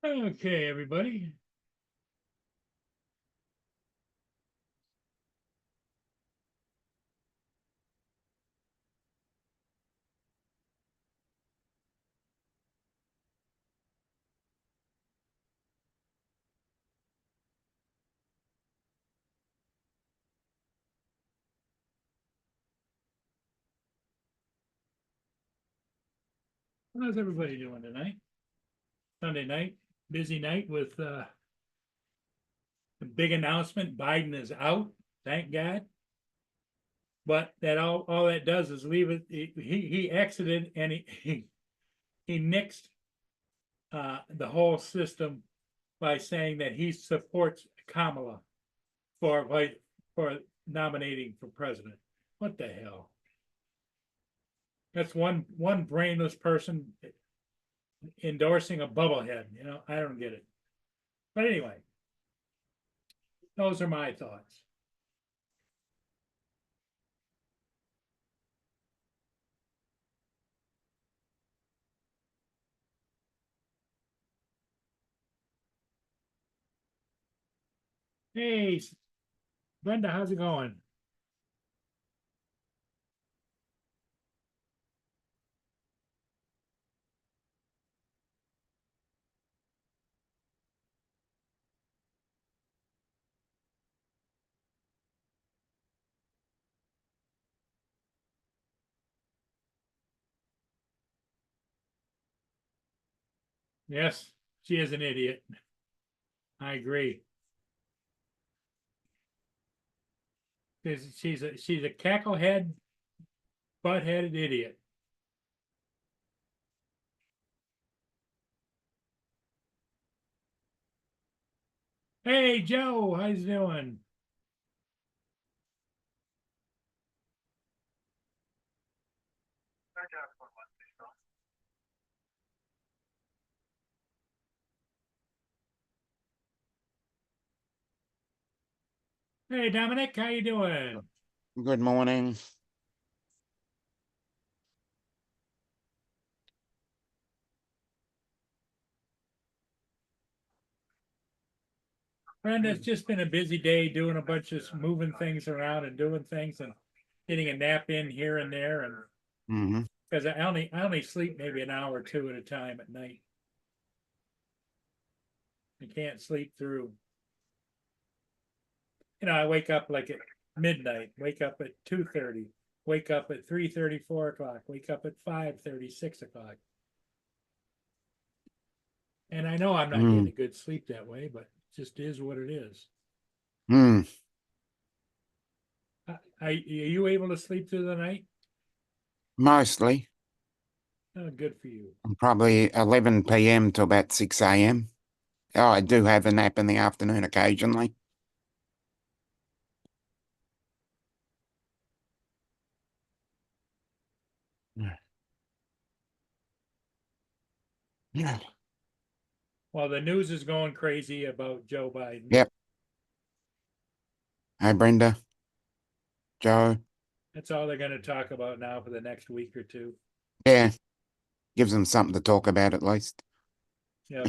Okay, everybody. How's everybody doing tonight? Sunday night, busy night with the big announcement. Biden is out, thank God. But that all that does is leave it. He exited and he nixed the whole system by saying that he supports Kamala for for nominating for president. What the hell? That's one brainless person endorsing a bubblehead. I don't get it. But anyway, those are my thoughts. Hey, Brenda, how's it going? Yes, she is an idiot. I agree. She's a cacklehead, butt-headed idiot. Hey, Joe, how's it doing? Hey, Dominic, how you doing? Good morning. Brenda, it's just been a busy day doing a bunch of moving things around and doing things and getting a nap in here and there, and hmm because I only sleep maybe an hour or two at a time at night. I can't sleep through. I wake up like at midnight, wake up at 2:30, wake up at 3:30, 4 o'clock, wake up at 5:30, 6 o'clock. And I know I'm not getting a good sleep that way, but it just is what it is. Mm. Are you able to sleep through the night? Mostly. Oh, good for you. Probably 11 p.m. to about 6 a.m. Oh, I do have a nap in the afternoon occasionally. Yeah. Well, the news is going crazy about Joe Biden. Yep. Hi, Brenda. Joe. That's all they're going to talk about now for the next week or two. Yeah. Gives them something to talk about at least. Yeah.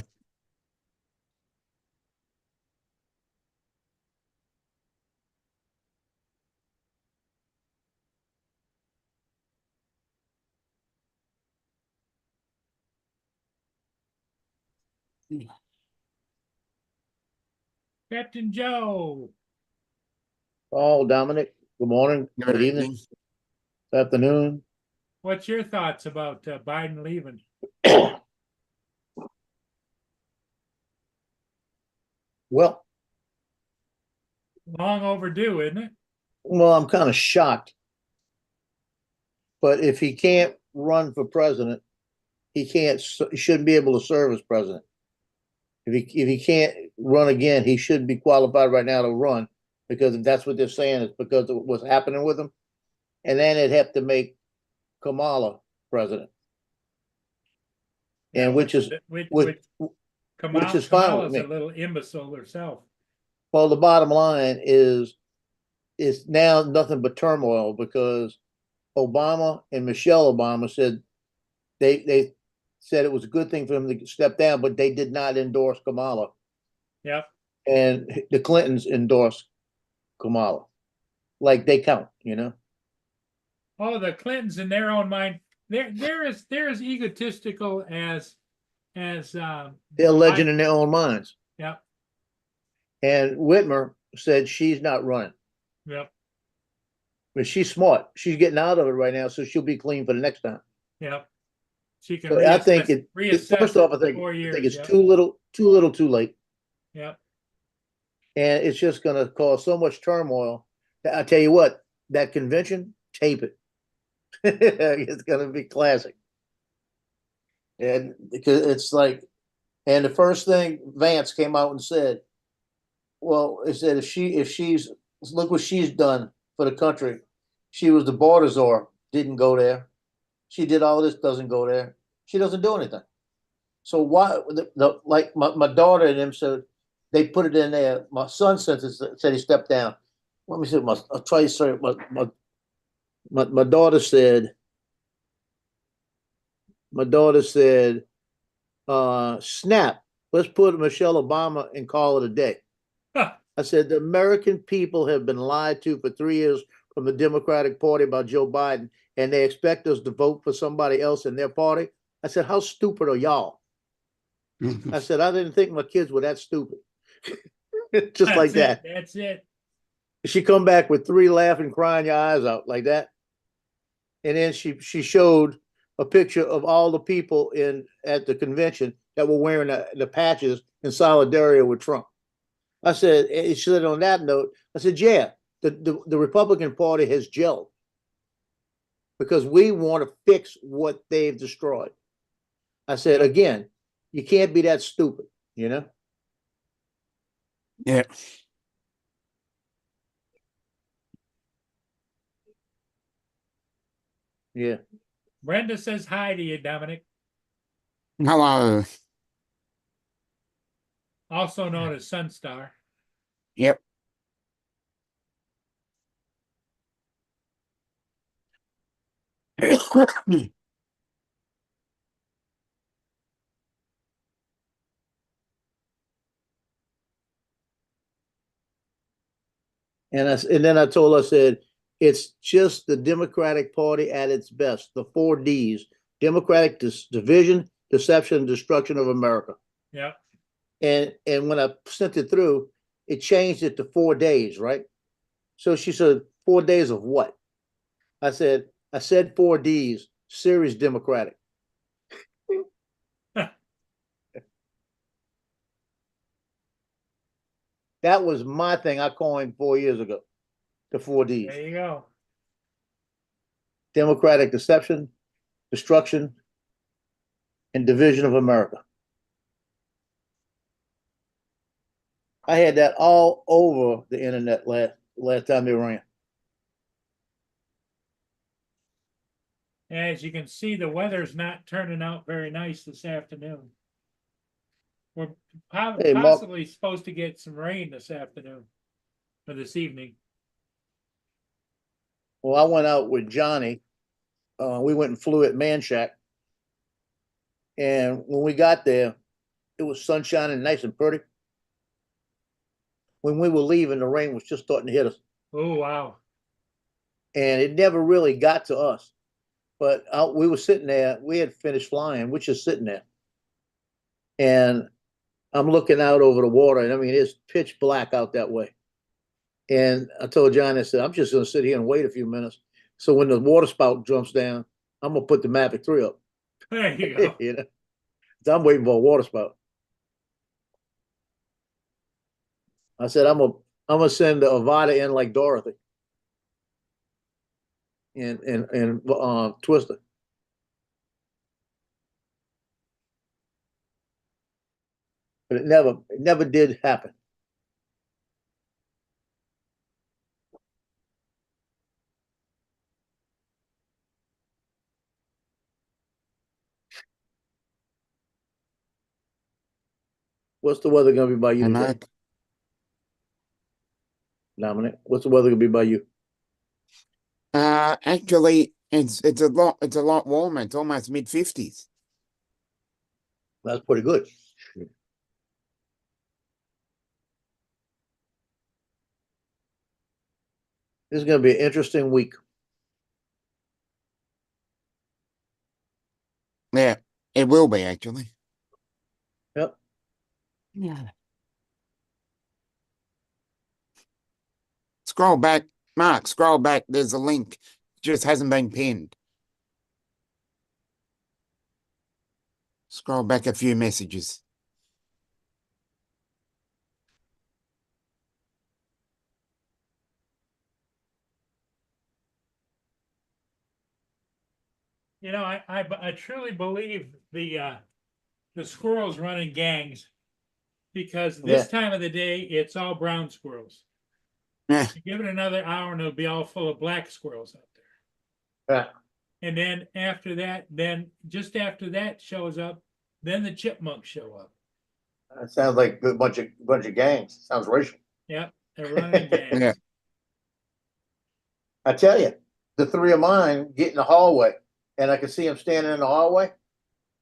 Captain Joe. Oh, Dominic, good morning, Good good evening, evening. afternoon. What's your thoughts about Biden leaving? Well, Long overdue, isn't it? I'm kind of shocked, but if he can't run for president, he shouldn't be able to serve as president. If he can't run again, he should be qualified right now to run because if that's what they're saying, it's because of what's happening with him. And then it'd have to make Kamala president, and which is which which is fine with Kamala's a me. little imbecile herself. Well, the bottom line is it's now nothing but turmoil because Obama and Michelle Obama said they said it was a good thing for him to step down, but they did not endorse Kamala. Yep. And the Clintons endorsed Kamala. Like they count, you know? Oh, the Clintons in their own mind, they're as egotistical as They're a legend in their own minds. Yep. And Whitmer said she's not running. Yep. But she's smart. She's getting out of it right now, so she'll be clean for the next time. Yep. She can So I think reassess first off, I in think 4 years. it's Yep. too little, too late. Yep. And it's just gonna cause so much turmoil. I tell you what, that convention, tape it. It's gonna be classic. And because it's like, and the first thing Vance came out and said, well, it said if she's look what she's done for the country. She was the border czar, didn't go there. She did all this, doesn't go there. She doesn't do anything. So why like my daughter and them said they put it in there. My son said he stepped down. Let me see. I'll try to say my daughter said. My daughter said, snap, let's put Michelle Obama and call it a day. Huh. I said, the American people have been lied to for 3 years from the Democratic Party about Joe Biden, and they expect us to vote for somebody else in their party. I said, how stupid are y'all? I said, I didn't think my kids were that stupid. Just like that. That's it. She come back with 3 laughing, crying your eyes out like that. And then she showed a picture of all the people at the convention that were wearing the patches in solidarity with Trump. I said, she said on that note, I said, yeah, the Republican Party has gelled because we want to fix what they've destroyed. I said, again, you can't be that stupid, you know? Yeah. Yeah. Brenda says hi to you, Dominic, Hello. also known as Sunstar. Yep. And then I told her, I said, it's just the Democratic Party at its best, the 4 Ds, Democratic division, deception, destruction of America. Yep. And when I sent it through, it changed it to 4 days, right? So she said, 4 days of what? I said 4 Ds, serious Democratic. That was my thing I coined 4 years ago, the 4 Ds. There you go. Democratic deception, destruction, and division of America. I had that all over the internet last time they ran. As you can see, the weather's not turning out very nice this afternoon. We're Hey, Mark. possibly supposed to get some rain this afternoon or this evening. Well, I went out with Johnny. We went and flew at Manchac. And when we got there, it was sunshine and nice and pretty. When we were leaving, the rain was just starting to hit us. Oh, wow. And it never really got to us. But we were sitting there. We had finished flying. We're just sitting there. And I'm looking out over the water. And I mean, it's pitch black out that way. And I told Johnny, I said, I'm just going to sit here and wait a few minutes. So when the water spout jumps down, I'm going to put the Mavic 3 up. There you go. You know? So I'm waiting for a water spout. I said, I'm gonna send Avada in like Dorothy and Twister. But it never did happen. What's the weather gonna be by you And today, that, Dominic? What's the weather gonna be by you? actually, it's a lot warmer. It's almost mid-50s. That's pretty good. This is gonna be an interesting week. Yeah, it will be actually. Yep. Yeah. Scroll back, Mark, scroll back. There's a link. Just hasn't been pinned. Scroll back a few messages. You know, I truly believe the squirrels run in gangs because this time of the day, it's all brown squirrels. Yeah, You give it another hour and it'll be all full of black squirrels out Yeah. there. And then after that, then just after that shows up, then the chipmunks show up. That sounds like a bunch of gangs. Sounds racial. Yep, they're running in gangs. yeah. I tell you, the three of mine get in the hallway, and I can see them standing in the hallway,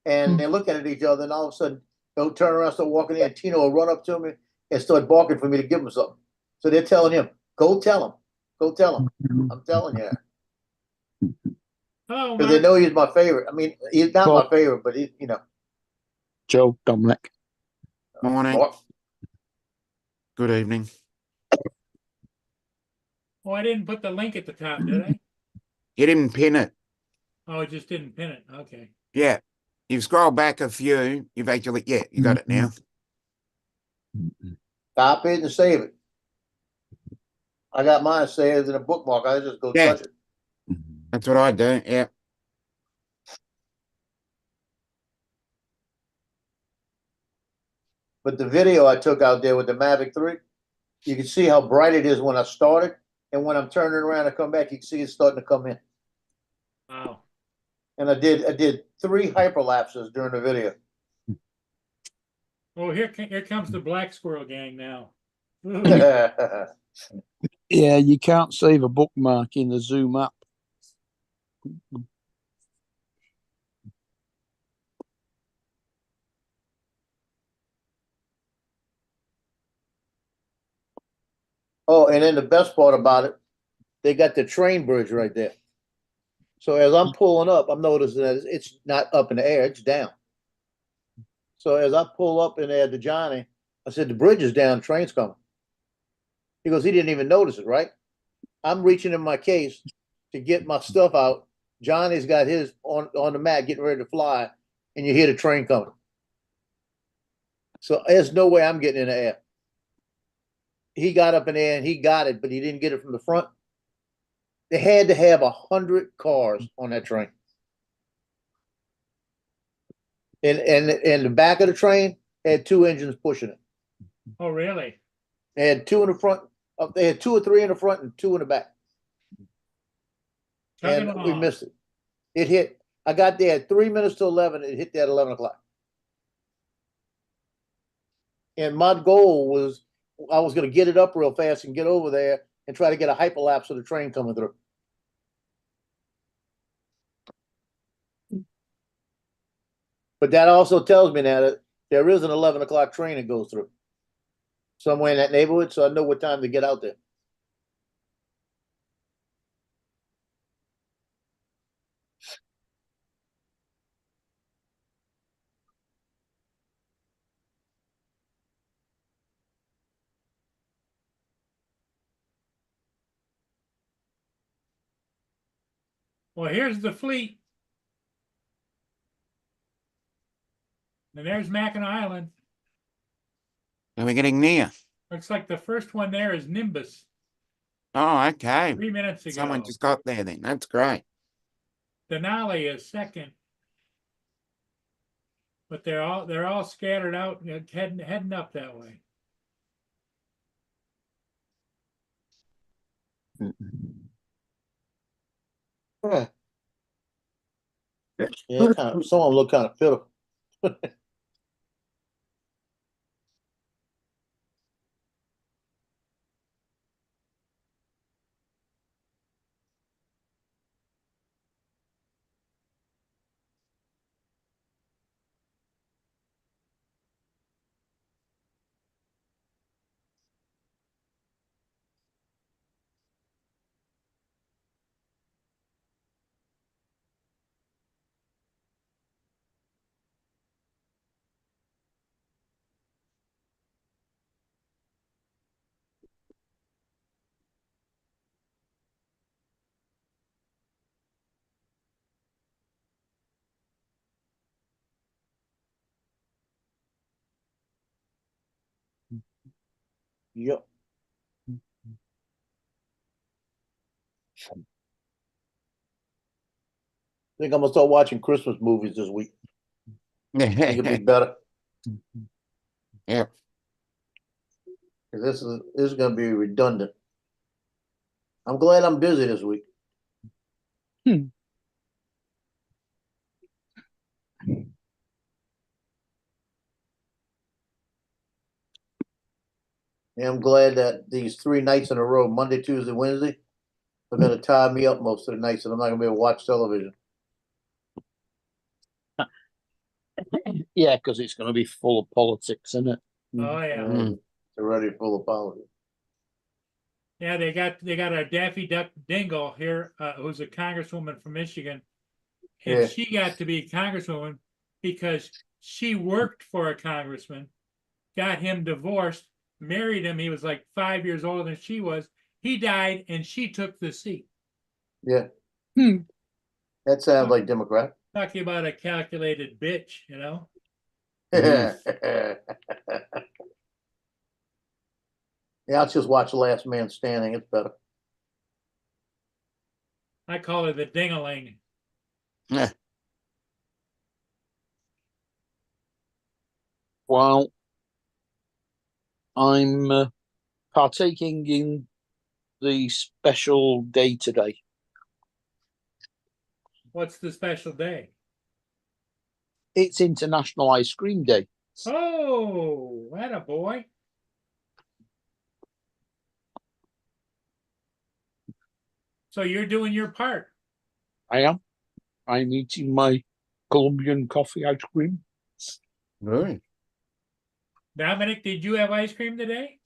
and they're looking at each other, and all of a sudden they'll turn around, start walking in, and Tino will run up to me and start barking for me to give him something. So they're telling him, "Go tell him, go tell him." I'm telling you, Oh, because they Mark, know he's my favorite. I mean, he's not my favorite, but he, Joe, Dominic. Morning. Mark. Good evening. oh, I didn't put the link at the top, did I? You didn't pin it. Oh, I just didn't pin it. Okay. Yeah. You've scrolled back a few. You've actually, yeah, you got it now. Copy it and save it. I got mine saved in a bookmark. I just go Yeah. touch it. That's what I do. Yeah. But the video I took out there with the Mavic 3, you can see how bright it is when I started. And when I'm turning around and come back, you can see it's starting to come in. Wow. And I did 3 hyperlapses during the video. Oh, here comes the black squirrel gang now. Ooh. Yeah, you can't save a bookmark in the Zoom app. Oh, and then the best part about it, they got the train bridge right there. So as I'm pulling up, I'm noticing that it's not up in the air, it's down. So as I pull up in there to Johnny, I said, the bridge is down, train's coming. He goes, he didn't even notice it, right? I'm reaching in my case to get my stuff out. Johnny's got his on the mat getting ready to fly, and you hear the train coming. So there's no way I'm getting in the air. He got up in there and he got it, but he didn't get it from the front. They had to have 100 cars on that train. And the back of the train had 2 engines pushing it. Oh, really? They had 2 in the front. They had 2 or 3 in the front and 2 in the back. Chugging And we along. missed it. It hit. I got there at 3 minutes to 11. It hit there at 11 o'clock. And my goal was I was going to get it up real fast and get over there and try to get a hyperlapse of the train coming through. But that also tells me now that there is an 11 o'clock train that goes through somewhere in that neighborhood, so I know what time to get out there. Well, here's the fleet. And there's Mackinac Island. Are we getting near? Looks like the first one there is Nimbus. Oh, okay. 3 minutes ago. Someone just got there then. That's great. Denali is second. But they're all scattered out, heading up that way. Yeah, some of them look kind of pitiful. Yep. Think I'm gonna start watching Christmas movies this week. Think it'd be better. Yep. 'Cause this is gonna be redundant. I'm glad I'm busy this week. And I'm glad that these 3 nights in a row, Monday, Tuesday, Wednesday, are gonna tire me up most of the nights, and I'm not gonna be able to watch television. Yeah, because it's going to be full of politics, isn't it? Oh, yeah. Mm. It's already full of politics. Yeah, they got a Daffy Duck Dingle here, who's a congresswoman from Michigan. And Yeah. she got to be congresswoman because she worked for a congressman, got him divorced, married him. He was like 5 years older than she was. He died and she took the seat. Yeah. Hmm. That sounds like Democrat. Talking about a calculated bitch, you know? Yeah, I'll just watch Last Man Standing. It's better. I call her the dingaling. Yeah. Well, I'm partaking in the special day today. What's the special day? It's International Ice Cream Day. Oh, atta boy. So you're doing your part. I am. I'm eating my Colombian coffee ice cream. Good. Dominic, did you have ice cream today?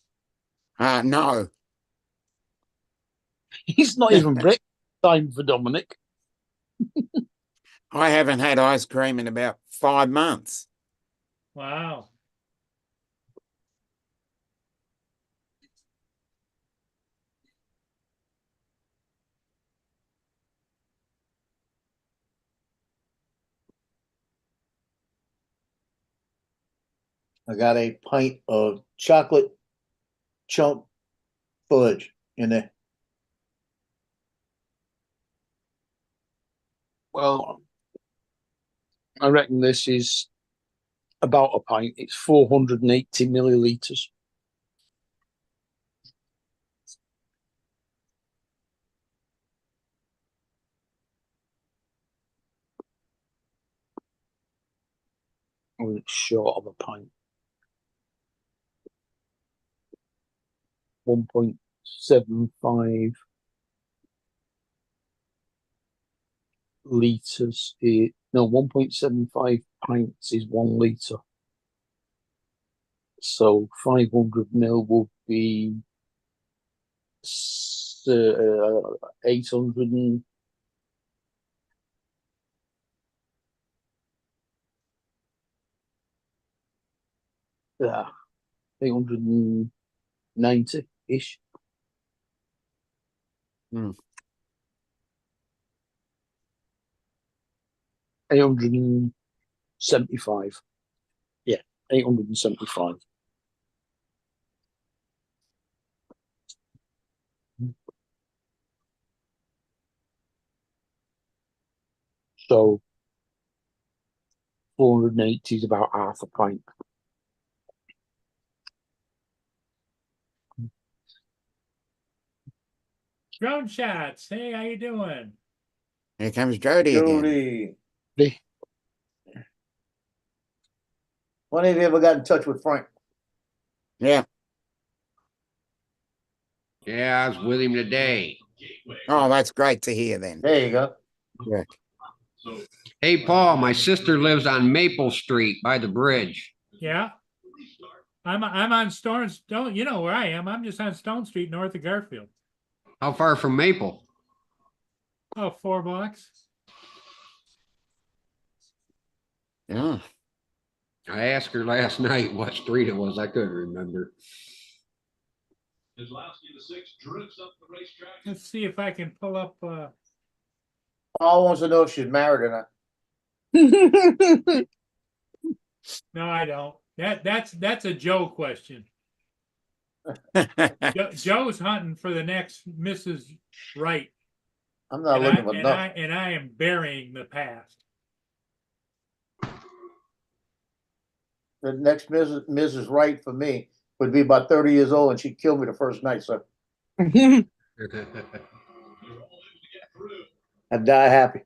No. It's not even break time for Dominic. I haven't had ice cream in about 5 months. Wow. I got a pint of chocolate chunk fudge in there. Well, I reckon this is about a pint. It's 480 millilitres. Oh, it's short of a pint. 1.75 litres. No, 1.75 pints is 1 litre. So 500 ml would be 800 and yeah, 890-ish. Hmm. 875. Yeah, 875. So 480 is about half a pint. Drone shots. Hey, how you doing? Here comes Jody again. Jody, Hey, when have you ever got in touch with Frank? Yeah. Yeah, I was with him today. Oh, that's great to hear then. There you go. Yeah. Hey, Paul, my sister lives on Maple Street by the bridge. Yeah. I'm on Stone. You know where I am. I'm just on Stone Street, north of Garfield. How far from Maple? Oh, 4 blocks. Yeah. I asked her last night what street it was. I couldn't remember. Let's see if I can pull up. Paul wants to know if she's married or not. No, I don't. That's a Joe question. Joe's hunting for the next Mrs. Wright. I'm not And looking for nothing. and I am burying the past. The next Mrs. Wright for me would be about 30 years old and she'd kill me the first night, so I'd die happy.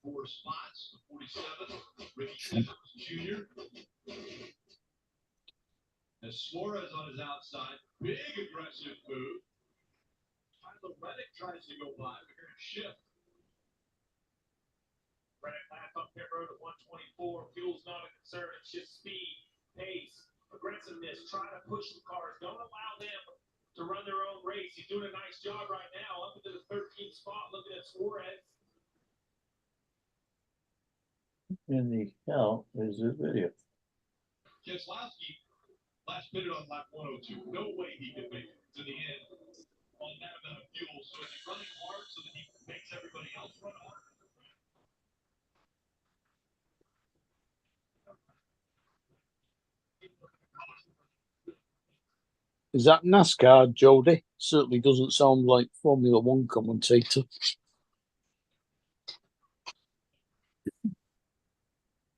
Four spots, the 47th, Ricky Simmons Jr. As Suarez on his outside, big aggressive move. Tyler Reddick tries to go by, we're going to shift. Reddick back up pit road at 124, fuel's not a concern, it's just speed, pace, aggressiveness, trying to push the cars, don't allow them to run their own race. He's doing a nice job right now, up into the 13th spot, looking at Suarez. In the hell is this video? Keselowski last pitted on lap 102. No way he could make it to the end on that amount of fuel. So is he running hard so that he makes everybody else run hard? Is that NASCAR, Jody? Certainly doesn't sound like Formula One commentator.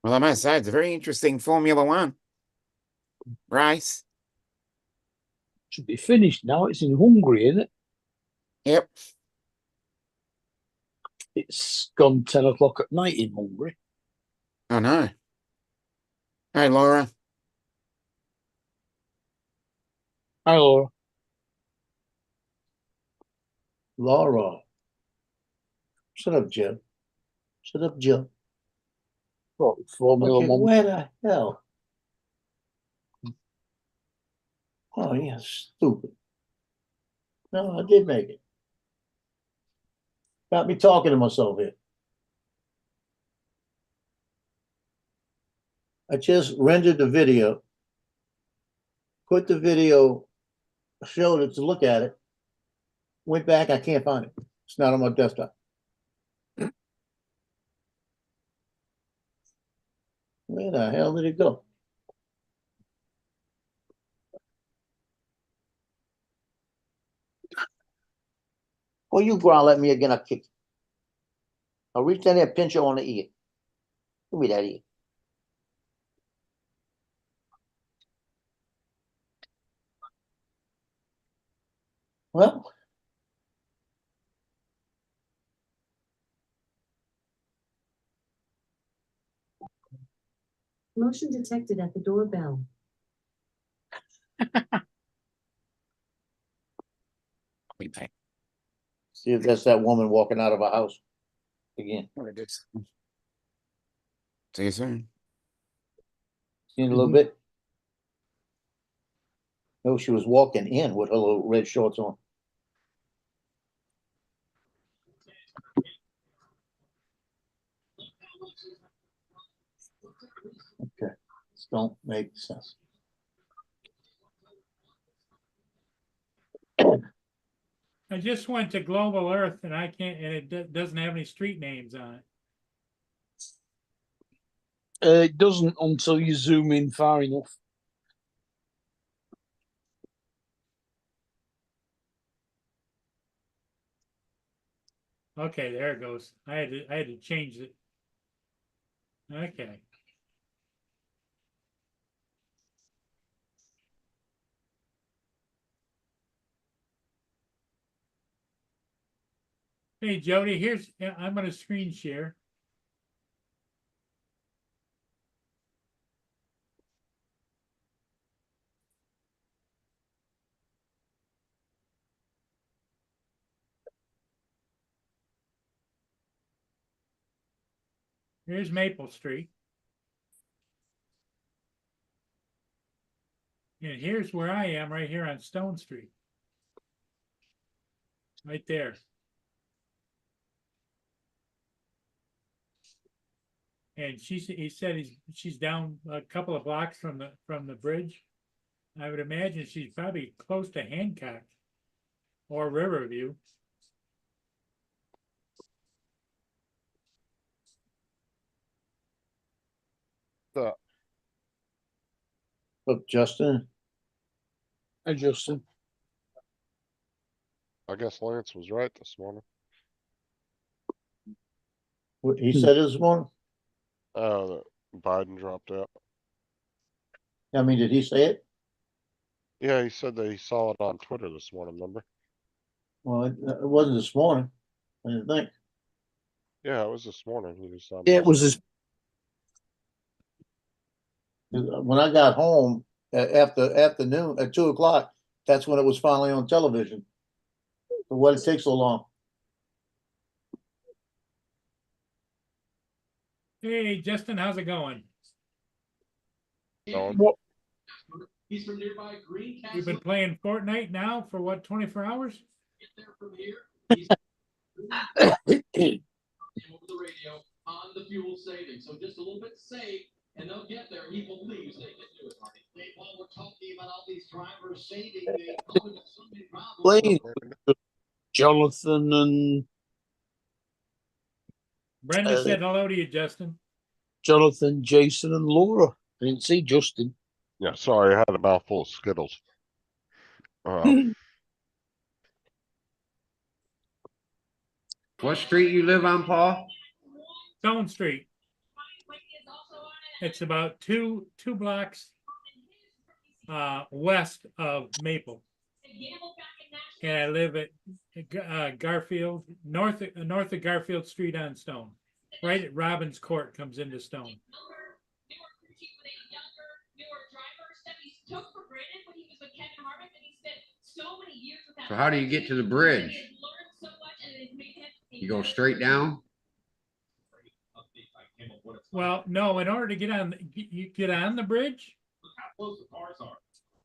Well, I must say, it's a very interesting Formula One race. Should be finished now. It's in Hungary, isn't it? Yep. It's gone 10 o'clock at night in Hungary. I know. Hey, Laura. Hi, Laura. Laura. Shut up, Jim. Shut up, Jim. What, Formula Okay, One? where the hell? Oh, yeah, stupid. No, I did make it. Got me talking to myself here. I just rendered the video, put the video, showed it to look at it, went back, I can't find it. It's not on my desktop. Where the hell did it go? Well, you growl at me again, I'll kick you. I'll reach down there and pinch you on the ear. Give me that ear. Well, Motion detected at the doorbell. We back. see if that's that woman walking out of a house again. See you soon. See in a little bit. No, she was walking in with her little red shorts on. Okay, this don't make sense. I just went to Global Earth and I can't, and it doesn't have any street names on it. It doesn't until you zoom in far enough. Okay, there it goes. I had to change it. Okay. Hey, Jody, I'm gonna screen share. Here's Maple Street. And here's where I am, right here on Stone Street. Right there. And he said she's down a couple of blocks from the bridge. I would imagine she's probably close to Hancock or Riverview. Look, Justin, Hey, Justin. I guess Lance was right this morning. what he said this morning? That Biden dropped out. I mean, did he say it? Yeah, he said that he saw it on Twitter this morning, remember? Well, it wasn't this morning, I didn't think. Yeah, it was this morning. He was on. Yeah, it was his. When I got home after afternoon at 2 o'clock, that's when it was finally on television. So why did it take so long? Hey, Justin, how's it going? Going. He's from nearby Greencastle. You've been playing Fortnite now for what, 24 hours? Get there from here. He's over the radio on the fuel savings. So just a little bit safe, and they'll get there. He believes they can do it, Marty. While we're talking about all these drivers saving, they probably got so many problems. Blaine, Jonathan, and Brenda said hello to you, Justin. Jonathan, Jason, and Laura. I didn't see Justin. Yeah, sorry, I had a mouthful of Skittles. Uh, What street you live on, Paul? Stone Street. It's about two blocks west of Maple. And I live at Garfield, north of Garfield Street on Stone. Right at Robbins Court comes into Stone. So how do you get to the bridge? You go straight down? Well, no, in order to get on, you get on the bridge. Look how close the cars are.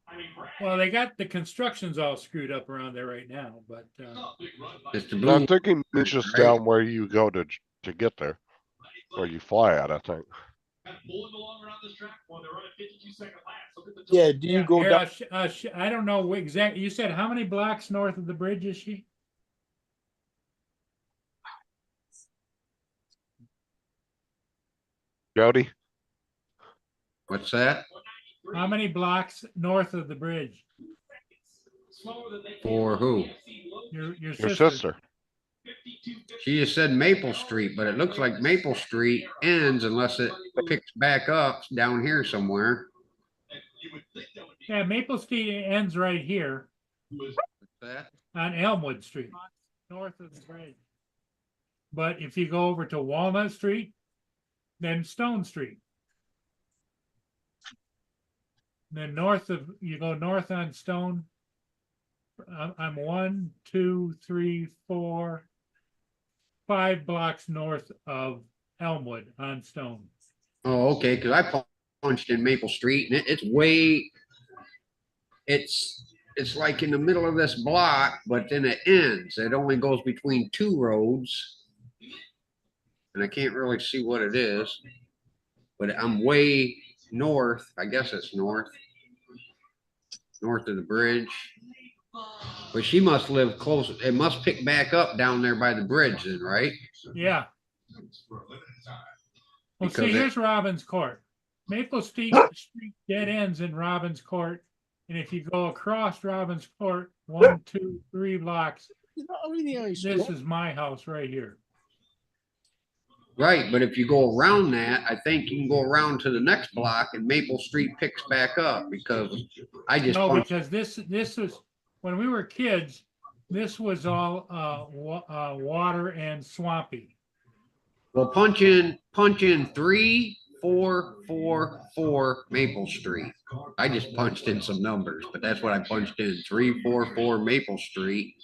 I mean, Brad, Well, they got the construction's all screwed up around there right now, but not a big run by It's the I'm blue. thinking it's just Right. down where you go to get there, where you fly at, I think. kind of pulling along around this track while they're running 52-second laps. Look at the Yeah, do you yeah, go here, down? I don't know exactly. You said how many blocks north of the bridge is she? Jody? What's that? How many blocks north of the bridge? slower than they can. For who? Your Your sister. sister. She just said Maple Street, but it looks like Maple Street ends unless it picks back up down here somewhere. Yeah, Maple Street ends right here What's that? on Elmwood Street, north of the bridge. But if you go over to Walnut Street, then Stone Street. Then you go north on Stone. I'm 1, 2, 3, 4, 5 blocks north of Elmwood on Stone. Oh, okay, because I punched in Maple Street and it's like in the middle of this block, but then it ends. It only goes between two roads. And I can't really see what it is. But I'm way north. I guess it's north. North of the bridge. But she must live close. It must pick back up down there by the bridge then, right? Yeah. Well, see, Because here's Robbins Court. Maple Street dead ends in Robbins Court. And if you go across Robbins Court, 1, 2, 3 blocks, Is that really nice? this is my house right here. Right, but if you go around that, I think you can go around to the next block and Maple Street picks back up because I just No, punched. because this was, when we were kids, this was all water and swampy. Well, punch in 3444 Maple Street. I just punched in some numbers, but that's what I punched in, 344 Maple Street.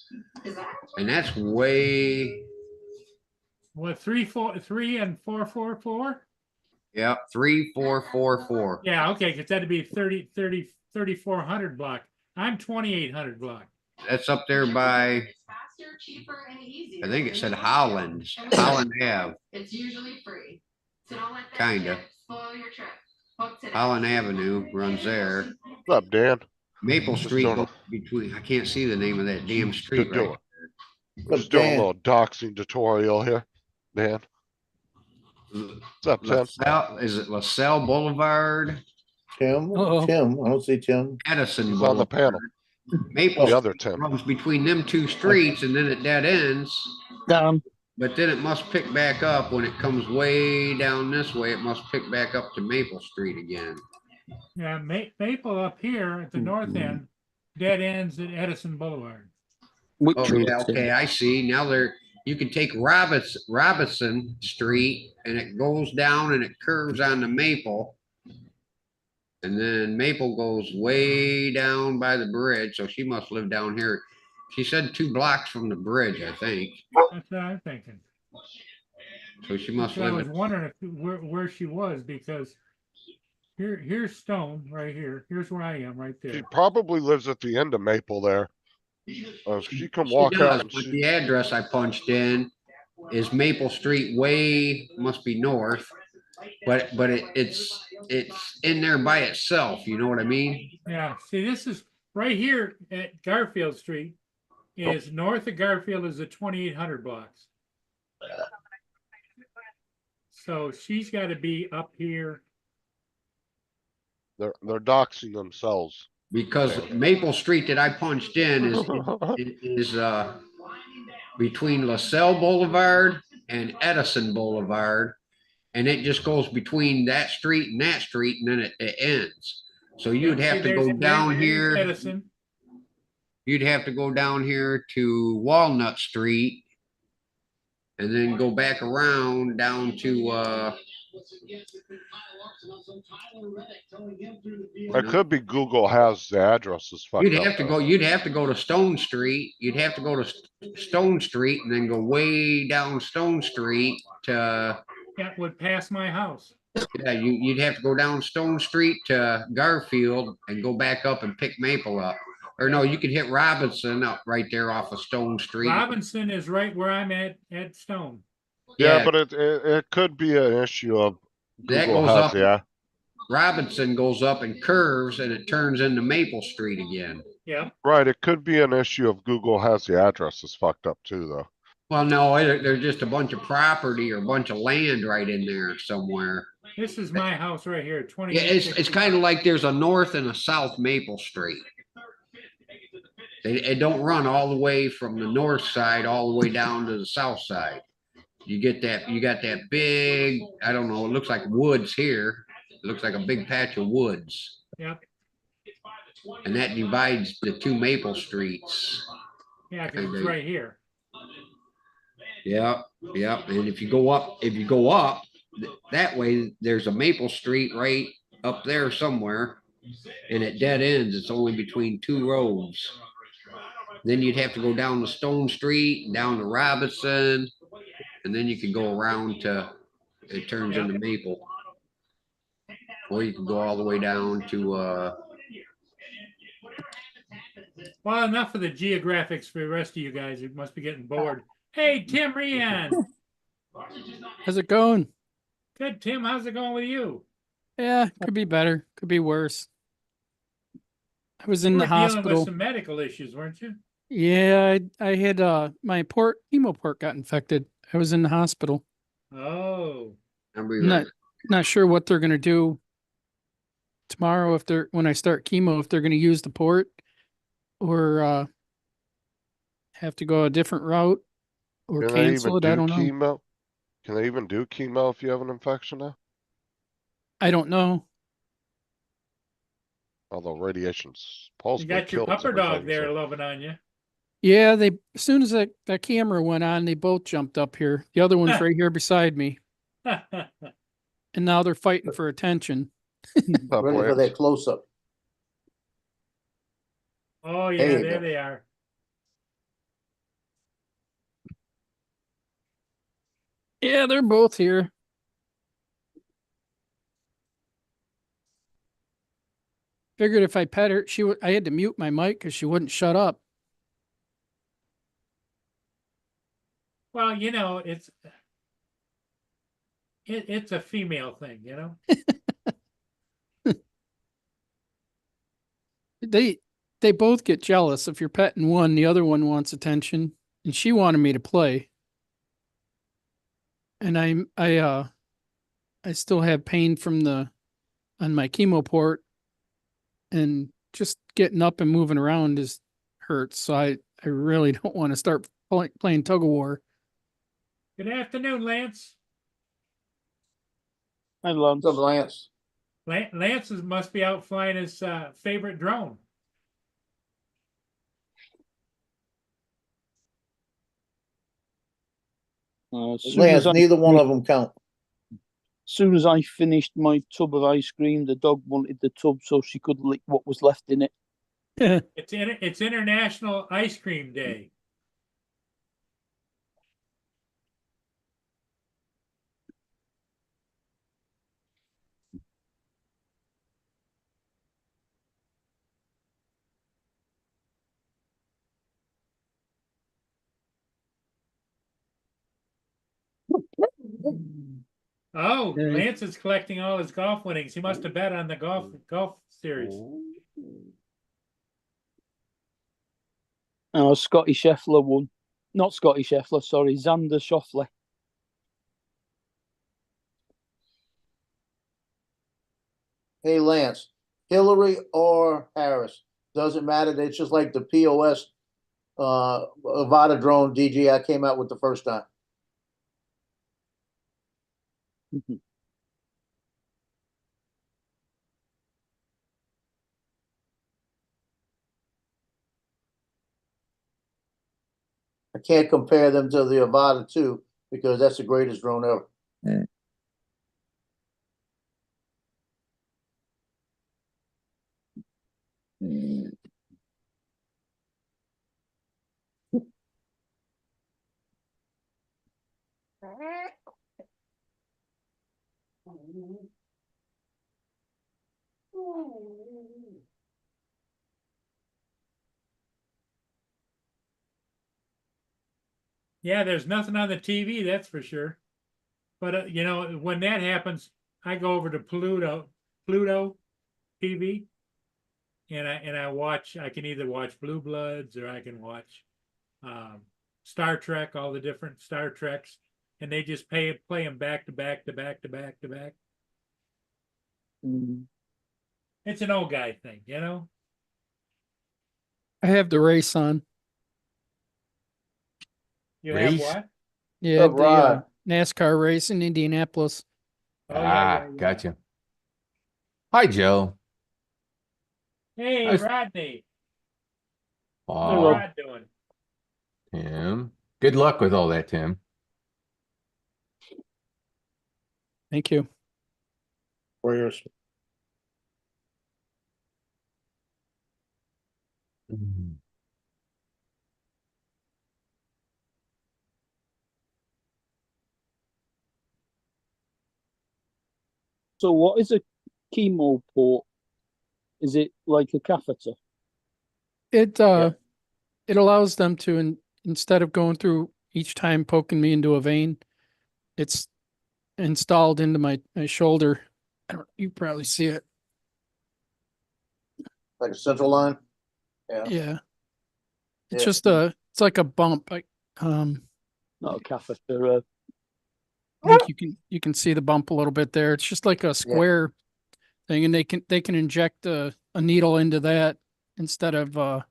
And that's way, What, 3 and 444? yeah, 3444. Yeah, okay, because that'd be 3,400 block. I'm 2,800 block. That's up there by, Faster, cheaper, and easier. I think it said Holland Ave. It's usually free. Kinda. Holland Avenue runs there. What's up, Dan? Maple Just Street doing goes between, I can't see the name of that damn Just street right. doing, But just doing a Dan- little doxing tutorial here, Dan. What's up, Tim? LaSalle, is it LaSalle Boulevard? Tim, Uh-oh. Tim, I don't see Tim. Edison He's on the Boulevard. panel. Maple The other Street Tim. runs between them two streets and then it dead ends. Down. But then it must pick back up when it comes way down this way. It must pick back up to Maple Street again. Yeah, Maple up here at the north end, dead ends at Edison Boulevard. Which Oh, road yeah, it's in. okay, I see. Now you can take Robinson Street and it goes down and it curves onto Maple. And then Maple goes way down by the bridge, so she must live down here. She said 2 blocks from the bridge, I think. That's what I'm thinking. So she must So I was live. wondering if, where she was, because here's Stone right here. Here's where I am, right She there. probably lives at the end of Maple there. She can She walk does, out and but see. the address I punched in is Maple Street way, must be north. But it's in there by itself, you know what I mean? Yeah, see, this is right here at Garfield Street. Is north of Garfield is the 2800 blocks. So she's got to be up here. They're doxing themselves. Because Maple Street that I punched in is between LaSalle Boulevard and Edison Boulevard. And it just goes between that street, and then it ends. So you'd Yeah, have see, to go there's down here. Edison. You'd have to go down here to Walnut Street. And then go back around down to It could be Google has the addresses fucked you'd up. have to go, you'd have to go to Stone Street. You'd have to go to Stone Street and then go way down Stone Street to, That would pass my house. yeah, you'd have to go down Stone Street to Garfield and go back up and pick Maple up. Or no, you could hit Robinson up right there off of Stone Street. Robinson is right where I'm at Stone. Yeah, but it could be an issue of That Google goes has, up. yeah. Robinson goes up and curves and it turns into Maple Street again. Yeah. Right, it could be an issue of Google has the addresses fucked up too, though. Well, no, there's just a bunch of property or a bunch of land right in there somewhere. This is my house right here, 20. Yeah, it's kind of like there's a north and a south Maple Street. They don't run all the way from the north side all the way down to the south side. You got that big, I don't know, it looks like woods here. It looks like a big patch of woods. Yep. And that divides the 2 Maple Streets. Yeah, because it's right here. Yeah, yeah. And if you go up that way, there's a Maple Street right up there somewhere. And at dead ends, it's only between 2 roads. Then you'd have to go down to Stone Street and down to Robinson. And then you could go around to, it turns into Maple. Or you can go all the way down to, Well, enough of the geographics for the rest of you guys. You must be getting bored. Hey, Tim Rian. How's it going? Good, Tim. How's it going with you? Yeah, could be better, could be worse. I was in You the were dealing with hospital. some medical issues, weren't you? Yeah, I had my chemo port got infected. I was in the hospital. Oh, Not sure what they're gonna do tomorrow when I start chemo, if they're gonna use the port or have to go a different route or Can they cancel even it. I do don't know. chemo? Can they even do chemo if you have an infection now? I don't know. Although radiation's you supposedly got your kills pupper dog everything, there so- loving on you. Yeah, as soon as that camera went on, they both jumped up here. The other one's right here beside me. And now they're fighting for attention. Top Ready for left. that close-up. Oh, yeah, There you there go. they are. Yeah, they're both here. Figured if I pet her, I had to mute my mic because she wouldn't shut up. Well, you know, it's a female thing, you know? They both get jealous. If you're petting one, the other one wants attention. And she wanted me to play. And I still have pain from on my chemo port, and just getting up and moving around hurts. So I really don't want to start playing tug of war. Good afternoon, Lance. Hi, Lance. What's up, Lance? Lance must be out flying his favorite drone. As soon Lance, as I neither one of them count. soon as I finished my tub of ice cream, the dog wanted the tub so she could lick what was left in it. It's International Ice Cream Day. Oh, Yeah. Lance is collecting all his golf winnings. He must have bet on the golf series. Scotty Scheffler won. Not Scotty Scheffler, sorry, Xander Schauffele. Hey, Lance, Hillary or Harris, doesn't matter. It's just like the POS Avada drone DJI came out with the first time. I can't compare them to the Avada 2 because that's the greatest drone ever. Yeah, there's nothing on the TV, that's for sure. But you know, when that happens, I go over to Pluto TV, and I watch. I can either watch Blue Bloods or I can watch Star Trek, all the different Star Treks, and they just play them back to back to back to back to back. It's an old guy thing, you know. I have the race on. You Race? have what? Yeah, Up, the Rod. NASCAR race in Indianapolis. Oh, yeah. Gotcha. Hi, Joe. Hey, I was- Rodney. How's Wow, Rod doing? Tim. Good luck with all that, Tim. Thank you. Prayers. So what is a chemo port? Is it like a catheter? It allows them to, instead of going through each time poking me into a vein, it's installed into my shoulder. You probably see it. Like a central line? Yeah. Yeah. It's Yeah. just it's like a bump. Not a catheter. I think you can see the bump a little bit there. It's just like a square thing, and they can inject a needle into that instead of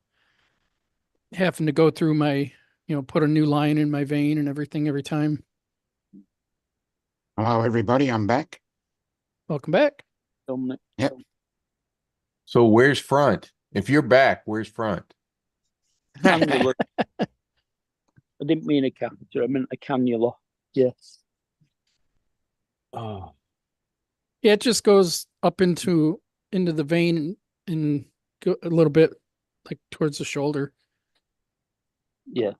having to go through my, put a new line in my vein and everything every time. Hello, everybody. I'm back. Welcome back. Dominic. Yep. So where's front? If you're back, where's front? Cannula. I didn't mean a catheter. I meant a cannula. Yes. Oh, Yeah, it just goes up into the vein and go a little bit like towards the shoulder. Yeah.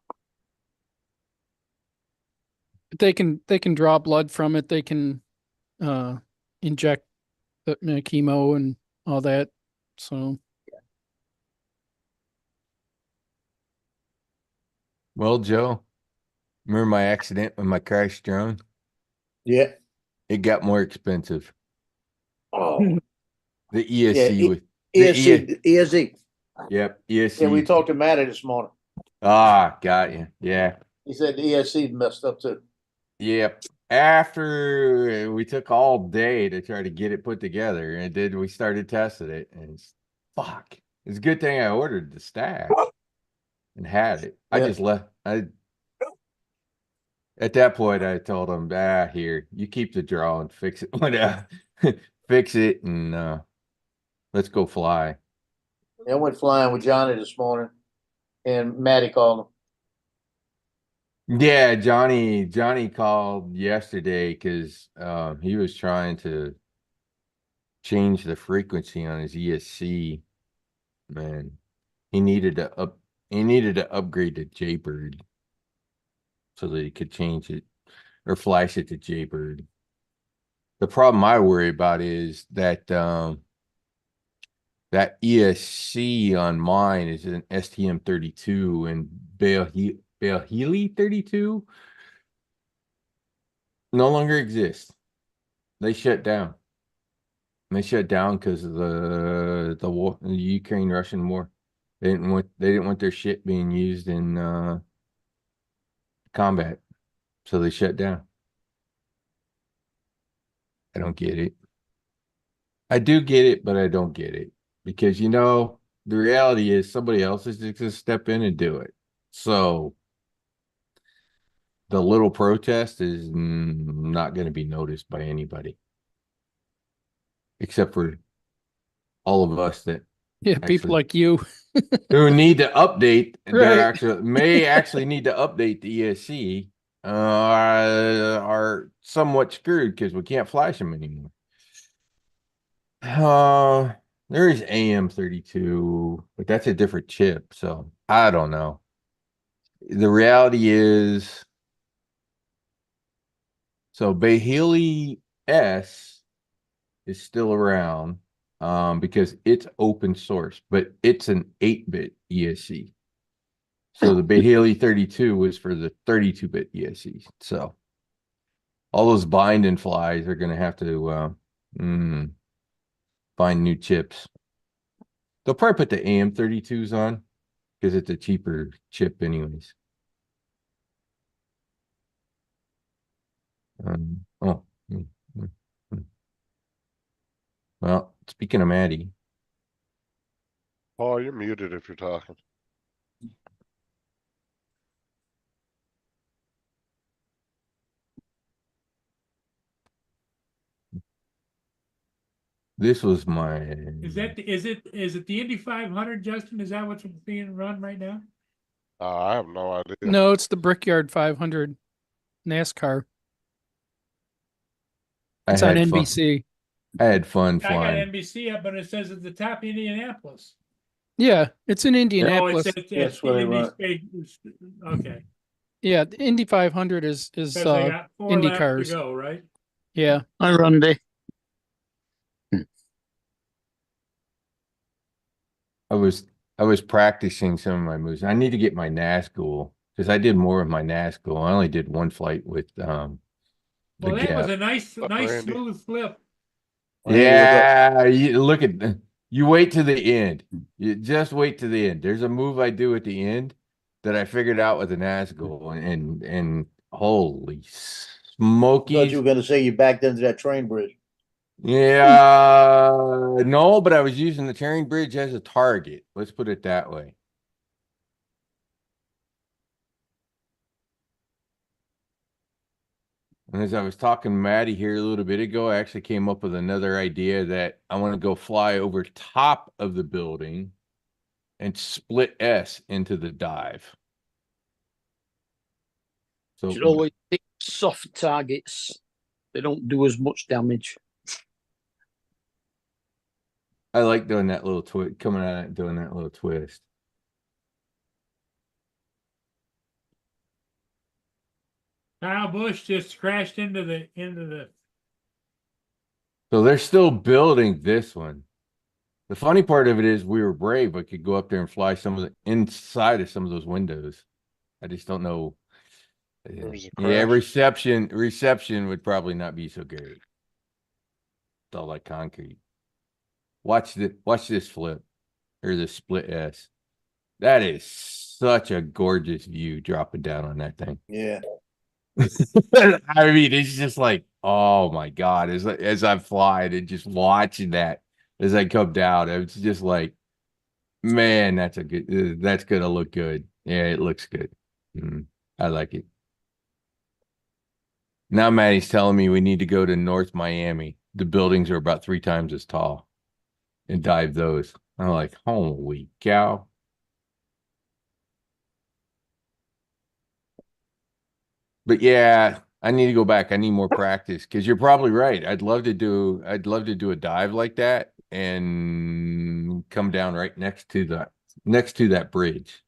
But they can draw blood from it. They can inject the chemo and all that. So well, Joe, remember my accident with my crash drone? Yeah. It got more expensive. Oh, The ESC Yeah, with the ESC, ESC. Yep, ESC. Yeah, we talked to Matty this morning. Ah, got you. Yeah. He said the ESC messed up too. Yep. After we took all day to try to get it put together, and we started testing it, and fuck. It's a good thing I ordered the stack and had it. I Yeah. just left. At that point, I told him, here, you keep the draw and fix it. Fix it, and let's go fly. I went flying with Johnny this morning, and Matty called him. Yeah, Johnny called yesterday because he was trying to change the frequency on his ESC. Man, he needed to upgrade to Jaybird so that he could change it or flash it to Jaybird. The problem I worry about is that that ESC on mine is an STM32 and Bale Healy 32 no longer exists. They shut down. They shut down because of the war, the Ukraine-Russian war. They didn't want their shit being used in combat, so they shut down. I don't get it. I do get it, but I don't get it because the reality is somebody else is just gonna step in and do it. So the little protest is not going to be noticed by anybody except for all of us that people like you who need to update. Right. They may actually need to update the ESC. Are somewhat screwed because we can't flash them anymore. There is AM32, but that's a different chip, so I don't know. The reality is, so Bahili S is still around because it's open source, but it's an 8-bit ESC. So the Bahili 32 was for the 32-bit ESC. So all those bind and flies are going to have to find new chips. They'll probably put the AM32s on because it's a cheaper chip anyways. Well, speaking of Maddie. Oh, you're muted if you're talking. This was my. Is it the Indy 500, Justin? Is that what's being run right now? I have no idea. No, it's the Brickyard 500 NASCAR. It's on NBC. I had fun I got flying. NBC up, but it says at the top Indianapolis. Yeah, it's in Indianapolis. Oh, it's where they Indy run. Space. Okay. Yeah, the Indy 500 is 'Cause they got 4 Indy laps cars. to go, right? Yeah. Hi, Randy. I was practicing some of my moves. I need to get my NASCAR because I did more of my NASCAR. I only did one flight with Well, that was a nice Randy. smooth flip. Yeah, you wait to the end. You just wait to the end. There's a move I do at the end that I figured out with the NASCAR, and holy I thought smokies. you were gonna say you backed into that train bridge. Yeah, no, but I was using the Turing Bridge as a target. Let's put it that way. And as I was talking to Maddie here a little bit ago, I actually came up with another idea that I want to go fly over top of the building and split S into the dive. So Should always pick soft targets. They don't do as much damage. I like doing that little twist, coming at it, doing that little twist. Kyle Busch just crashed into the. So they're still building this one. The funny part of it is we were brave. I could go up there and fly some of the inside of some of those windows. I just don't know. There's a Yeah, crash. reception would probably not be so great. It's all like concrete. Watch this flip or the split S. That is such a gorgeous view dropping down on that thing. Yeah. I mean, it's just like, oh my God, as I'm flying and just watching that as I come down, it's just like, man, that's gonna look good. Yeah, it looks good. I like it. Now Maddie's telling me we need to go to North Miami. The buildings are about 3 times as tall and dive those. I'm like, holy cow. But yeah, I need to go back. I need more practice because you're probably right. I'd love to do a dive like that and come down right next to that bridge.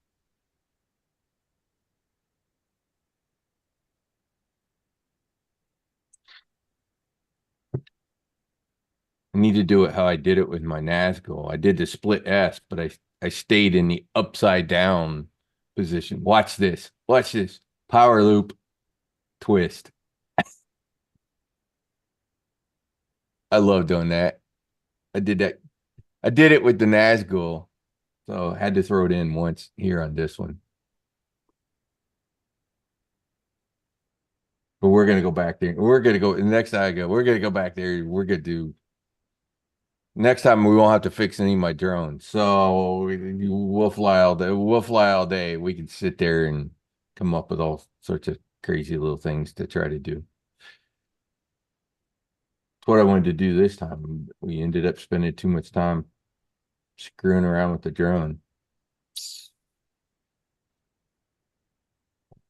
I need to do it how I did it with my Nazgul. I did the split S, but I stayed in the upside down position. Watch this. Watch this. Power loop twist. I love doing that. I did that. I did it with the Nazgul. So I had to throw it in once here on this one. But we're gonna go back there. We're gonna go the next time I go, we're gonna go back there. We're gonna do next time we won't have to fix any of my drones. So we'll fly all day. We'll fly all day. We can sit there and come up with all sorts of crazy little things to try to do. That's what I wanted to do this time. We ended up spending too much time screwing around with the drone.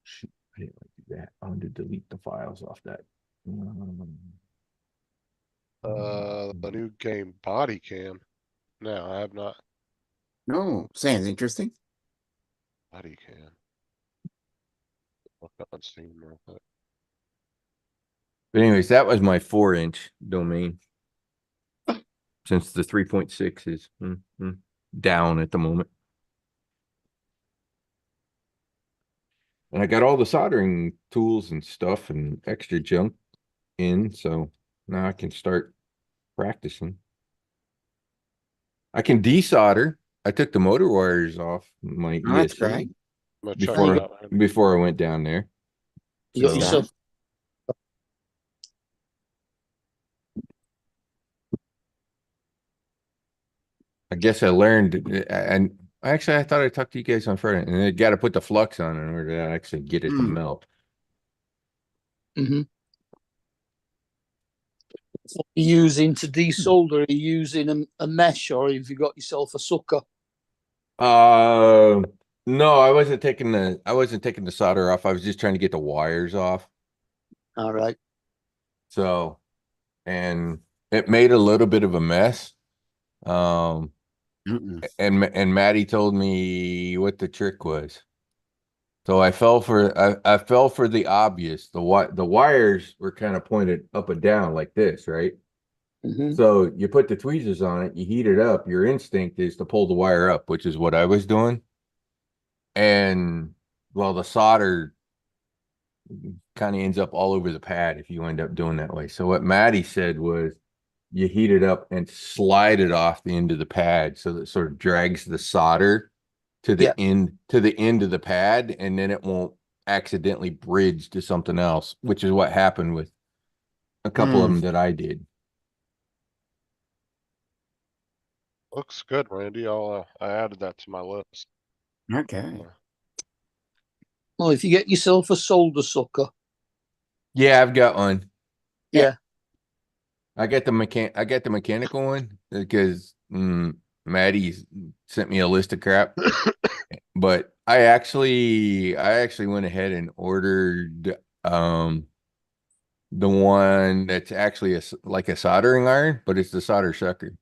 Shoot, I didn't want to do that. I wanted to delete the files off that. The new game Body Cam. No, I have not. No, sounds interesting. Body Cam. Look on Steam real quick. But anyways, that was my 4-inch domain. Since the 3.6 is down at the moment. And I got all the soldering tools and stuff and extra junk in, so now I can start practicing. I can desolder. I took the motor wires off my Oh, that's ESC great. I'm gonna check it out. before I went down there. You got So- yourself. I guess I learned, and actually I thought I talked to you guys on Friday, and I got to put the flux on in order to actually get it to melt. Mm-hmm. What are you using to desolder? Are you using a mesh, or have you got yourself a sucker? No, I wasn't taking the solder off. I was just trying to get the wires off. All right. So, and it made a little bit of a mess. And Maddie told me what the trick was. So I fell for the obvious. The wires were kind of pointed up and down like this, right? Mm-hmm. So you put the tweezers on it, you heat it up. Your instinct is to pull the wire up, which is what I was doing. And well, the solder kind of ends up all over the pad if you end up doing that way. So what Maddie said was you heat it up and slide it off the end of the pad so that it sort of drags the solder to the end of the pad, and then it won't accidentally bridge to something else, which is what happened with a couple of them that I did. Looks good, Randy. I added that to my list. Okay. Well, if you get yourself a solder sucker. Yeah, I've got one. Yeah. I got the mechanical one because Maddie sent me a list of crap. But I actually went ahead and ordered the one that's actually like a soldering iron, but it's the solder sucker.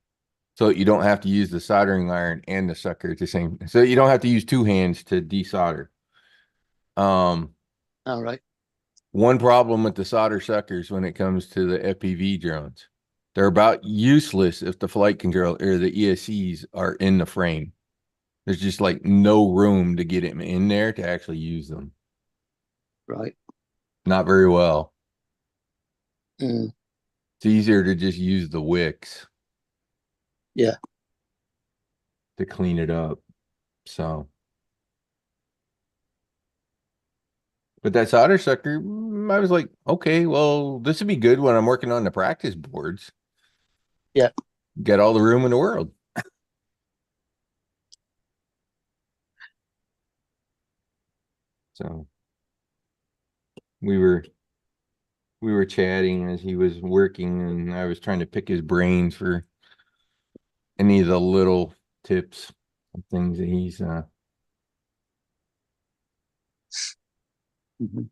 So you don't have to use the soldering iron and the sucker at the same. So you don't have to use 2 hands to desolder. All right. One problem with the solder suckers when it comes to the FPV drones, they're about useless if the flight control or the ESCs are in the frame. There's just like no room to get them in there to actually use them. Right. not very well. Mm, It's easier to just use the wicks. Yeah. To clean it up. So. But that solder sucker, I was like, okay, well, this would be good when I'm working on the practice boards. Yeah. Get all the room in the world. So we were chatting as he was working, and I was trying to pick his brains for any of the little tips and things that he's mhm.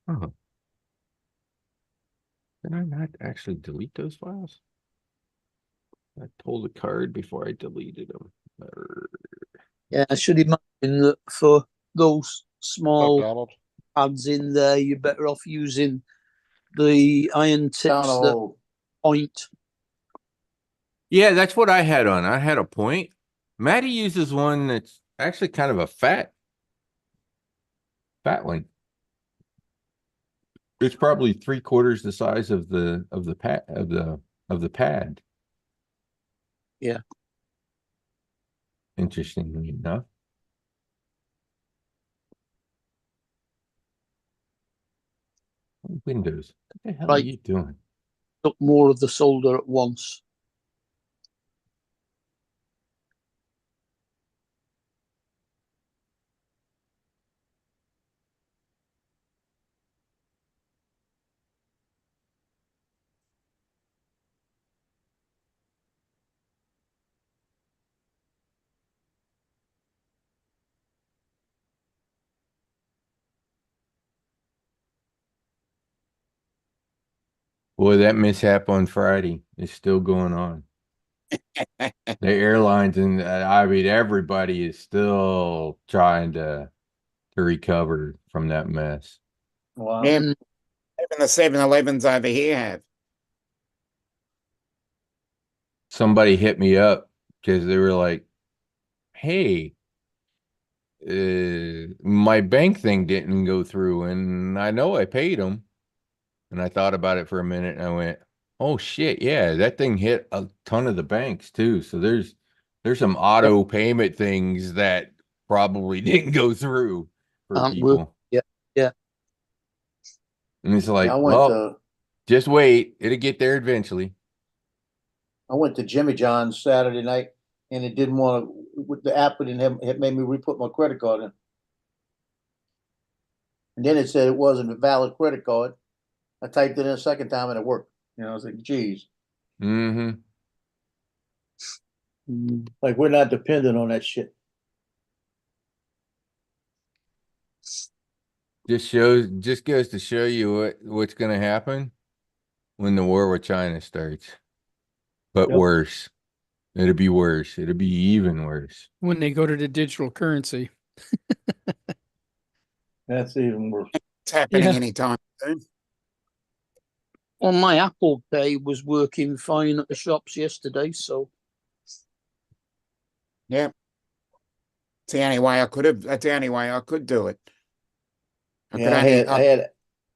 oh. Did I not actually delete those files? I pulled the card before I deleted them. Yeah, I should imagine that for those What's up, small Donald? pads in there, you're better off using the iron tips Down a that hole. point. Yeah, that's what I had on. I had a point. Maddie uses one that's actually kind of a fat one. It's probably 3/4 the size of the pad. Yeah. Interestingly enough. Windows. What the hell are Right. you doing? Up more of the solder at once. Boy, that mishap on Friday is still going on. The airlines and I mean everybody is still trying to recover from that mess. Wow. Yeah, Mm, even the 7-Elevens over here have. Somebody hit me up because they were like, hey, my bank thing didn't go through, and I know I paid them. And I thought about it for a minute, and I went, "Oh shit, yeah, that thing hit a ton of the banks too." So there's some auto payment things that probably didn't go through for aren't we? people. Yeah. Yeah. And it's Yeah, like, I well, just wait, it'll get there eventually. went to Jimmy John's Saturday night, and it didn't want to. With the app, it didn't have. It made me re-put my credit card in, and then it said it wasn't a valid credit card. I typed it in a second time, and it worked. I was like, "Geez, Mm-hmm. Mm, like we're not dependent on that shit." Just goes to show you what's gonna happen when the war with China starts. But Yep. worse. It'll be worse. It'll be even worse. When they go to the digital currency. That's even worse. It's happening Yeah. anytime soon. Well, my Apple Pay was working fine at the shops yesterday, so Yeah. It's the only way I could have. That's the only way I could do it. I could Yeah, only I had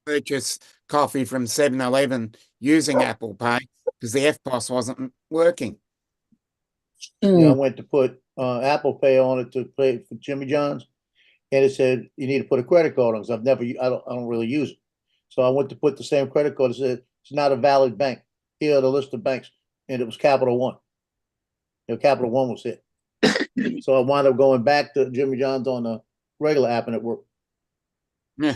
purchase coffee from 7-Eleven using Apple Pay because the FPOS wasn't working. I went to put Apple Pay on it to pay for Jimmy John's, and it said you need to put a credit card on because I don't really use it. So I went to put the same credit card. It said it's not a valid bank. Here are the list of banks, and it was Capital One. Capital One was it. So I wound up going back to Jimmy John's on the regular app, and it worked. Yeah.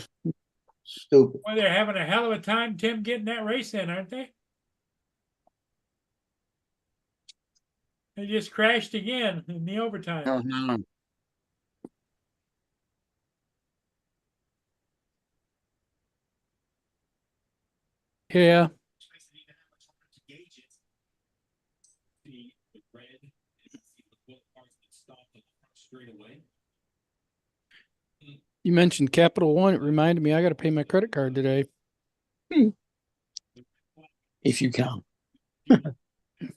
Stupid. Well, they're having a hell of a time, Tim, getting that race in, aren't they? They just crashed again in the overtime. Oh no. Yeah. You mentioned Capital One. It reminded me I got to pay my credit card today. if you can.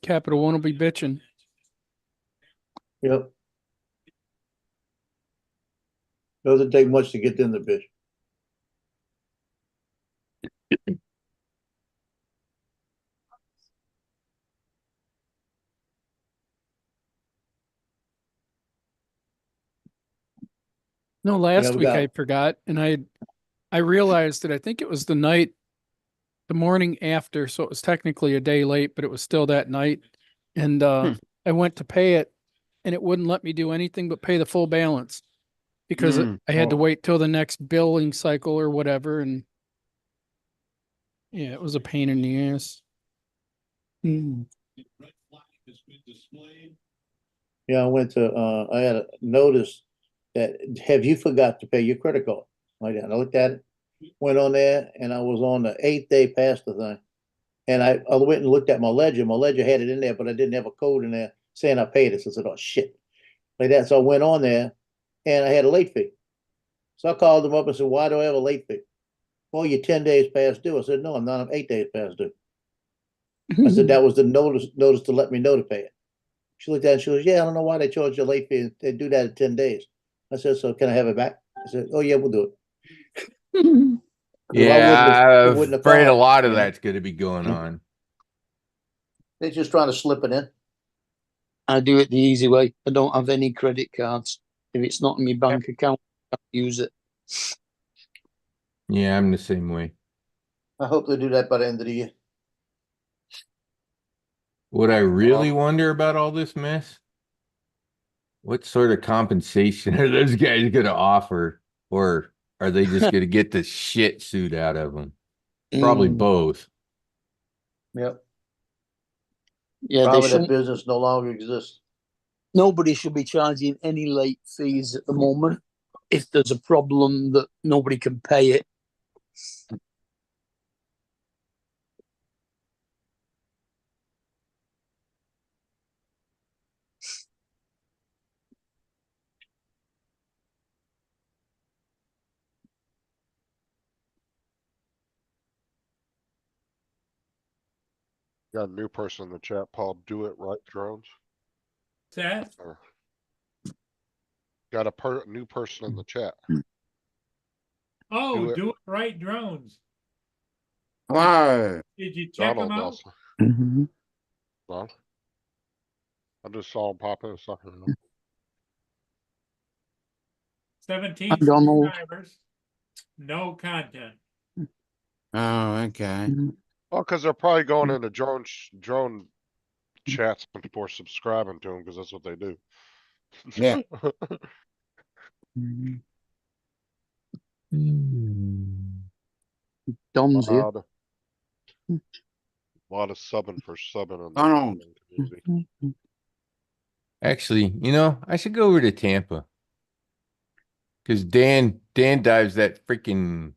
Capital One will be bitching. Yep. Doesn't take much to get in the bitch. No, last we week got- I forgot, and I realized that I think it was the morning after, so it was technically a day late, but it was still that night. And I went to pay it, and it wouldn't let me do anything but pay the full balance because I had to Oh. wait till the next billing cycle or whatever. And yeah, it was a pain in the ass. Yeah, I went to, I had a notice that, have you forgot to pay your credit card? Like that. And I looked at it, went on there, and I was on the 8th day past the thing. And I went and looked at my ledger. My ledger had it in there, but I didn't have a code in there saying I paid it. So I said, oh shit. Like that. So I went on there and I had a late fee. So I called them up and said, why do I have a late fee? Well, you're 10 days past due. I said, no, I'm not. I'm 8 days past due. I said, that was the notice to let me know to pay it. She looked at it and she goes, yeah, I don't know why they charge you a late fee. They do that in 10 days. I said, so can I have it back? I said, oh yeah, we'll do it. Yeah, it I'm wouldn't have afraid a called, lot of you know? that's gonna be going on. They're just trying to slip it in. I do it the easy way. I don't have any credit cards. If it's not in my bank account, I can't use it. Yeah, I'm the same way. I hope they do that by the end of the year. What I really wonder about all this mess, what sort of compensation are those guys gonna offer? Or are they just gonna get the shit suit out of them? Probably both. Yep. Yeah, they Probably that shouldn't. business no longer exists. Nobody should be charging any late fees at the moment. If there's a problem that nobody can pay it, Got a new person in the chat, Paul. Do it right, drones. Seth, Or- Got a new person in the chat. oh, Do it. do it right drones. Hello. Did you check them Donald out? Nelson. No. I just saw him pop in a second ago. 17 Hi, Donald. subscribers, no content. Oh, okay. Well, because they're probably going into drone chats before subscribing to them, because that's what they do. Yeah. Don's here. Lot of subbing for subbing in the Donald. community. Actually, I should go over to Tampa. Because Dan dives that freaking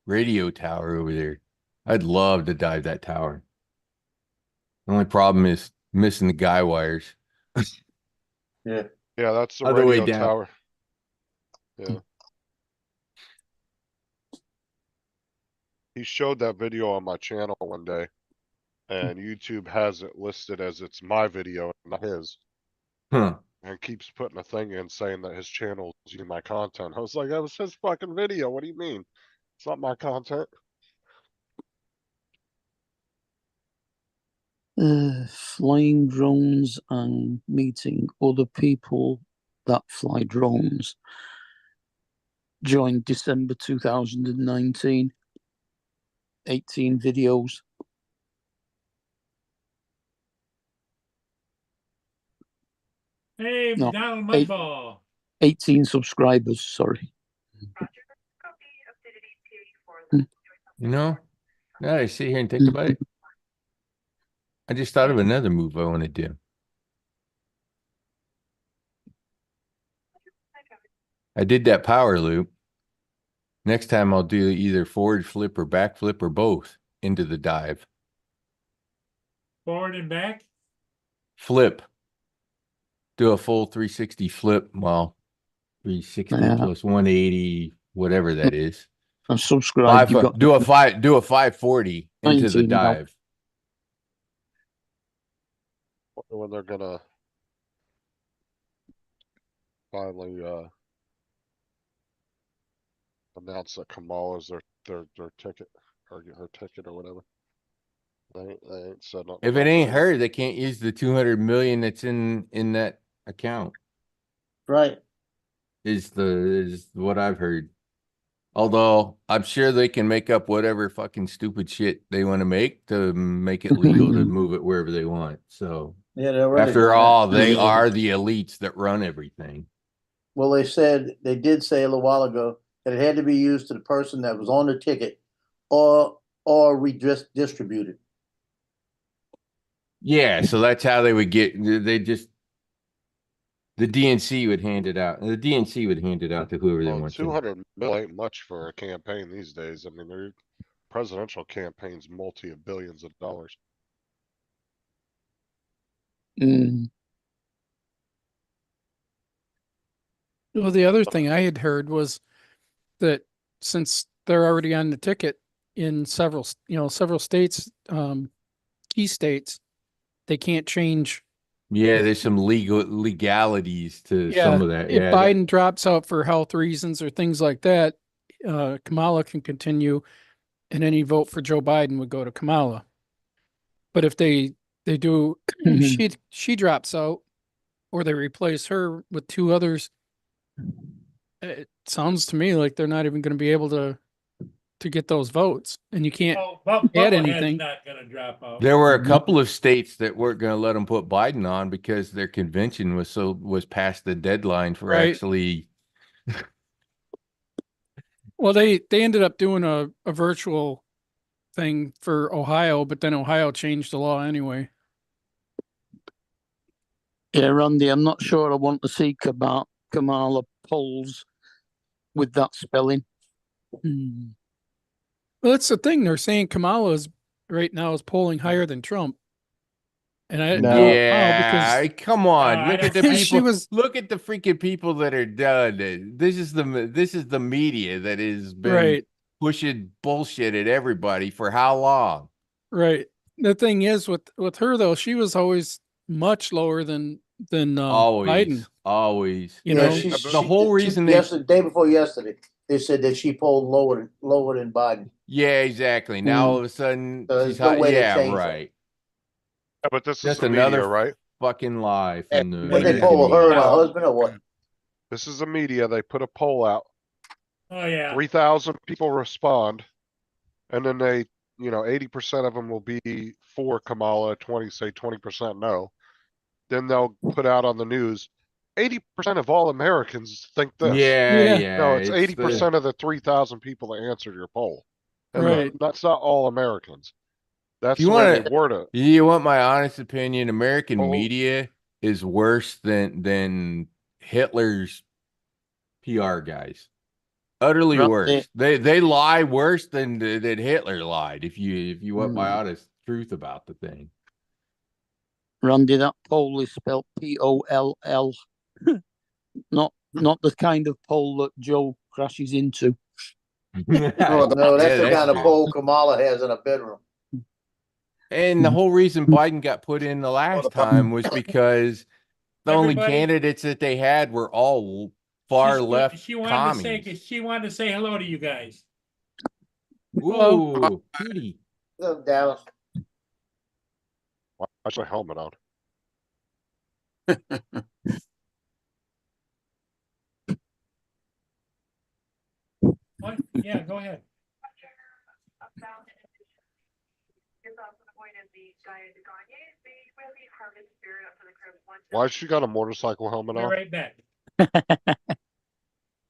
radio tower over there. I'd love to dive that tower. The only problem is missing the guy wires. Yeah. Yeah, that's the Other way radio down. tower. Yeah. He showed that video on my channel one day, and YouTube has it listed as it's my video, not his. Huh. And keeps putting a thing in saying that his channel is using my content. I was like, that was his fucking video. What do you mean? It's not my content. Flying drones and meeting other people that fly drones. Joined December 2019. 18 videos. Hey, No, Donald eight. Mudball. 18 subscribers, sorry. Now that I sit here and think about it, I just thought of another move I want to do. I did that power loop. Next time I'll do either forward flip or back flip or both into the dive. Forward and back. Flip. Do a full 360 flip. Well, 360 plus 180, whatever that is. I'm subscribed. You've got Do a 540 into the 19 now. dive. When they're gonna finally announced that Kamala's their ticket, or her ticket or whatever. They ain't said nothing. If it about ain't that. her, they can't use the 200 million that's in that account. Right. Is what I've heard. Although I'm sure they can make up whatever fucking stupid shit they want to make to make it legal to move it wherever they want. So Yeah, they're already after doing that. all, they are the elites that run everything. Well, they did say a little while ago that it had to be used to the person that was on the ticket or redistributed. Yeah, so that's how they would get. They just the DNC would hand it out. The DNC would hand it out to whoever they Well, want to. 200 mil ain't much for a campaign these days. I mean, their presidential campaigns multi-billions of dollars. Mm. Well, the other thing I had heard was that since they're already on the ticket in several states, key states, they can't change. Yeah, there's some legalities to some of that. If Yeah, Biden drops out for health reasons or things like that, Kamala can continue, and any vote for Joe Biden would go to Kamala. But if they do, she drops out, or they replace her with two others, it sounds to me like they're not even going to be able to get those votes, and you can't add Bubblehead's anything. not gonna drop out. there were a couple of states that weren't going to let them put Biden on because their convention was past the deadline for Right. actually. Well, they ended up doing a virtual thing for Ohio, but then Ohio changed the law anyway. Yeah, Randy, I'm not sure I want to see Kamala polls with that spelling. Well, that's the thing. They're saying Kamala is right now is polling higher than Trump. And I No. don't know how, Yeah, because come on. I Look at the don't- people. She was- Look at the freaking people that are done. This is the media that has been right, pushing bullshit at everybody for how long? right. The thing is with her though, she was always much lower than Always, Biden. always. You know, the whole reason they yesterday, day before yesterday, they said that she polled lower than Biden. Yeah, exactly. Now all of a sudden So she's there's no hot. way to Yeah, change that. right. Yeah, but this is Just the media, another right? fucking lie from the What they American poll her and her media. husband or what? This is the media. They put a poll out. Oh, yeah. 3,000 people respond, and then they, 80% of them will be for Kamala, 20% no. Then they'll put out on the news, 80% of all Americans think this. Yeah, Yeah. yeah. No, it's the- 80% of the 3,000 people that answered your poll. And Right. that's not all Americans. That's You the way wanna- they word it. You want my honest opinion? American Oh. media is worse than Hitler's PR guys. Utterly Right. worse. They lie worse than Hitler lied. If you want my honest truth about the thing. Randy, that poll is spelled Poll. not the kind of poll that Joe crashes into. No, that's Yeah, the kind of true. poll Kamala has in a bedroom. And the whole reason Biden got put in the last time was because the only Everybody- candidates that they had were all far left She wanted commies. to say hello to you guys. Ooh, Petey. Dallas. Watch my helmet on. What? Yeah, go ahead. Why she got a motorcycle helmet Be on? right back.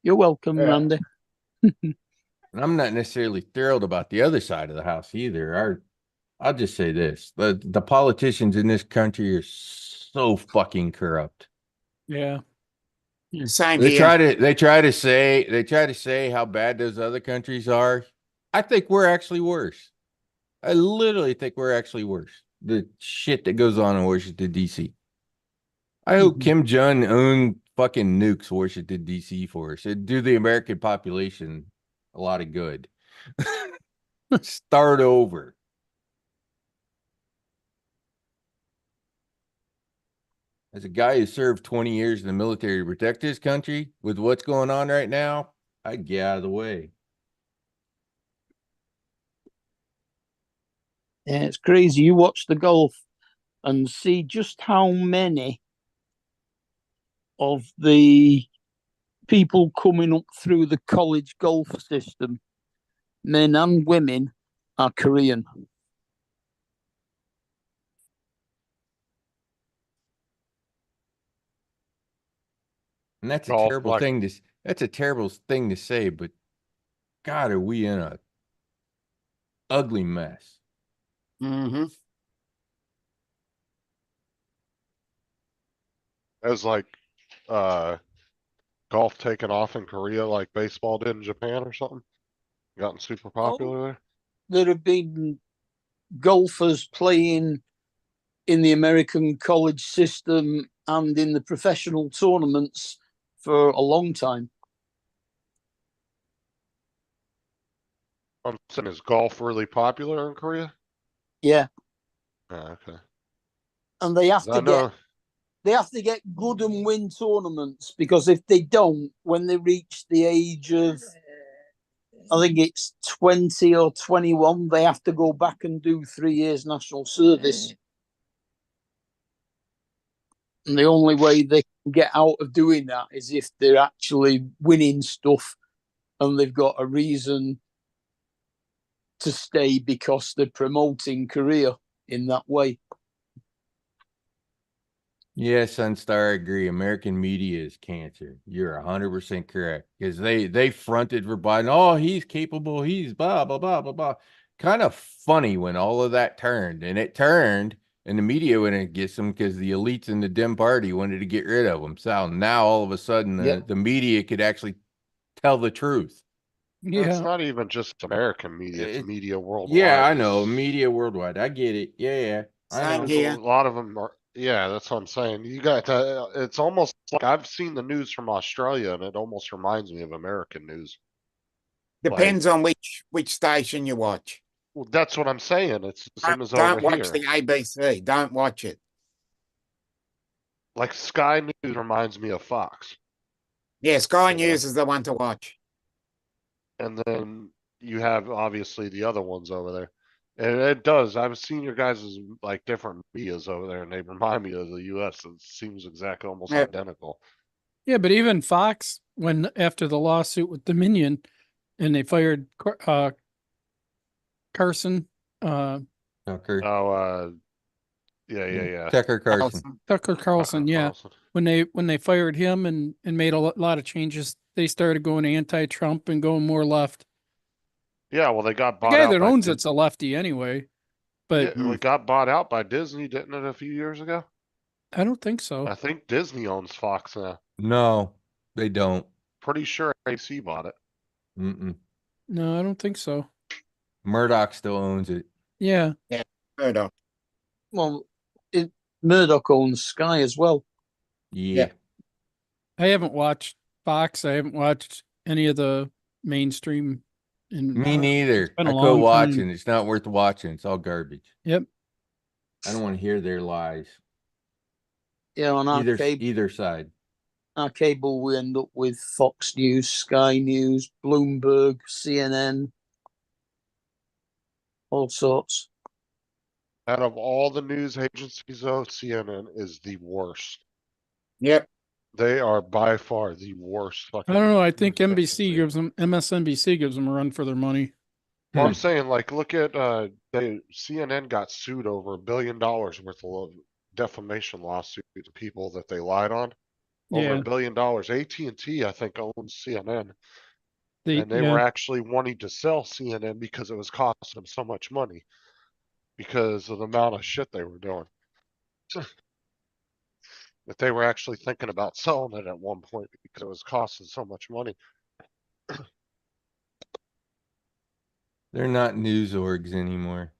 You're welcome, Yeah. Randy. And I'm not necessarily thrilled about the other side of the house either. I'll just say this: the politicians in this country are so fucking corrupt. yeah. Same They here. try to say how bad those other countries are. I think we're actually worse. I literally think we're actually worse. The shit that goes on in Washington D.C. I hope Kim Jong-un fucking nukes Washington D.C. for us. It'd do the American population a lot of good. Start over. As a guy who served 20 years in the military to protect his country, with what's going on right now, I'd get out of the way. Yeah, it's crazy. You watch the golf and see just how many of the people coming up through the college golf system, men and women, are Korean. And that's a Golf, terrible like- thing that's a terrible thing to say, but God, are we in a ugly mess? Mm-hmm. As like, golf taken off in Korea like baseball did in Japan or something? Gotten super popular there? There have been golfers playing in the American college system and in the professional tournaments for a long time. I'm saying, is golf really popular in Korea? Yeah, Okay. and they have I to get know, good and win tournaments, because if they don't, when they reach the age of, I think it's 20 or 21, they have to go back and do 3 years national service. And the only way they can get out of doing that is if they're actually winning stuff and they've got a reason to stay because they're promoting Korea in that way. Yes, Sunstar, I agree. American media is cancer. You're 100% correct, because they fronted for Biden. Oh, he's capable. He's blah blah blah blah blah. Kind of funny when all of that turned, and it turned, and the media went and gets him because the elites in the Dem Party wanted to get rid of him. So now all of a sudden, the media could actually tell the truth. it's Yeah. not even just American media, it's It- media worldwide. Yeah, I know. Media worldwide. I get it. Yeah, I Same know. here. A lot of them are, yeah, that's what I'm saying. You got to, it's almost like I've seen the news from Australia and it almost reminds me of American news. Depends on which station you watch. Well, that's what I'm saying. It's the same as over Don't watch here. the ABC. Don't watch it. Like Sky News reminds me of Fox. Yeah, Sky You know? News is the one to watch. And then you have obviously the other ones over there. And it does. I've seen your guys' like different medias over there and they remind me of the US. It seems exactly almost Yep. identical. Yeah, but even Fox, when after the lawsuit with Dominion, and they fired Carson, Tucker, Oh, yeah. Tucker Carlson. Tucker Carlson, yeah. Carlson. When they fired him and made a lot of changes, they started going anti-Trump and going more left. Yeah, well, they got The bought guy out that by owns Dis- it's a lefty anyway, but Yeah, it got bought out by Disney, didn't it, a few years ago? I don't think so. I think Disney owns Fox now. No, they don't. Pretty sure AC bought it. Mm-mm. No, I don't think so. Murdoch still owns it. Yeah, Murdoch. Well, Murdoch owns Sky as well. Yeah. I haven't watched Fox. I haven't watched any of the mainstream. Me neither. been I a quit long watching. time. It's not worth watching. It's all garbage. Yep. I don't want to hear their lies. Yeah, on our Either side. cable, we end up with Fox News, Sky News, Bloomberg, CNN, all sorts. Out of all the news agencies, though, CNN is the worst. Yep. They are by far the worst I fucking. don't know. I think news NBC agency. gives them, MSNBC gives them a run for their money. Well, I'm saying, like, look at CNN got sued over $1 billion worth of defamation lawsuits to people that they lied on. Over Yeah. $1 billion. AT&T, I think, owns CNN, They and they were actually wanting to sell CNN because it was costing them so much money because of the amount of shit they were doing. That they were actually thinking about selling it at one point because it was costing so much money. They're not news orgs anymore.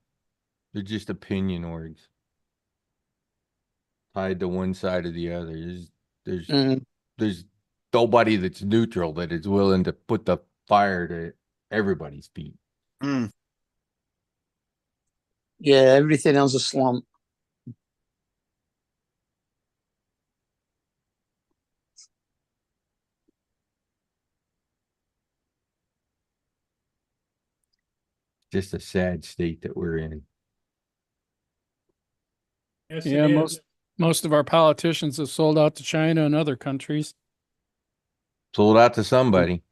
They're just opinion orgs. Tied to one side or the other. There's nobody that's neutral that is willing to put the fire to everybody's feet. Mm. Yeah, everything has a slant. Just a sad state that we're in. Yes, Yeah, it is. most of our politicians have sold out to China and other countries. Sold out to somebody.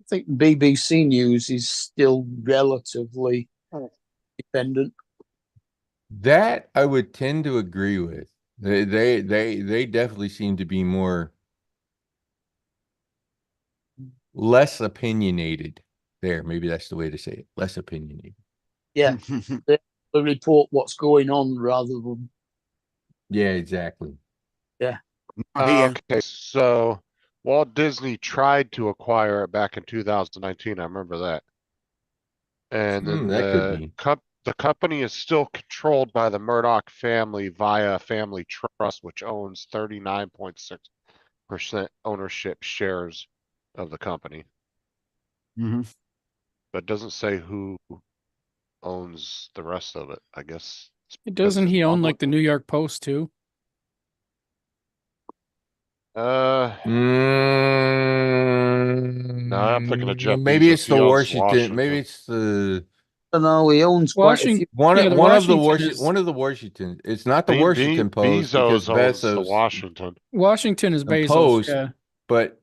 I think BBC News is still relatively dependent. That I would tend to agree with. They definitely seem to be less opinionated there. Maybe that's the way to say it. Less opinionated. Yeah, they report what's going on rather than Yeah, exactly. Here. Okay, so Walt Disney tried to acquire it back in 2019. I remember that. And then That could be. the company is still controlled by the Murdoch family via a family trust, which owns 39.6% ownership shares of the company, Mhm. but doesn't say who owns the rest of it. I guess. Doesn't he own like public. the New York Post too? No, I'm thinking of Jeff Maybe Bezos. it's the He owns Washington. Maybe it's the no, he owns quite a few. Washington. Yeah, one of the Washington Washington. It's not the Be- Washington Post because Bezos owns the Bezos Washington. Washington is and Bezos. Post, Yeah. but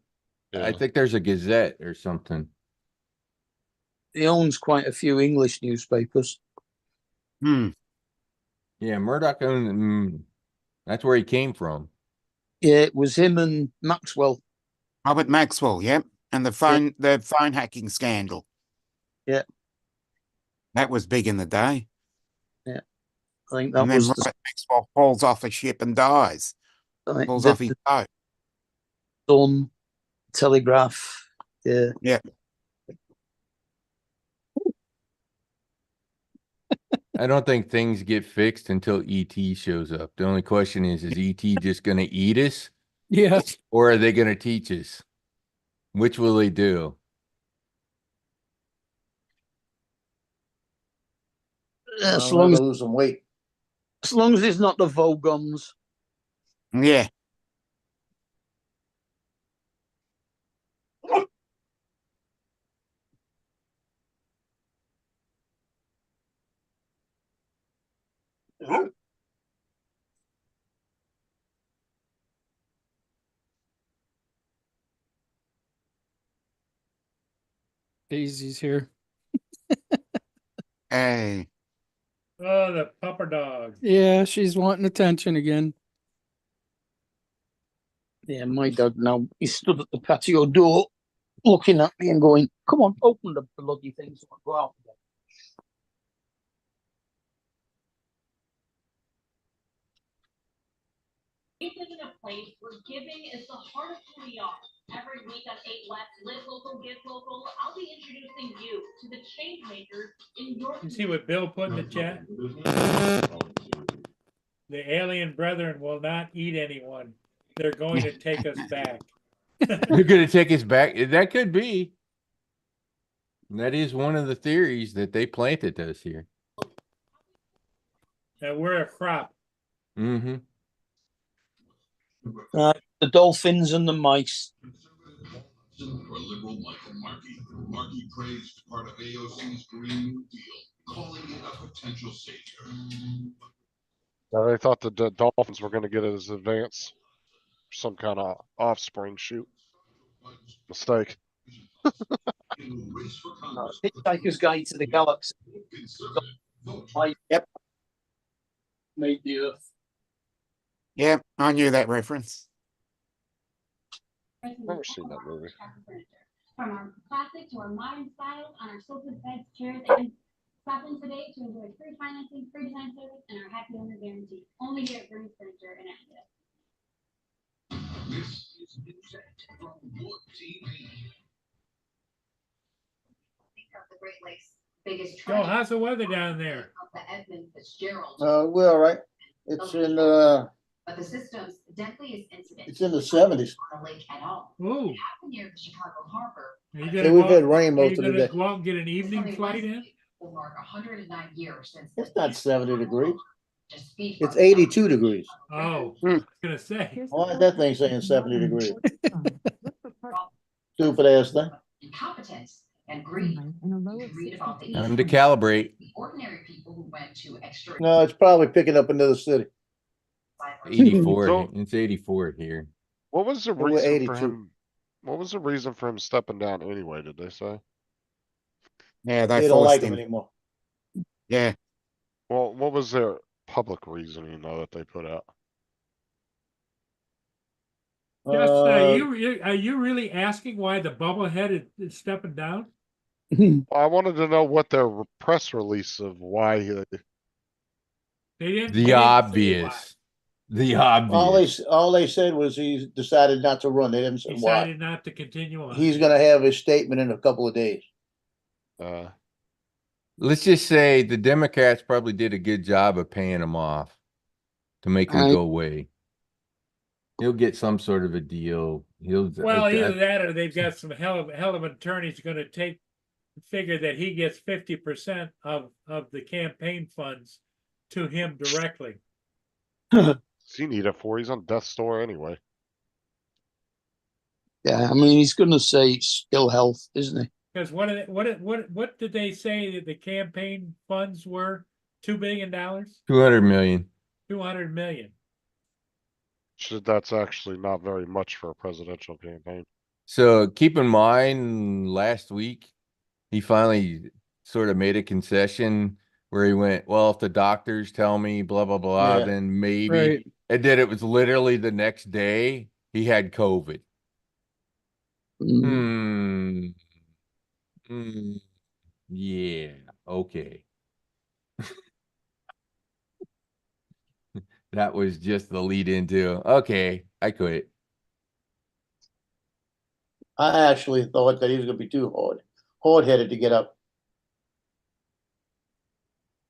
Yeah. I think there's a Gazette or something. He owns quite a few English newspapers. Hmm. Yeah, Murdoch owned. That's where he came from. Yeah, it was him and Maxwell. Robert Maxwell, yep. And the phone hacking scandal. Yeah. That was big in the day. I think that And then was Robert Maxwell falls off a ship and dies. Falls off his boat. Sun, Telegraph. Yeah. Yeah. I don't think things get fixed until ET shows up. The only question is ET just going to eat us? Yeah. Or are they going to teach us? Which will they do? As Well, long they'll lose some weight. as long as it's not the Vogons. Yeah. Daisy's here. Hey. Oh, the pupper dog. Yeah, she's wanting attention again. Yeah, my dog now, he stood at the patio door looking at me and going, come on, open the bloody thing so I go out again. We live in a place where giving is the heart of who we are. Every week on 8 West, Live Local, Give Local, I'll be introducing you to the change makers in your You see what Bill put in the chat? The alien brethren will not eat anyone. They're going to take us back. They're going to take us back. That could be. That is one of the theories that they planted us here. That we're a crop. Mm-hmm. The dolphins and the mice. For liberal Michael Markey. Markey praised part of AOC's Green New Deal, calling it a potential savior. They thought the Dolphins were going to get it as advance, some kind of offspring shoot. Mistake. Hitchhiker's Guide to the Galaxy. Yep. Made the Earth. Yeah, I knew that reference. Never seen that movie. From our classic to our modern styles on our sofas, beds, chairs, and stop in today to enjoy free financing, free design service, and our happy owner guarantee. Only here at Burns Furniture in Acton. This is Newsette from Wood TV. The Great Lakes' biggest Joe, how's the weather down there? The Edmund Fitzgerald. We're all right. It's in But the system's deadliest incident. it's in the 70s. On the lake at all. Ooh. It happened near the Chicago harbor. Are you Yeah, gonna we've go- had rain are most you of the gonna day. go out and get an evening flight in? Will mark 109 years since. It's not 70 degrees. Just speed It's bumps. 82 degrees. Oh, I was gonna say. Why is that thing saying 70 degrees? Stupid ass thing. Incompetence and greed. You read about the Time to calibrate. the ordinary people who went to extra. No, it's probably picking up another city. 84. So- It's 84 here. What was the We're reason for 82. him? What was the reason for him stepping down anyway, did they say? Yeah, They they don't like forced him him. anymore. Yeah, Well, what was their public reasoning though that they put out? Just, Uh, are you really asking why the bubblehead is stepping down? Well, I wanted to know what their press release of why he, They didn't. The they didn't say why. obvious. The obvious. all they said was he decided not to run. They didn't say why. Decided not to continue on. He's gonna have his statement in a couple of days. Let's just say the Democrats probably did a good job of paying him off to make him I- go away. He'll get some sort of a deal. He'll Well, either that or they've got some hell of attorneys going to figure that he gets 50% of the campaign funds to him directly. does he need it for? He's on death's door anyway. Yeah, I mean, he's going to say it's ill health, isn't he? Because what did they say that the campaign funds were? $2 billion, 200 million. 200 million. That's actually not very much for a presidential campaign. So keep in mind, last week, he finally sort of made a concession where he went, well, if the doctors tell me blah, blah, blah, Yeah. then maybe. Right. And then it was literally the next day he had COVID. Mm. Yeah. Okay. That was just the lead into, okay, I quit. I actually thought that he was gonna be too hard-headed to get up.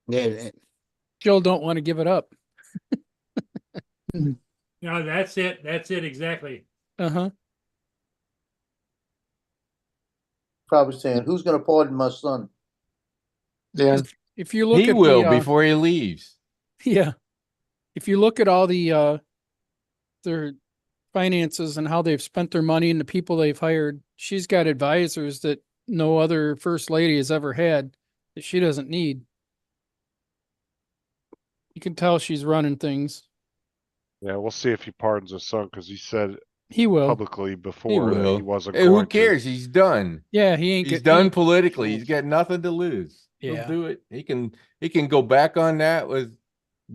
yeah. Still don't want to give it up. No, that's it. That's it exactly. Uh-huh. Probably saying, "Who's gonna pardon my son?" Yeah. If you look He at will the, before he leaves. yeah. If you look at all the their finances and how they've spent their money and the people they've hired, she's got advisors that no other first lady has ever had that she doesn't need. You can tell she's running things. Yeah, we'll see if he pardons his son because he said He will. publicly He before that will. he wasn't Hey, going who cares? He's done. Yeah, he ain't. He's he done ain't- politically. He's got nothing to lose. Yeah. He'll do it. He can go back on that with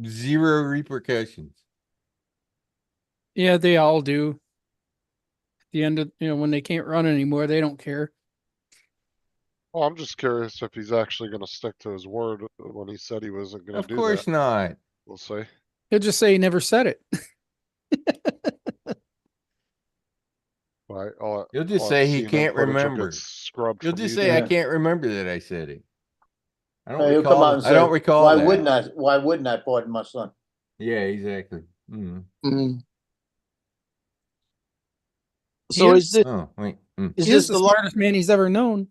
zero repercussions. Yeah, they all do. At the end of, when they can't run anymore, they don't care. Well, I'm just curious if he's actually going to stick to his word when he said he wasn't going to Of do course that. not. We'll see. He'll just say he never said it. Right. He'll just say he can't remember. Scrubbed He'll from just YouTube. say, I can't remember that I said it. I don't He'll come out and recall. I don't say, recall Why that. wouldn't I? Why wouldn't I pardon my son? Yeah, exactly. Mhm. Mm. So He is this Oh, wait. is He this is the the last? smartest man he's ever known.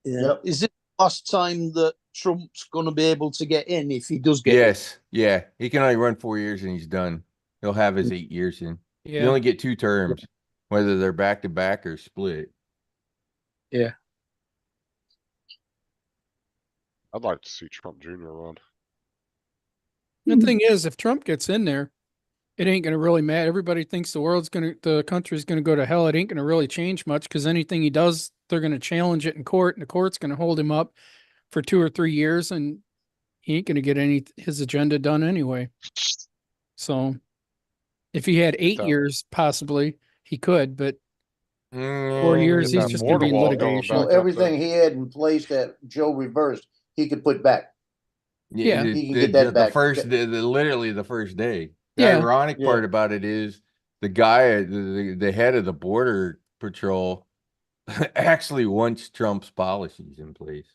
Yep. Is it the last time that Trump's going to be able to get in if he does get in? Yes. Yeah. He can only run 4 years and he's done. He'll have his 8 years in. You Yeah. only get 2 terms, whether they're back to back or split. I'd like to see Trump Jr. run. The thing is, if Trump gets in there, it ain't gonna really matter. Everybody thinks the country's gonna go to hell. It ain't gonna really change much because anything he does, they're gonna challenge it in court, and the court's gonna hold him up for 2 or 3 years, and he ain't gonna get his agenda done anyway. So, if he had 8 That- years, possibly he could, but 4 Mm, years, Get he's that just gonna be in border wall going litigation. back So up everything he had in place that Joe reversed, he could put back. Yeah. the- He can the- get that the back. first, literally the first day. The Yeah. ironic Yeah. part about it is the guy, the head of the border patrol, actually wants Trump's policies in place.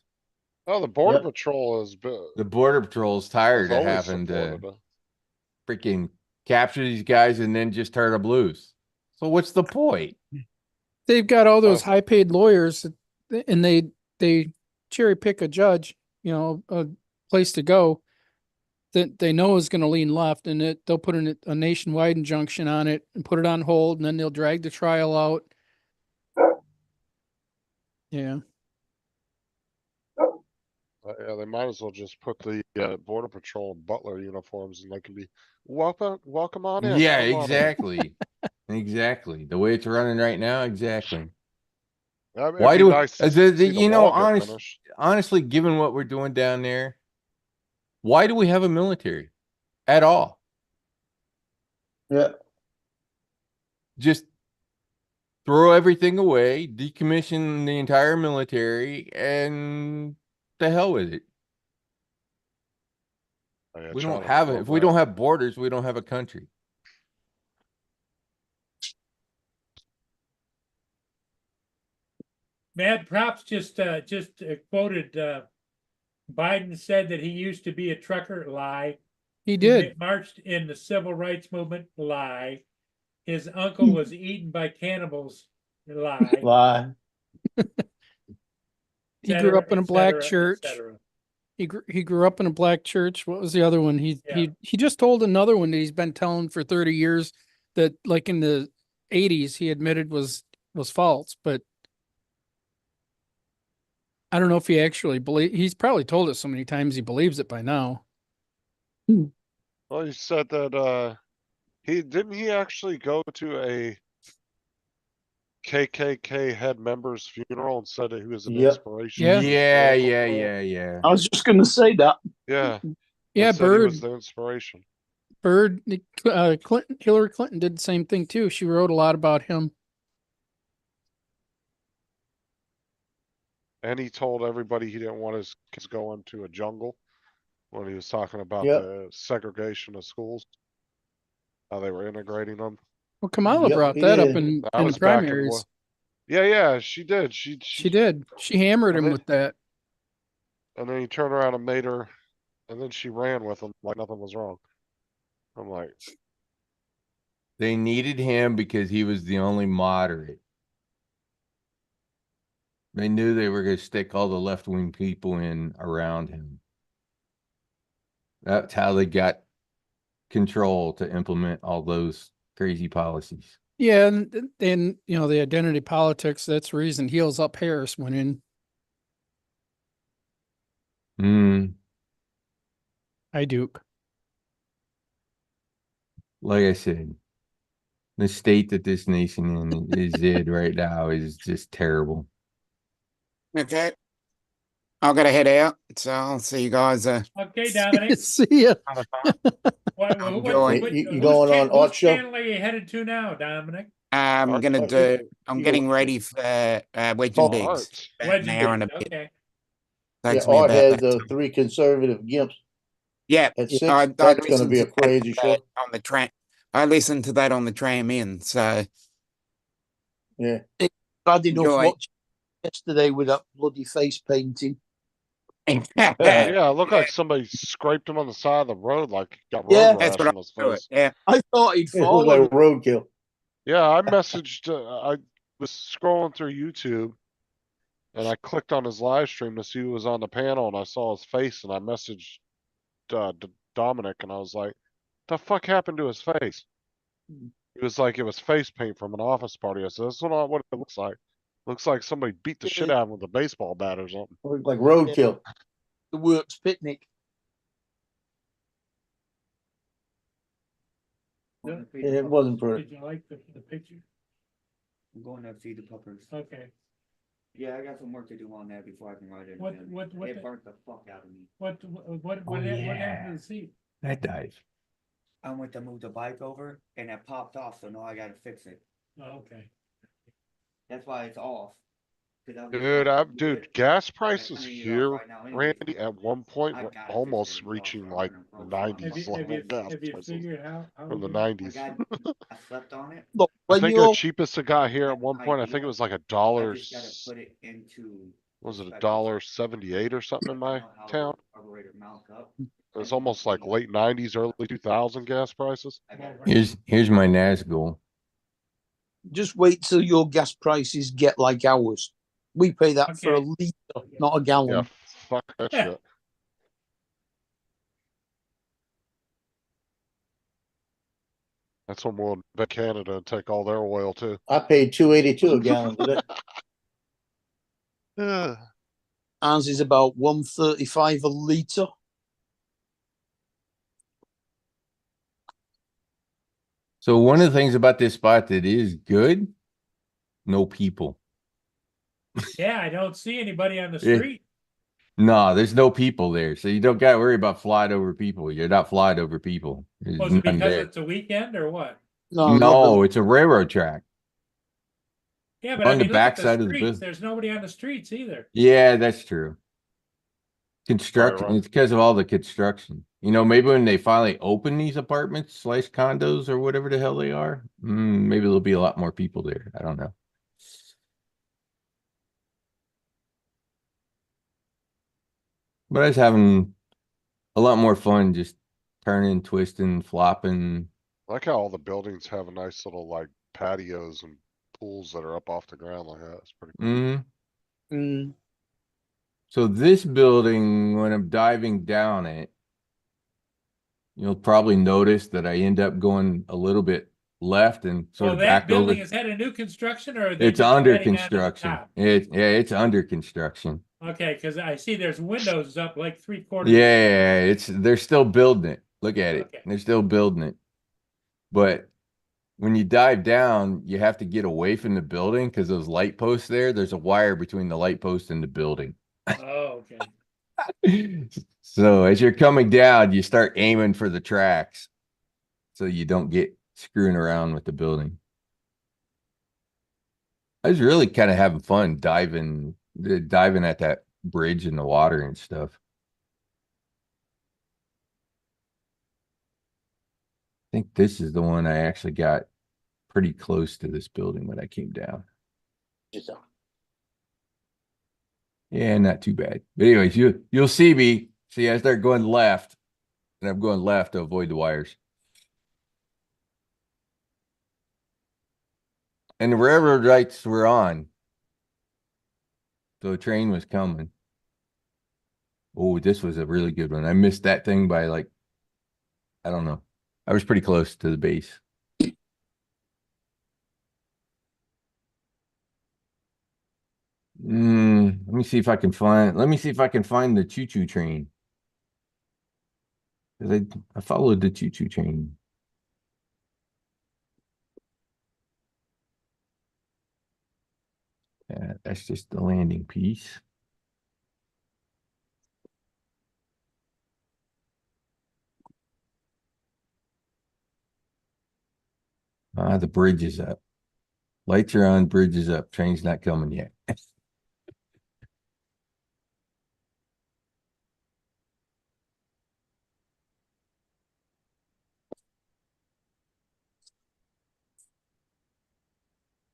Oh, the Border Yep. Patrol has been. The border patrol's tired of always having to supported it. freaking capture these guys and then just turn them loose. So what's the point? They've got all those Oh. high-paid lawyers, and they cherry pick a judge, a place to go that they know is going to lean left, and they'll put a nationwide injunction on it and put it on hold, and then they'll drag the trial out. Yeah. Yeah, they might as well just put the border patrol in Butler uniforms and they can be welcome on in. Yeah, come on in." exactly. Exactly. The way it's running right now, exactly. I mean, Why it'd be do nice to see the you know, wall get finished. honestly, given what we're doing down there, why do we have a military at all? Yeah. Just throw everything away, decommission the entire military, and the hell with it. Oh, yeah, We China don't would have it. love If we that. don't have borders, we don't have a country. Mad Props just quoted, Biden said that he used to be a trucker. Lie. He did. Marched in the civil rights movement. Lie. His uncle was eaten by cannibals. Lie. Lie. He grew up in a black et church. cetera. He grew up in a black church. What was the other one? Yeah. He just told another one that he's been telling for 30 years that like in the 80s he admitted was false, but I don't know if he actually he's probably told it so many times he believes it by now. Well, he said that he actually go to a KKK head member's funeral and said that he was an Yep. inspiration. Yeah. Yeah. I was just going to say that. Yeah. Yeah, They said he was Bird, the inspiration. Clinton, Hillary Clinton did the same thing too. She wrote a lot about him. And he told everybody he didn't want his kids going to a jungle when he was talking about Yep. the segregation of schools, how they were integrating them. Well, Kamala Yep, brought he that up did. in That the was back in primaries. Yeah, she did. She did. She hammered him And with that. And then he turned around and made her, and then she ran with him like nothing was wrong. I'm like, They needed him because he was the only moderate. They knew they were going to stick all the left-wing people in around him. That's how they got control to implement all those crazy policies. Yeah, and you know, the identity politics, that's the reason Heels Up Harris went in. Hi, Duke. Like I said, the state that this nation is in right now is just terrible. Okay. I've got to head out, so I'll see you guys Okay, Dominic. See ya. another time. Enjoy. You going on Art Show? Channel are you headed to now, Dominic? I'm Art- gonna do. I'm getting ready for Wedge and Biggs. Art. About an hour and a bit. Okay. Takes Yeah, me Art about has that the time. 3 conservative gimps Yeah, at 6. I That's going to listened be a to crazy that show. on the tram. I listened to that on the tram in. So Yeah. Bad enough Enjoy. watching yesterday with that bloody face painting. Yeah, it looked like somebody scraped him on the side of the road, like he got road Yeah. that's rash what on I his do it. face. Yeah. I thought he'd It was fallen. like roadkill. Yeah, I messaged. I was scrolling through YouTube, and I clicked on his live stream to see who was on the panel, and I saw his face, and I messaged Dominic, and I was like, "The fuck happened to his face?" He was like, "It was face paint from an office party." I said, "That's not what it looks like. Looks like somebody beat the shit out of him with a baseball bat or something." It looked like roadkill. The works picnic. And it wasn't pretty. Did you like the picture? I'm going to feed the puppers. Okay. Yeah, I got some work to do on that before I can ride it. What It the- burnt the fuck out of me. What happened to the seat? That dies. I went to move the bike over and it popped off, so now I gotta fix it. Oh, okay. That's why it's off. 'Cause I was Dude, trying to do dude, it, gas but prices I need it off here, right now anyway. Randy, at one point I were gotta fix almost it, reaching so like I'm the gonna Have nineties you, level gas have you prices figured how from the we- I nineties. got, I slept on it. Look, I when think you the cheapest it got here at one point, I think it was like I $1. just gotta put it into. Was it perspective. $1.78 or something in my I know how the town? carburetor mounts up. It was almost like late nineties, early 2000 gas prices. I gotta- Here's my Nazgul. just wait till your gas prices get like ours. We pay that for a Okay. litre, not a gallon. Yeah, fuck that Yeah. shit. That's when we'll invade Canada and take all their oil too. I paid $2.82 a gallon today. Yeah. Ours is about 135 a litre. So one of the things about this spot that is good, no people. Yeah, I don't see anybody on the Yeah. street. No, there's no people there. So you don't got to worry about flying over people. You're not flying over people. There's Was it none because there. it's a weekend or what? No, it's a railroad track. Yeah, but I On the mean, look at the backside of the streets. business. There's nobody on the streets either. Yeah, that's true. Construction, right. it's because of all the construction. You know, maybe when they finally open these apartments / condos or whatever the hell they are, maybe there'll be a lot more people there. I don't know. But I was having a lot more fun just turning, twisting, flopping. I like how all the buildings have a nice little like patios and pools that are up off the ground like that. It's pretty cool. So this building, when I'm diving down it, you'll probably notice that I end up going a little bit left and sort Well, of that back over. building, is that a new construction or are they It's just under adding on to the construction. top? It's under construction. Okay, because I see there's windows up like 3/4. Yeah, they're still building it. Look at it. Okay. They're still building it. But when you dive down, you have to get away from the building because those light posts there's a wire between the light post and the building. Oh, okay. So as you're coming down, you start aiming for the tracks so you don't get screwing around with the building. I was really kind of having fun diving at that bridge in the water and stuff. I think this is the one I actually got pretty close to this building when I came down. Yeah, not too bad. But anyways, you'll see me. See, I start going left, and I'm going left to avoid the wires. And the railroad lights were on. So a train was coming. Oh, this was a really good one. I missed that thing by like, I don't know. I was pretty close to the base. Let me see if I can find the choo-choo train. 'Cause I followed the choo-choo train. Yeah, that's just the landing piece. The bridge is up. Lights are on, bridge is up. Train's not coming yet.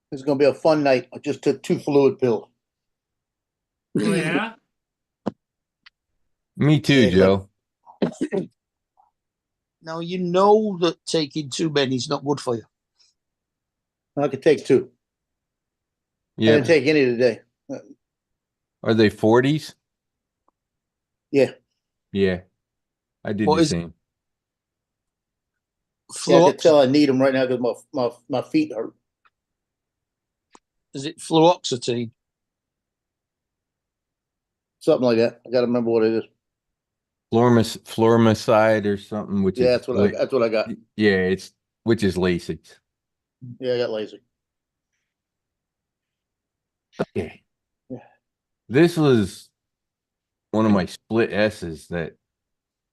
It's gonna be a fun night. I just took 2 fluid pills. Oh, yeah? Me too, Yeah. Joe. Now you know that taking too many is not good for you. I could take 2. I Yeah. didn't take any today. Are they 40s? Yeah. Yeah. I did What the is- same. Yeah, I can tell I need them right now because my feet hurt. Is it fluoxetine? Something like that. I gotta remember what it is. Flormicide or something, which Yeah, is that's what I got. yeah, which is Lasix. Yeah, I got lazy. Okay. Yeah. This was one of my split S's that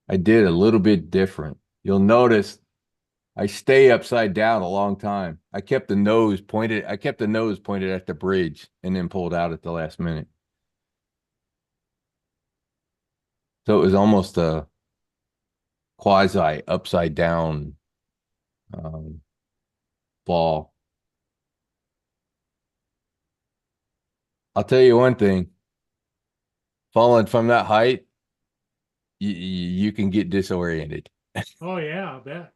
I did a little bit different. You'll notice I stay upside down a long time. I kept the nose pointed at the bridge and then pulled out at the last minute. So it was almost a quasi upside down fall. I'll tell you one thing. Falling from that height, you can get disoriented. Oh, yeah, I bet.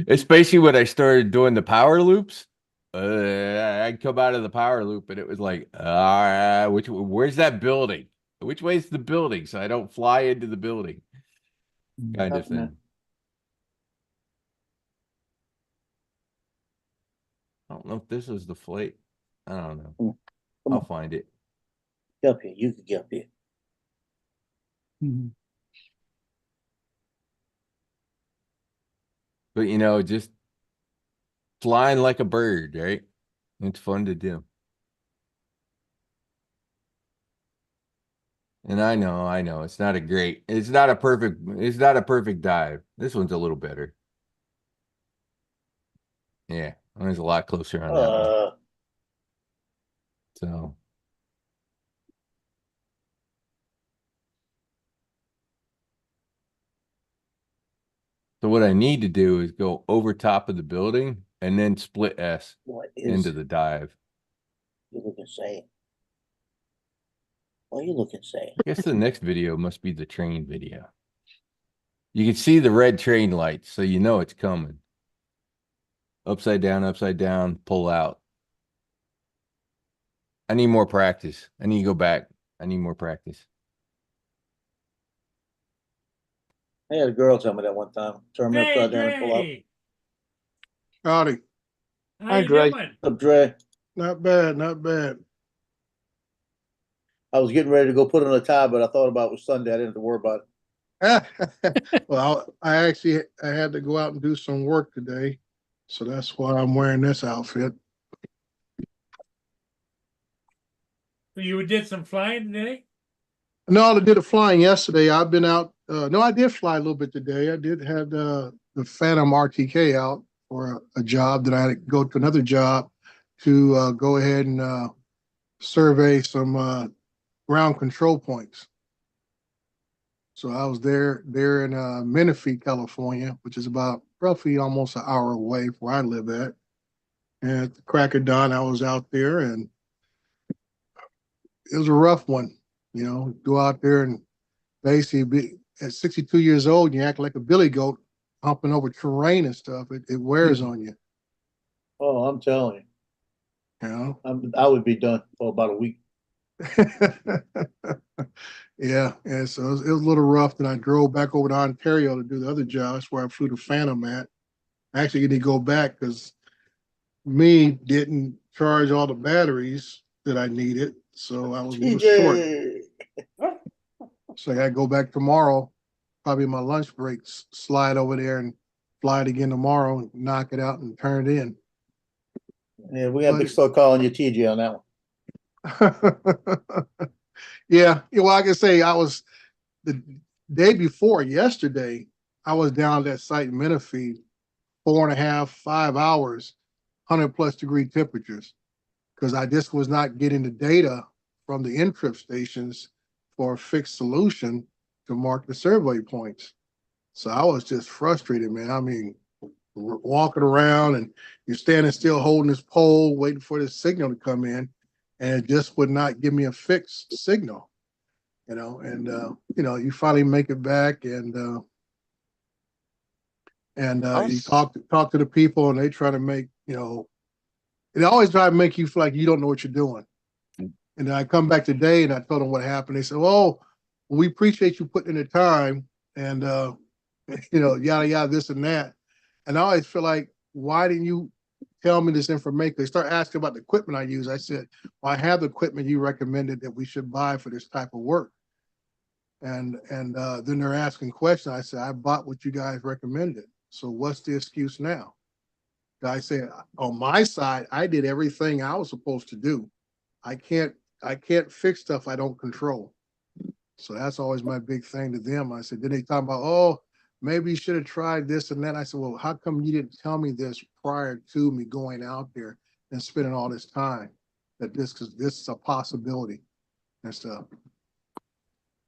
Especially when I started doing the power loops. I'd come out of the power loop and it was like, where's that building? Which way's the building? So I don't fly into the building. Kind of thing. I don't know if this is the flight. I don't know. I'll find it. Get up here. You can get up here. But just flying like a bird, right? It's fun to do. And I know, it's not a perfect dive. This one's a little better. Yeah, mine's a lot closer on that one. So. So what I need to do is go over top of the building and then split S What into the dive. you looking saying? What are you looking saying? I guess the next video must be the train video. You can see the red train lights, so you know it's coming. Upside down, pull out. I need more practice. I need to go back. I need more practice. I had a girl tell me that one time. Turn me upside down and pull up. Dre, Howdy. how Hi, you Dre. doing? What's up, Dre? Not bad, not bad. I was getting ready to go put on a tie, but I thought about it was Sunday. I didn't have to worry about it. Well, I had to go out and do some work today, so that's why I'm wearing this outfit. So you did some flying today? No, I did a flying yesterday. I've been out. No, I did fly a little bit today. I did have the Phantom RTK out for a job that I had to go to another job to go ahead and survey some ground control points. So I was there in Menifee, California, which is about roughly almost an hour away from where I live at. And at the crack of dawn, I was out there, and it was a rough one. Go out there and basically at 62 years old, you act like a billy goat humping over terrain and stuff. It wears on you. Oh, I'm telling You I would be done for about a week. Yeah, and so it was a little rough. Then I drove back over to Ontario to do the other job. That's where I flew the Phantom at. I actually need to go back because me didn't charge all the batteries that I needed, so I was a little short. So I got to go back tomorrow, probably my lunch break, slide over there and fly it again tomorrow and knock it out and turn it in. Yeah, we have to start calling you TJ on that one. Yeah, well, I can say I was the day before yesterday, I was down at that site in Menifee, 4.5, 5 hours, 100+ degree temperatures, because I just was not getting the data from the in-trip stations for a fixed solution to mark the survey points. So I was just frustrated, man. I mean, walking around and you're standing still holding this pole, waiting for this signal to come in, and it just would not give me a fixed signal, and you finally make it back and you talk to the people, and they try to make, they always try to make you feel like you don't know what you're doing. And then I come back today and I told them what happened. They said, "Oh, we appreciate you putting in the time and yada yada, this and that." And I always feel like, why didn't you tell me this information? They start asking about the equipment I use. I said, "Well, I have the equipment you recommended that we should buy for this type of work." And then they're asking questions. I said, "I bought what you guys recommended. So what's the excuse now?" I said, on my side, I did everything I was supposed to do. I can't fix stuff I don't control. So that's always my big thing to them. I said, then they talk about, "Oh, maybe you should have tried this and that." I said, "Well, how come you didn't tell me this prior to me going out there and spending all this time, that this is a possibility and stuff?"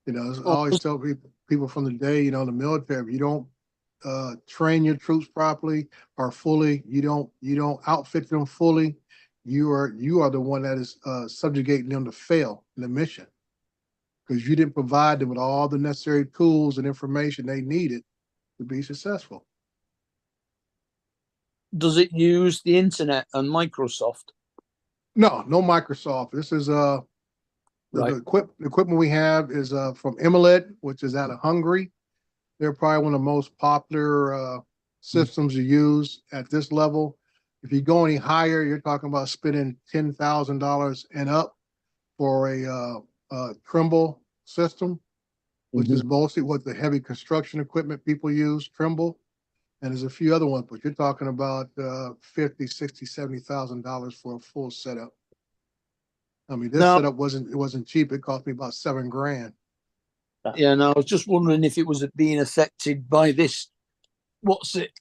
I always tell people from the day, the military, if you don't train your troops properly or fully, you don't outfit them fully, you are the one that is subjugating them to fail in the mission, because you didn't provide them with all the necessary tools and information they needed to be successful. Does it use the internet and Microsoft? No Microsoft. This is the equipment we have is from Emilet, which is out of Hungary. They're probably one of the most popular systems to use at this level. If you go any higher, you're talking about spending $10,000 and up for a Trimble system. which is mostly what the heavy construction equipment people use, Trimble. And there's a few other ones, but you're talking about $50, $60, $70,000 for a full setup. I mean, this Now- setup wasn't cheap. It cost me about $7,000. Yeah, and I was just wondering if it was being affected by this. What's it?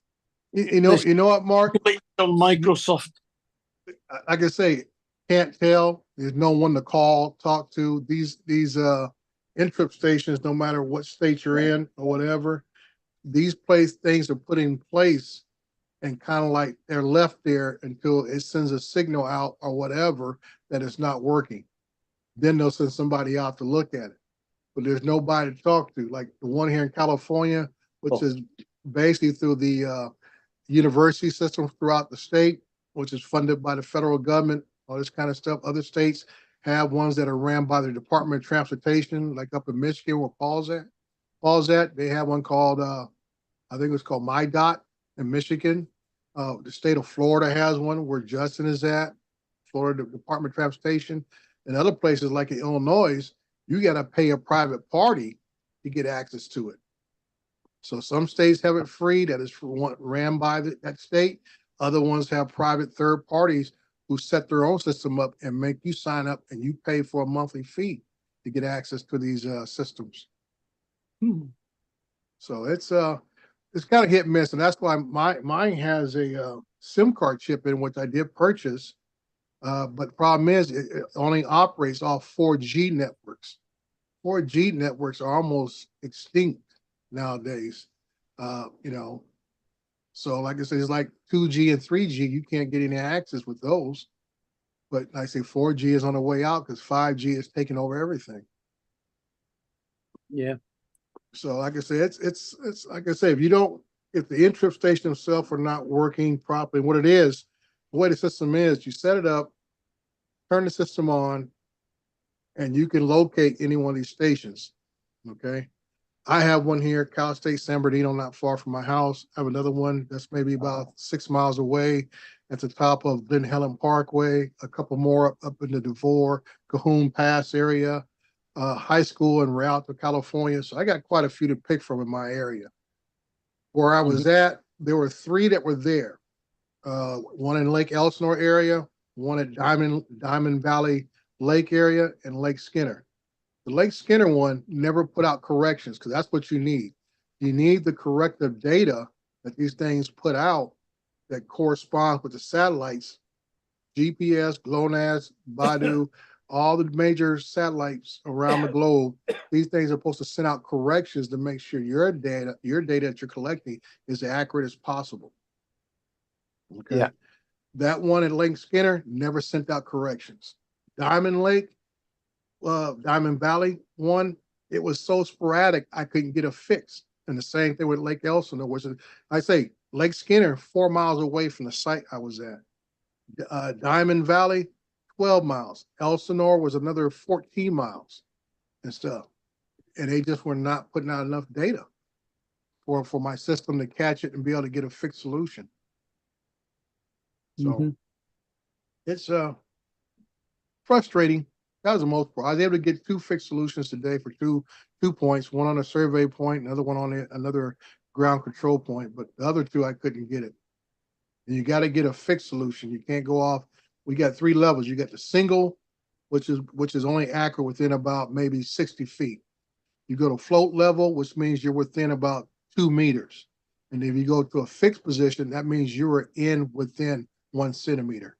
You know what, Mark? On Microsoft. Like I say, can't tell. There's no one to call, talk to. These Intrip stations, no matter what state you're in or whatever, these things are put in place and kind of like they're left there until it sends a signal out or whatever that it's not working. Then they'll send somebody out to look at it. But there's nobody to talk to. Like the one here in California, which is basically through the university system throughout the state, which is funded by the federal government, all this kind of stuff. Other states have ones that are ran by the Department of Transportation, like up in Michigan where Paul's at. They have one called, I think it's called MyDOT in Michigan. The state of Florida has one where Justin is at, Florida Department of Transportation. And other places like in Illinois, you got to pay a private party to get access to it. So some states have it free, that is ran by that state. Other ones have private third parties who set their own system up and make you sign up and you pay for a monthly fee to get access to these systems. So it's kind of hit and miss, and that's why mine has a SIM card chip in, which I did purchase. But the problem is it only operates off 4G networks. 4G networks are almost extinct nowadays. So like I said, it's like 2G and 3G. You can't get any access with those. But like I say 4G is on the way out because 5G is taking over everything. Yeah. So like I say, it's like I say, if the Intrip station itself are not working properly, what it is, the way the system is, you set it up, turn the system on, and you can locate any one of these stations. Okay. I have one here, Cal State San Bernardino, not far from my house. I have another one that's maybe about 6 miles away at the top of Glen Helen Parkway, a couple more up in the DeVore, Cahoon Pass area, high school in Rialto, California. So I got quite a few to pick from in my area. Where I was at, there were 3 that were there. One in Lake Elsinore area, one at Diamond Valley Lake area, and Lake Skinner. The Lake Skinner one never put out corrections because that's what you need. You need the corrective data that these things put out that corresponds with the satellites, GPS, GLONASS, Baidu, all the major satellites around the globe. These things are supposed to send out corrections to make sure your data that you're collecting is as accurate as possible. Okay. Yeah. That one at Lake Skinner never sent out corrections. Diamond Valley one, it was so sporadic I couldn't get a fix. And the same thing with Lake Elsinore, which is, I say, Lake Skinner, 4 miles away from the site I was at. Diamond Valley, 12 miles. Elsinore was another 14 miles and stuff. And they just were not putting out enough data for my system to catch it and be able to get a fixed solution. So it's frustrating. That was the most part. I was able to get 2 fixed solutions today for two points, one on a survey point, another one on another ground control point, but the other 2 I couldn't get it. And you got to get a fixed solution. You can't go off. We got 3 levels. You got the single, which is only accurate within about maybe 60 feet. You go to float level, which means you're within about 2 meters. And if you go to a fixed position, that means you are within 1 centimeter.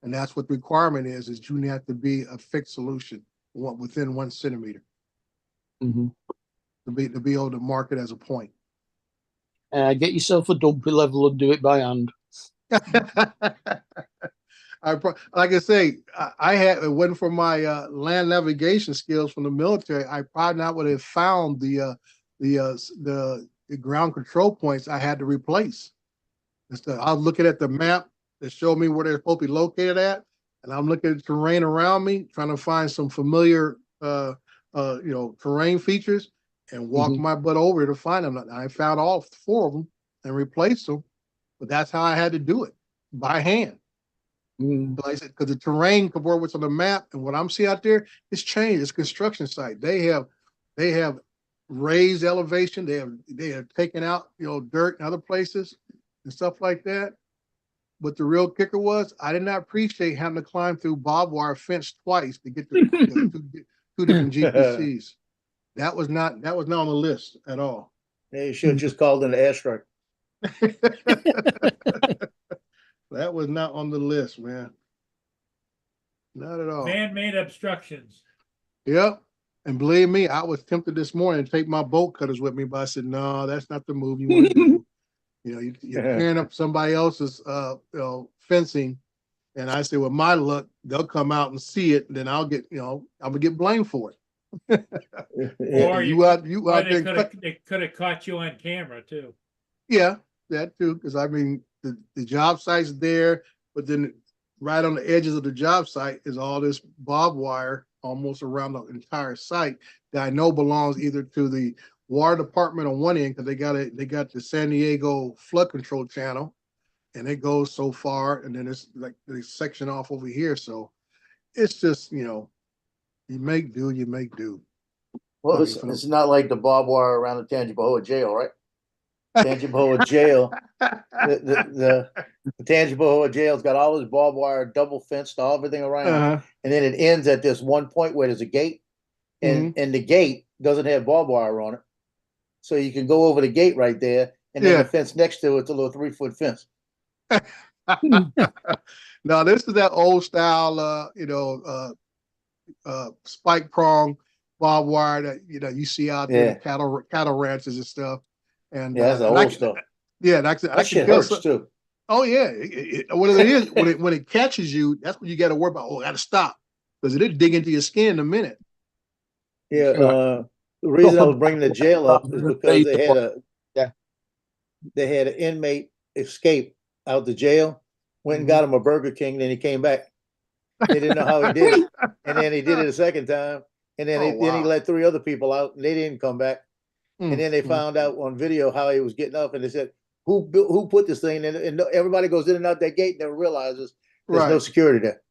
And that's what the requirement is you have to be a fixed solution within 1 centimeter to be able to mark it as a point. Get yourself a dumpy level and do it by hand. Like I say, I had, it wasn't for my land navigation skills from the military, I probably not would have found the ground control points I had to replace. Instead, I was looking at the map that showed me where they're supposed to be located at, and I'm looking at the terrain around me, trying to find some familiar, terrain features, and walk my butt over to find them. I found all 4 of them and replaced them, but that's how I had to do it, by hand. Like I said, because the terrain compared what's on the map and what I'm seeing out there, it's changed. It's a construction site. They have they have raised elevation. They have taken out, dirt in other places and stuff like that. But the real kicker was I did not appreciate having to climb through barbed wire fence twice to get to two different GPCs. That was not on the list at all. They should have just called in the airstrike. That was not on the list, man. Not at all. Man-made obstructions. Yep. And believe me, I was tempted this morning to take my bolt cutters with me, but I said, no, that's not the move you want to do. You're tearing up somebody else's fencing. And I said, with my luck, they'll come out and see it, and then I'll get, I'm gonna get blamed for it. Or they could have caught you on camera too. Yeah, that too. Because I mean, the job site's there, but then right on the edges of the job site is all this barbed wire almost around the entire site that I know belongs either to the water department on one end, because they got the San Diego flood control channel, and it goes so far, and then it's like they section off over here. So it's just, you make do, you make do. Well, it's not like the barbed wire around the Tangipahoa jail, right? Tangipahoa jail, the Tangipahoa jail's got all this barbed wire, double fenced, all everything around, and then it ends at this one point where there's a gate, and the gate doesn't have barbed wire on it, so you can go over the gate right there, and then the fence next to it's a little 3-foot fence. Now this is that old style, spike prong barbed wire that you see out there, cattle ranches and stuff. And that's the old stuff. Yeah, that shit hurts too. Oh yeah, what it is when it catches you, that's when you got to worry about. Oh, I got to stop because it'll dig into your skin in a minute. Yeah, the reason I was bringing the jail up is because they had an inmate escape out the jail, went and got him a Burger King, then he came back. They didn't know how he did it, and then he did it a second time, and then then he let 3 other people out, and they didn't come back. And then they found out on video how he was getting up, and they said, "Who put this thing in?" And everybody goes in and out that gate, and never realizes there's no security there.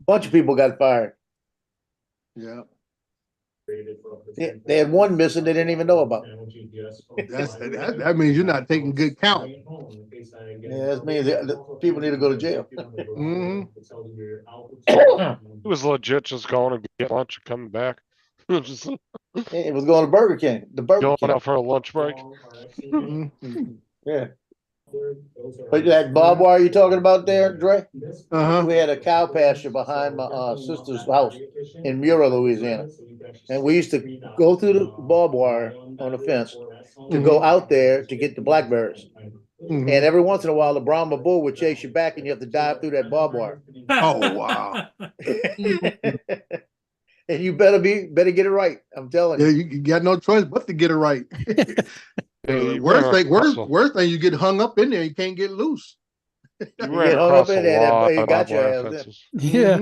Bunch of people got fired. Yeah. They had one missing they didn't even know about. That means you're not taking good count. Yeah, that means that people need to go to jail. It was legit just going to get lunch and coming back. It was going to Burger King. Going out for a lunch break. Yeah. But that barbed wire you talking about there, Dre? We had a cow pasture behind my sister's house in Mura, Louisiana. And we used to go through the barbed wire on the fence to go out there to get the blackberries. And every once in a while, the Brahma bull would chase you back and you have to dive through that barbed wire. Oh, wow. And you better get it right. I'm telling you. Yeah, you got no choice but to get it right. Worst thing, you get hung up in there, you can't get loose. You get hung up in there, you got your ass in. Yeah.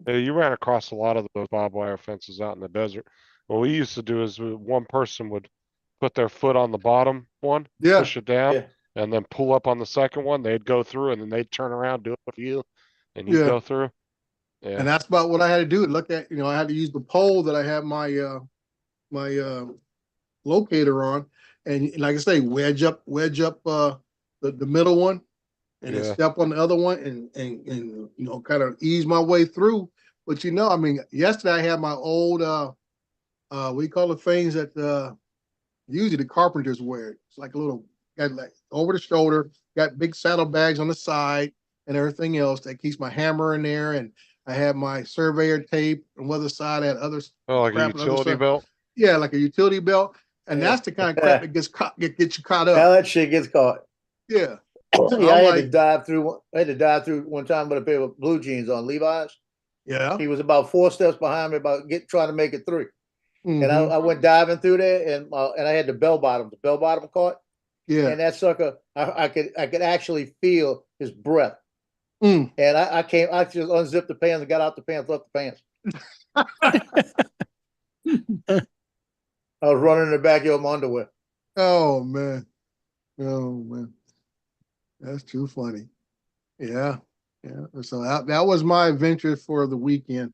Yeah, you ran across a lot of those barbed wire fences out in the desert. What we used to do is one person would put their foot on the bottom one, push it down, and then pull up on the second one. They'd go through, and then they'd turn around, do it for you, and you'd go through. Yeah. And that's about what I had to do. Look at, I had to use the pole that I had my locator on, and like I say, wedge up the middle one, and then step on the other one, and kind of ease my way through. But I mean, yesterday I had my old we call the things that usually the carpenters wear. It's like a little, got like over the shoulder, got big saddlebags on the side and everything else that keeps my hammer in there, and I had my surveyor tape on the other side. I had others. Oh, like a utility belt? Yeah, like a utility belt. And that's the kind of crap that gets you caught up. How that shit gets caught. Yeah. I had to dive through one time with a pair of blue jeans on, Levi's. Yeah. He was about 4 steps behind me trying to make it 3. And I went diving through there, and I had the bell bottom caught. Yeah. And that sucker, I could actually feel his breath. And I just unzipped the pants and got out the pants, left the pants. I was running in the backyard in my underwear. Oh man. That's too funny. Yeah. So that was my adventure for the weekend,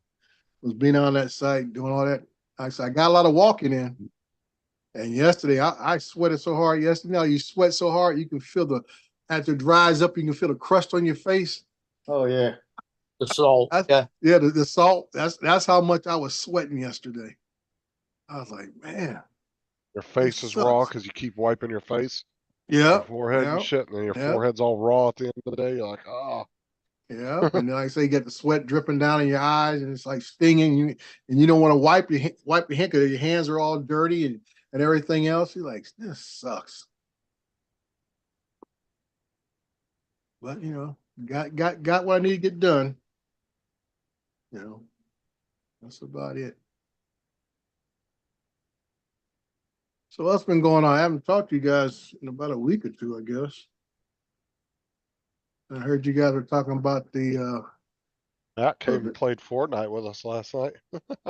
was being on that site, doing all that I said, I got a lot of walking in. And yesterday, I sweated so hard yesterday. Now you sweat so hard, you can feel as it dries up, you can feel the crust on your face. Oh, yeah. The salt. Yeah. Yeah, the salt. That's how much I was sweating yesterday. I was like, man. Your face is raw sucks. because you keep wiping your face, Yeah. your forehead yeah, and shit, and then your yeah. forehead's all raw at the end of the day. You're like, oh. Yeah. And then, like I say, you get the sweat dripping down in your eyes and it's like stinging you, and you don't want to wipe your hand because your hands are all dirty and everything else. You're like, this sucks. But you know, got what I need to get done. You know, that's about it. So what's been going on? I haven't talked to you guys in about a week or two, I guess. I heard you guys were talking about the Matt came and played Fortnite with us last night.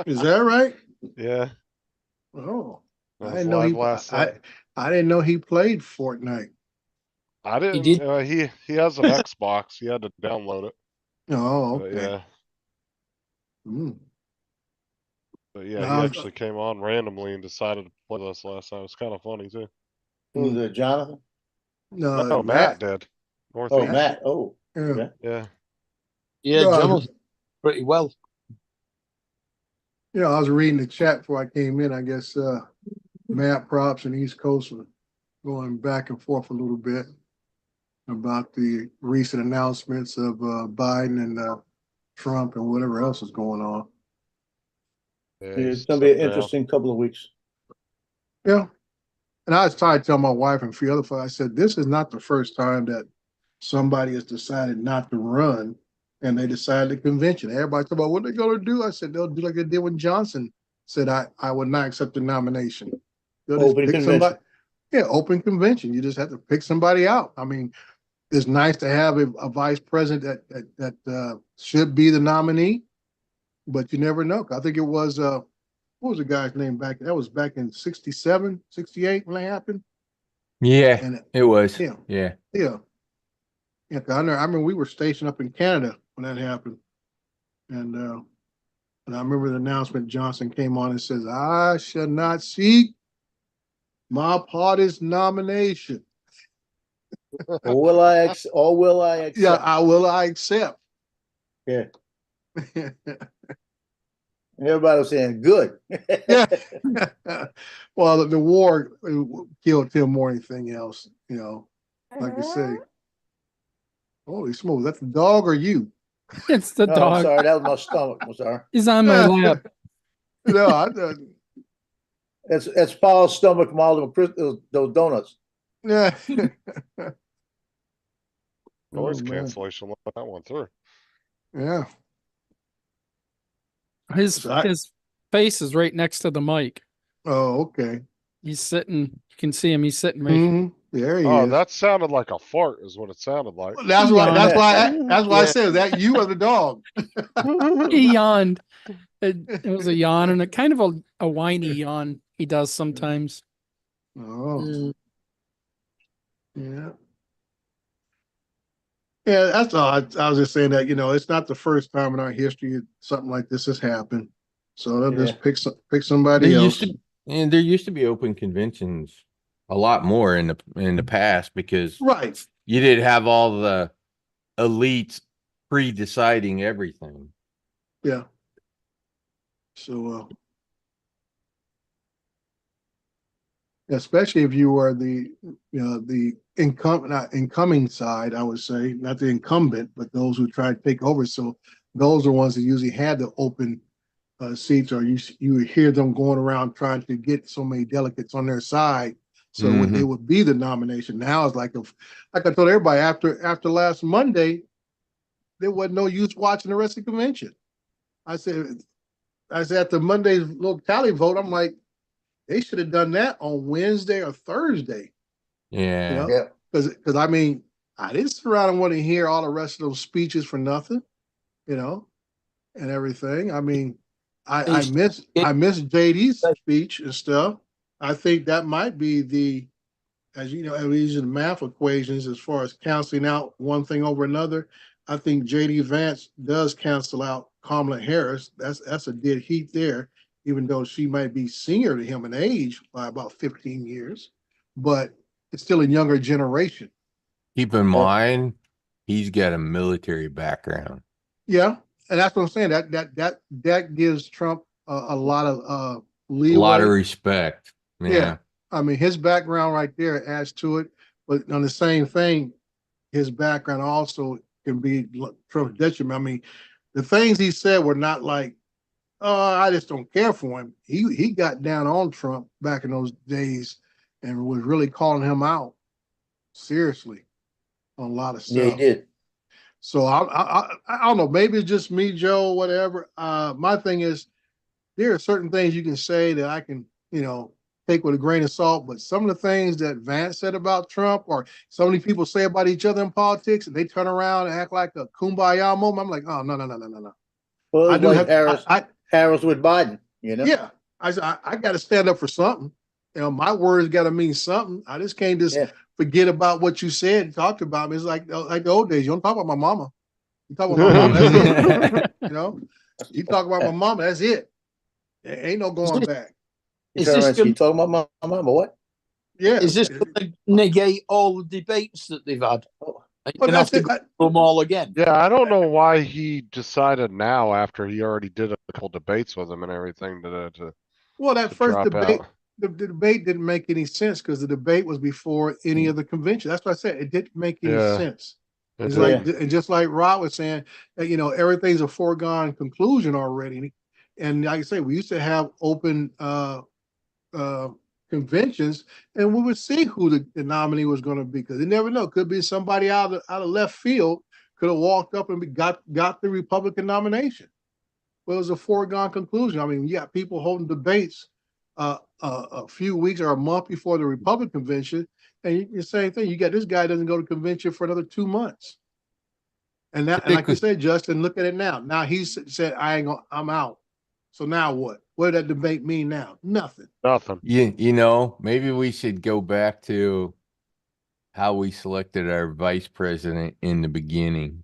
is that right? Yeah. Oh, It I was didn't know live he last night. I didn't know he played Fortnite. I didn't. did? He has an Xbox. He had to download it. Oh, But okay. yeah. Mm. But yeah, No, he actually came on randomly and decided to play with us last night. It was kind of funny too. Who's it, Jonathan? No, No, Matt did. Oh, Northeast. Matt. Oh, Yeah. okay. Yeah. Yeah, No, John was pretty well. You know, I was reading the chat before I came in. I guess Matt Props and East Coast were going back and forth a little bit about the recent announcements of Biden and Trump and whatever else is going on. Yeah, Yeah, he's it's gonna be an sitting down. interesting couple of weeks. Yeah. And I was trying to tell my wife and a few other folks, I said, this is not the first time that somebody has decided not to run and they decided the convention. Everybody talk about what they're going to do. I said, they'll do like they did when Johnson said, I would not accept the nomination. They'll just Open pick convention. somebody. Yeah, open convention. You just have to pick somebody out. I mean, it's nice to have a vice president that should be the nominee, but you never know. I think it was, what was the guy's name back? That was back in 67, 68 when that happened. Yeah, And it was. yeah. Yeah. Yeah. Yeah, 'cause I remember we were stationed up in Canada when that happened. And I remember the announcement Johnson came on and says, I shall not seek my party's nomination. Or will I accept? Yeah, I accept. Yeah. Everybody was saying, good. Yeah. Well, the war killed him more than anything else, you know, like you say. Holy smokes, that's the dog or you? It's the No, dog. I'm sorry, that was my stomach. I'm sorry. He's on my lap. No, It's Paul's stomach from all those donuts. yeah. Noise Oh, man. cancellation. Let that one through. Yeah. His face is right next to the mic. Oh, okay. He's sitting. You can see him. He's sitting right. Mhm. There he Oh, is. that sounded like a fart, is what it sounded like. That's why. That's why. That's why I Yeah. said that you are the dog. He yawned. It was a yawn and a kind of a whiny yawn he does sometimes. Oh, yeah. Yeah, that's all. I was just saying that, you know, it's not the first time in our history something like this has happened. So they'll just pick somebody There else. there used to be open conventions a lot more in the past because Right. you did have all the elites pre-deciding everything. Yeah. So, especially if you are the incoming side, I would say, not the incumbent, but those who try to take over. So those are ones that usually had the open seats, or you hear them going around trying to get so many delegates on their side. So it would be the nomination. Now it's like I told everybody after last Monday, there wasn't no use watching the rest of the convention. I said at the Monday's little tally vote, I'm like, they should have done that on Wednesday or Thursday. Yeah. You know? Because I mean, I didn't sit around and want to hear all the rest of those speeches for nothing, you know, and everything. I mean, I miss JD's speech and stuff. I think that might be as you know, as we use the math equations as far as canceling out one thing over another. I think JD Vance does cancel out Kamala Harris. That's a dead heat there. even though she might be senior to him in age by about 15 years, but it's still a younger generation. Keep in mind, he's got a military background. Yeah, and that's what I'm saying. That gives Trump a lot of leeway. A lot of respect. Yeah. I mean, his background right there adds to it. But on the same thing, his background also can be Trump's detriment. I mean, the things he said were not like, oh, I just don't care for him. He got down on Trump back in those days and was really calling him out seriously on a lot of stuff. Yeah, he did. So I don't know. Maybe it's just me, Joe, whatever. My thing is, there are certain things you can say that I can, take with a grain of salt. But some of the things that Vance said about Trump, or so many people say about each other in politics, and they turn around and act like a kumbaya moment. I'm like, oh no. Well, I do like have Harris with Biden, Yeah, I got to stand up for something. My words got to mean something. I just can't forget about what you said and talked about me. It's like the old days. You don't talk about my mama. You talk about my mama. That's it. You talk about my mama. That's it. There ain't no going back. You talking about my mama? What? Yeah. Is this going to negate all the debates that they've had? Are you going to have to go through them all again? Yeah, I don't know why he decided now after he already did a couple debates with him and everything to Well, that first drop debate, out. the debate didn't make any sense because the debate was before any of the convention. That's what I said. It didn't make any sense. It's and just like Rod was saying, that, everything's a foregone conclusion already. And like I say, we used to have open conventions, and we would see who the nominee was going to be, because you never know. Could be somebody out of left field could have walked up and got the Republican nomination. Well, it was a foregone conclusion. I mean, you got people holding debates a few weeks or a month before the Republican convention, and the same thing. You got this guy doesn't go to convention for another 2 months, and like you said, Justin, look at it now. Now he's said, I'm out. So now what? What did that debate mean now? Nothing. Maybe we should go back to how we selected our vice president in the beginning.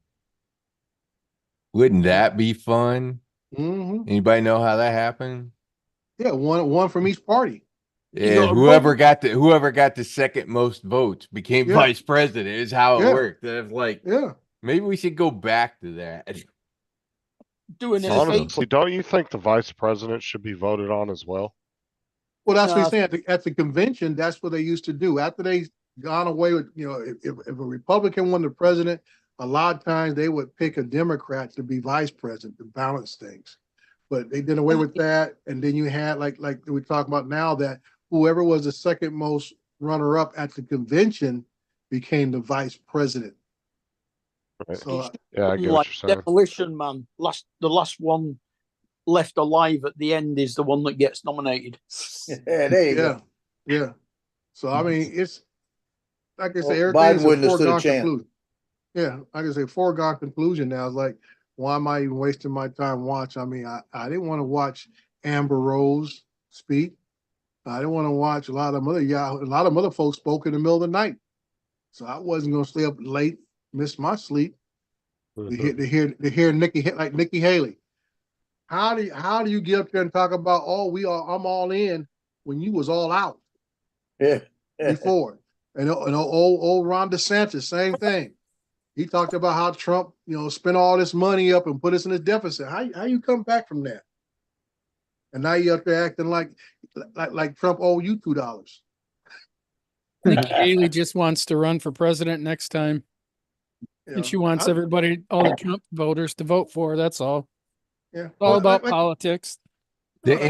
Wouldn't that be fun? Mm-hmm. Anybody know how that happened? Yeah, one from each party. Yeah, whoever got the second most votes became vice president is how it worked. It was like, maybe we should go back to that. Honestly, don't you think the vice president should be voted on as well? Well, that's what he's saying. At the convention, that's what they used to do. After they gone away with, if a Republican won the president, a lot of times they would pick a Democrat to be vice president to balance things. But they did away with that. And then you had, like we talk about now, that whoever was the second most runner-up at the convention became the vice president. Right. So, yeah, I get what you're saying. Demolition Man, the last one left alive at the end is the one that gets nominated. Yeah, there you go. Yeah. So I mean, it's like I say, Biden everything's wouldn't a have stood a foregone chance. conclusion. Yeah, like I say, foregone conclusion now. It's like, why am I even wasting my time watching? I mean, I didn't want to watch Amber Rose speak. I didn't want to watch a lot of other folks spoke in the middle of the night. So I wasn't going to stay up late, miss my sleep to hear Nikki Haley. How do you get up there and talk about, I'm all in when you was all out? Yeah. Before. And old Ron DeSantis, same thing. He talked about how Trump, spent all this money up and put us in a deficit. How you come back from that? And now you're up there acting like Trump owe you $2. Nikki Haley just wants to run for president next time. And she wants everybody, all the Trump voters, to vote for her. That's all. Yeah. It's all about politics. That's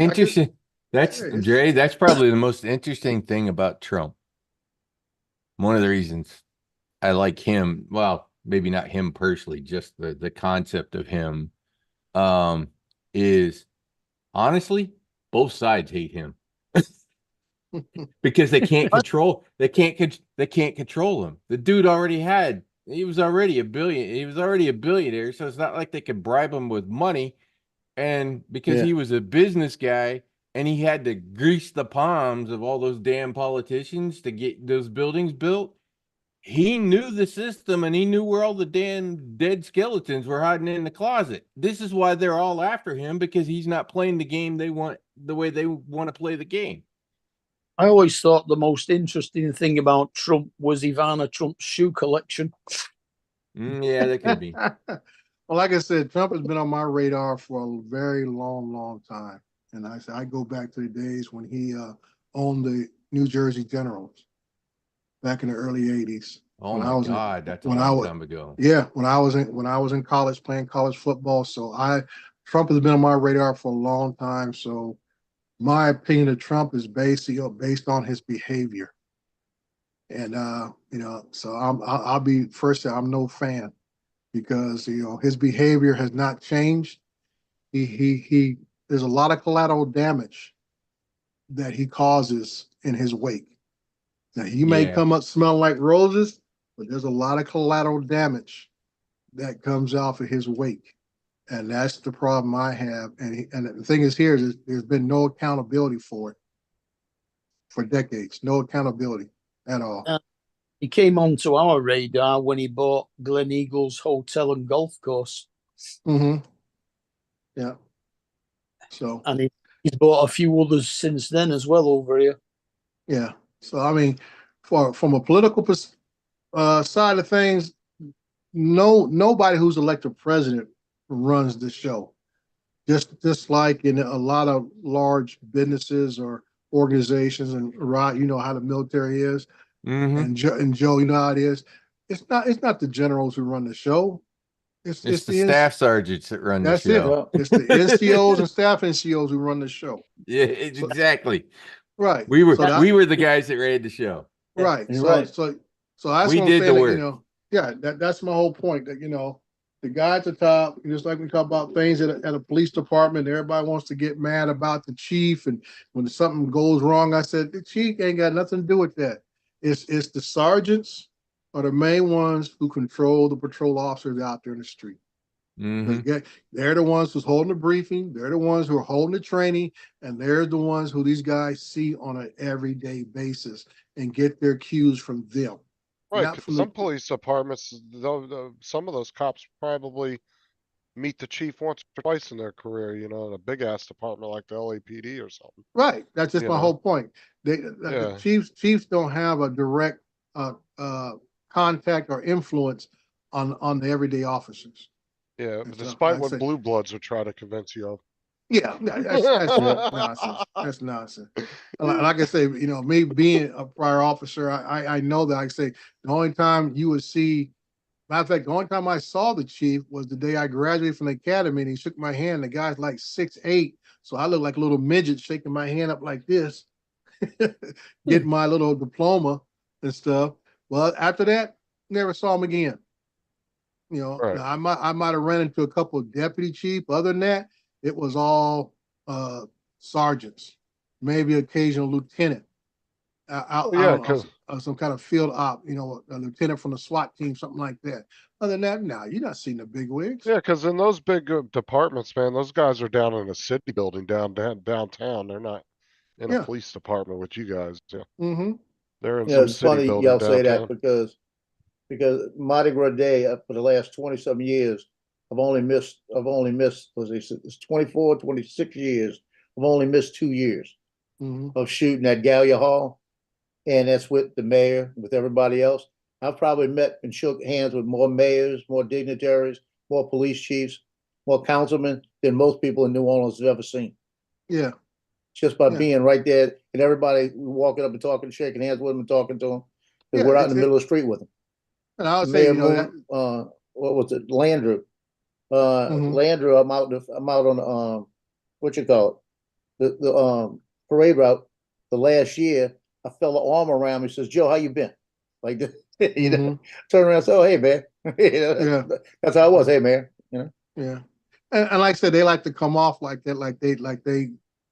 probably the most interesting thing about Trump. One of the reasons I like him, well, maybe not him personally, just the concept of him, is honestly, both sides hate him. Because they can't control him. The dude he was already a billionaire, so it's not like they could bribe him with money. And because he was a business guy and he had to grease the palms of all those damn politicians to get those buildings built, he knew the system and he knew where all the damn dead skeletons were hiding in the closet. This is why they're all after him, because he's not playing the game they want, the way they want to play the game. I always thought the most interesting thing about Trump was Ivana Trump's shoe collection. Yeah, that could be. Well, like I said, Trump has been on my radar for a very long time. And I go back to the days when he owned the New Jersey Generals back in the early 80s. Oh When I my was in- God, that's a when I long was- time ago. Yeah, when I was in college playing college football. So Trump has been on my radar for a long time. So my opinion of Trump is based on his behavior. And so I'll be first. I'm no fan because his behavior has not changed. He there's a lot of collateral damage that he causes in his wake. Now he may Yeah. come up smelling like roses, but there's a lot of collateral damage that comes off of his wake. And that's the problem I have. And the thing is here is there's been no accountability for it for decades. No accountability at all. He came onto our radar when he bought Glen Eagles Hotel and Golf Course. Mm-hmm. Yeah. So And he's bought a few others since then as well over here. yeah. So I mean, from a political side of things, nobody who's elected president runs the show. Just like in a lot of large businesses or organizations, and Rod, you know how the military is, Mhm. and Joe, you know how it is. It's not the generals who run the show. It's the staff sergeants that run the That's show. it. It's the NCOs and staff NCOs who run the show. Yeah, it's So- exactly. Right. We were So that- we were the guys that ran the show. Right. You're So, right. so that's We what I'm did the saying. work. Yeah, that's my whole point. That the guy at the top, just like we talk about things at a police department, everybody wants to get mad about the chief, and when something goes wrong, I said the chief ain't got nothing to do with that. It's the sergeants are the main ones who control the patrol officers out there in the street. Mhm. They're the ones who's holding the briefing. They're the ones who are holding the training, and they're the ones who these guys see on an everyday basis and get their cues from them. Right, Not 'cause from some the- police departments, some of those cops probably meet the chief once or twice in their career, in a big ass department like the LAPD or something. Right. That's just You my know. whole point. The Yeah. chiefs don't have a direct contact or influence on the everyday officers. Yeah, And but so, despite like I what say- blue bloods would try to convince you of. Yeah, that's nonsense. That's nonsense. Like I say, me being a prior officer, I know that. I say the only time you would see, matter of fact, the only time I saw the chief was the day I graduated from the academy, and he shook my hand. The guy's like 6'8", so I look like a little midget shaking my hand up like this, getting my little diploma and stuff. Well, after that, never saw him again. Right. Now, I might have run into a couple of deputy chief. Other than that, it was all sergeants, maybe occasional lieutenant. Out Yeah, on 'cause- some kind of field op, a lieutenant from the SWAT team, something like that. Other than that, no, you're not seeing the big wigs. Yeah, because in those big departments, man, those guys are down in a city building downtown. They're not in Yeah. a police department with you guys. Yeah, Mm-hmm. they're in Yeah, some it's city funny building y'all say that downtown. because Mardi Gras Day for the last 20-some years, I've only missed, it's 24, 26 years. I've only missed 2 years Mm-hmm. of shooting at Gallia Hall. And that's with the mayor, with everybody else. I've probably met and shook hands with more mayors, more dignitaries, more police chiefs, more councilmen than most people in New Orleans have ever seen. Yeah. Just by Yeah. being right there and everybody walking up and talking, shaking hands with them and talking to them. Because Yeah, we're out in the it's- middle of the street with them. And I would say, Mayor Moon, what was it, Landrew? Mhm. Landrew, I'm out on what you call it, the parade route. The last year, I felt an arm around me. Says, "Joe, how you been?" Like this, Turn around, and say, "Oh, hey, man." Yeah. That's how I was. Hey, man. Yeah. And like I said, they like to come off like that, like they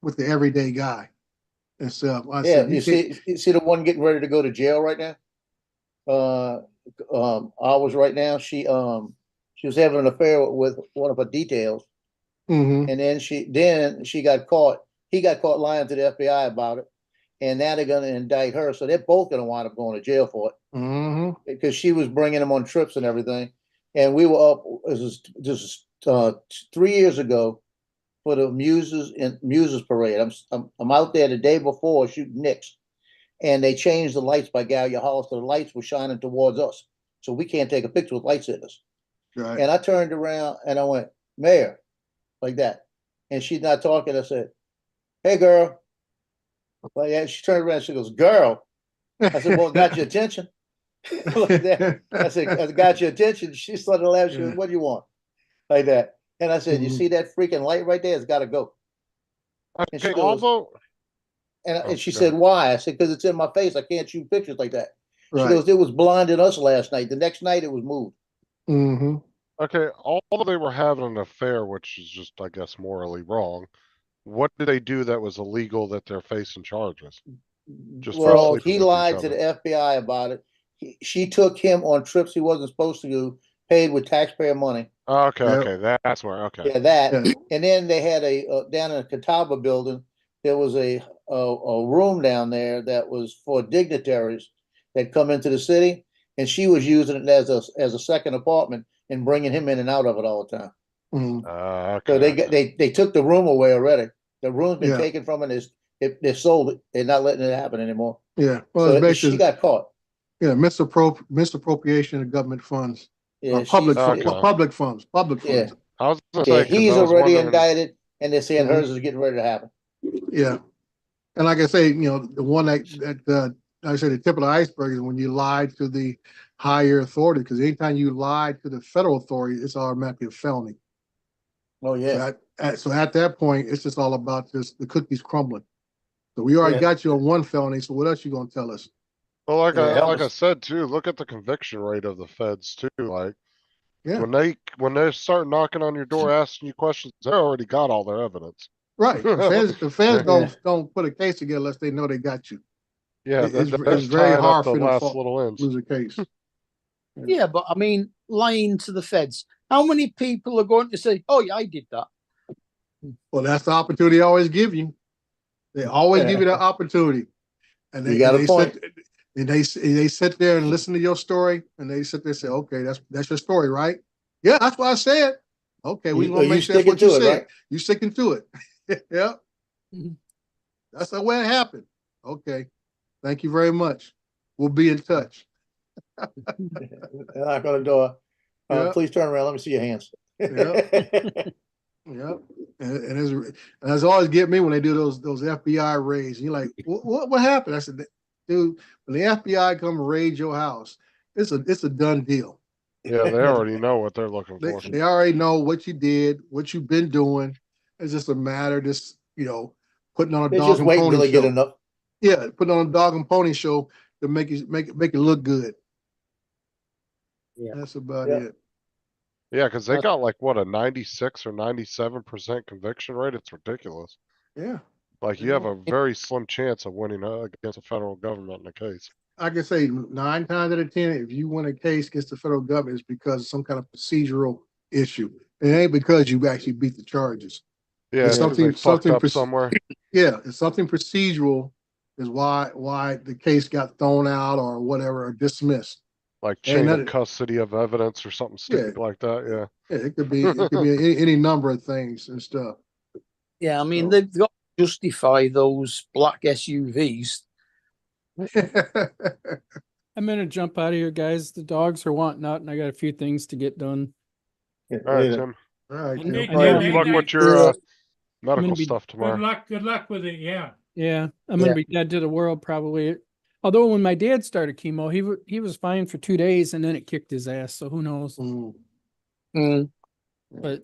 with the everyday guy and stuff. I Yeah, said, you see the one getting ready to go to jail right now. Ours right now. She was having an affair with one of her details, Mhm. and then she got caught. He got caught lying to the FBI about it, and now they're gonna indict her, so they're both gonna wind up going to jail for it. Mm-hmm. Because she was bringing them on trips and everything. And we were up, this is 3 years ago for the Muses Parade. I'm out there the day before shooting Knicks, and they changed the lights by Gallia Hall, so the lights were shining towards us. So we can't take a picture with lights in us. Right. And I turned around and I went, Mayor, like that. And she's not talking. I said, hey, girl. Like that. She turned around and she goes, girl. I said, well, got your attention. Like that. I said, I got your attention. She started laughing. She goes, what do you want? Like that. And I said, you see that freaking light right there? It's got to go. And she Okay, goes, although, and she go said, why? I said, because it's in my face. I can't shoot pictures like that. She Right. goes, it was blinding us last night. The next night it was moved. Mm-hmm. okay, although they were having an affair, which is just, I guess, morally wrong, what did they do that was illegal that they're facing charges? Just for Well, sleeping he with each lied to other. the FBI about it. She took him on trips he wasn't supposed to do, paid with taxpayer money. Okay, Yep. okay, that's where, okay. Yeah, that. Yeah. And then they had down in the Catawba building, there was a room down there that was for dignitaries that come into the city, and she was using it as a second apartment and bringing him in and out of it all the time. Mm-hmm. Okay. So they took the room away already. The room's been Yeah. taken from her. They sold it. They're not letting it happen anymore. Yeah. Well, So it's basically, she got caught. yeah, misappropriation of government funds. Yeah, Or public, she's- Okay. public funds, public Yeah. funds. I was gonna Yeah, say, 'cause he's I was already wondering- indicted, and they're saying Mhm. hers is getting ready to happen. Yeah. And like I say, the one that like I say, the tip of the iceberg is when you lie to the higher authority, because anytime you lie to the federal authority, it's automatically a felony. Oh, yeah. So at that point, it's just all about just the cookies crumbling. So we already Yeah. got you on one felony, so what else you gonna tell us? Well, like Yeah, help like I us. said too, look at the conviction rate of the feds too, like, Yeah, when they start knocking on your door, asking you questions, they already got all their evidence. right. The feds Yeah. don't put a case together unless they know they got you. Yeah, It's they're very just tying hard up the for them to last little ends. lose a case. Yeah, but I mean, lying to the feds. How many people are going to say, "Oh yeah, I did that"? Well, that's the opportunity they always give you. They always give you the opportunity. And You got a point. They sit there and listen to your story, and they sit there and say, okay, that's your story, right? Yeah, that's what I said. Okay, we You- want to you make sure that's sticking what you to it, said. right? You sticking to it. Yeah. Mhm. That's the way it happened. Okay. Thank you very much. We'll be in touch. Knock on the door. Yeah. Please turn around. Let me see your hands. Yeah. And it's always get me when they do those FBI raids. You're like, what happened? I said, dude, when the FBI come raid your house, it's a done deal. Yeah, they already know what they're looking They, for. they already know what you did, what you've been doing. It's just a matter of just, putting on a They dog just and wait until pony they get show. enough. Yeah, putting on a dog and pony show to make it look good. Yeah. That's about Yeah. it. Yeah, because they got like what, a 96 or 97% conviction rate. It's ridiculous. Yeah. Like you have a very slim chance of winning against the federal government in a case. I can say 9 times out of 10, if you win a case against the federal government, it's because of some kind of procedural issue. It ain't because you actually beat the charges. Yeah, It's it's 'cause they fucked up proce- somewhere. Yeah, it's something procedural is why the case got thrown out or whatever, or dismissed. Like Ain't chain none of of- custody of evidence or something stupid like that. Yeah. Yeah, it could be any number of things and stuff. Yeah, I mean, So- they've got to justify those black SUVs. I'm gonna jump out of here, guys. The dogs are wanting out, and I got a few things to get done. All right, Tim. All right, Hey, Tim. Tim, Good hey, luck hey, with your I'm medical gonna be- stuff tomorrow. Good luck with it, yeah. Yeah, I'm gonna be dead to the world probably. Although when my dad started chemo, he was fine for 2 days, and then it kicked his ass. So who knows? Mm. But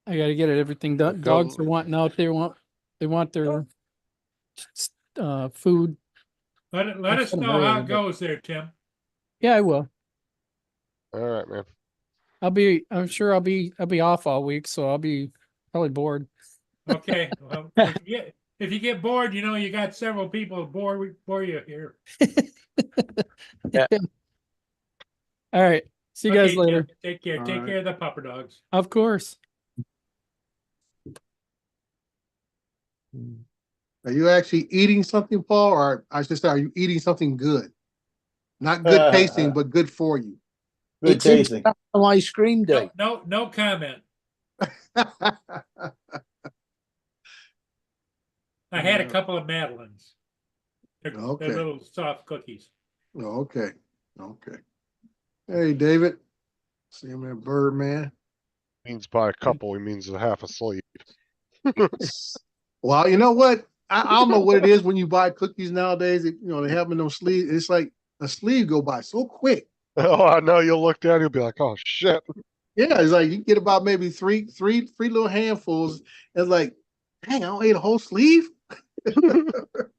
I got to get everything done. Good- Dogs are wanting out. They want their food. Let That's us what I'm know how worried it about. goes there, Tim. Yeah, I will. All right, man. I'm sure I'll be off all week, so I'll be probably bored. Okay. Well, if you get bored, you got several people bore you here. All right. See you guys Okay, later. Tim, take care. All Take right. care of the pupper dogs. Of course. Are you actually eating something, Paul, or I should say, are you eating something good? Not good tasting, but good for you. Good It's tasting. International Ice Cream Day. No comment. I had a Yeah. couple of Madeleines. They're Okay. little soft cookies. Okay. Okay. Hey, David. See him at Birdman. Means by a couple, he means a half a sleeve. Well, you know what? I don't know what it is when you buy cookies nowadays. You know, they have them in those sleeves. It's like a sleeve go by so quick. Oh, I know. You'll look down, you'll be like, oh shit. Yeah, it's like you get about maybe three little handfuls. It's like, dang, I don't ate a whole sleeve. The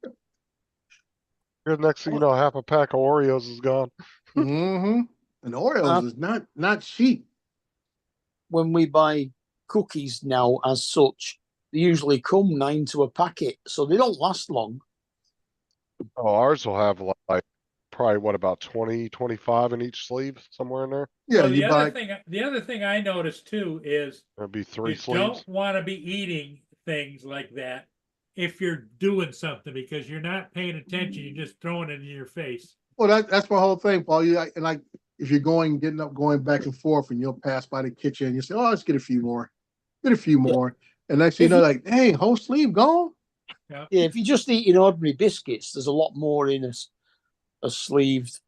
next thing you know, half a pack of Oreos is gone. Mm-hmm. And Oreos is not cheap. When we buy cookies now, as such, they usually come 9 to a packet, so they don't last long. Oh, ours will have like probably what about 20, 25 in each sleeve, somewhere in there. Yeah, Well, you buy. the other thing I noticed too is There'd be 3 you sleeves. don't want to be eating things like that if you're doing something because you're not paying attention. You're just throwing it in your face. Well, that's my whole thing, Paul. And like if you're going back and forth, and you'll pass by the kitchen, you say, "Oh, let's get a few more, and next thing you know, like, dang, whole sleeve gone. Yeah, if you're just eating ordinary biscuits, there's a lot more in a sleeved.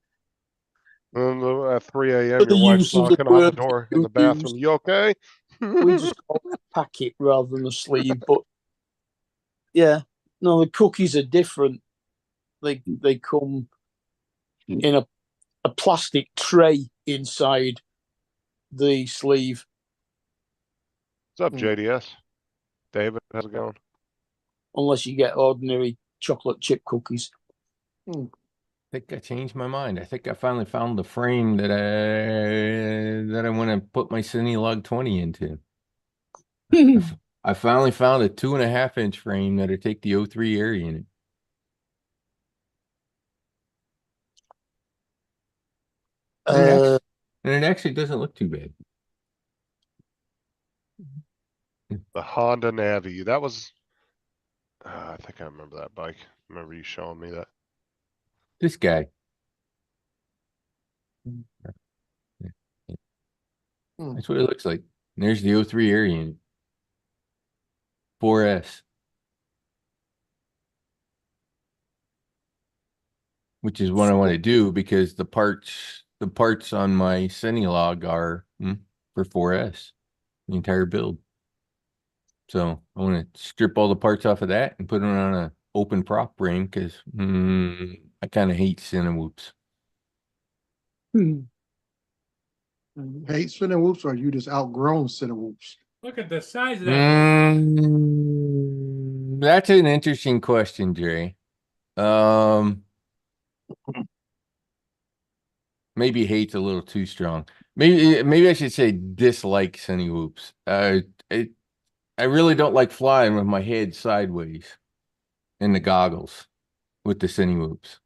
And at 3 a.m., For the your wife's use of the knocking on the word door you in the bathroom. use. You okay? We just call it a packet rather than a sleeve. But yeah, no, the cookies are different. They come in a plastic tray inside the sleeve. What's up, JDS? David, how's it going? Unless you get ordinary chocolate chip cookies. I think I changed my mind. I think I finally found the frame that I want to put my Cinelog 20 into. I finally found a 2.5-inch frame that'll take the 03 air unit. And it actually doesn't look too bad. The Honda Navi. That was. I think I remember that bike. I remember you showing me that. This guy. That's what it looks like. And there's the 03 air unit. 4S. Which is what I want to do because the parts on my Cinelog are for 4S. The entire build. So I want to strip all the parts off of that and put it on an open prop ring because I kind of hate Cinewhoops. Hate Cinewhoops, or are you just outgrown Cinewhoops? Look at the size of that. That's an interesting question, Jerry. Maybe hate's a little too strong. Maybe I should say dislike Cinewhoops. I really don't like flying with my head sideways in the goggles with the Cinewhoops.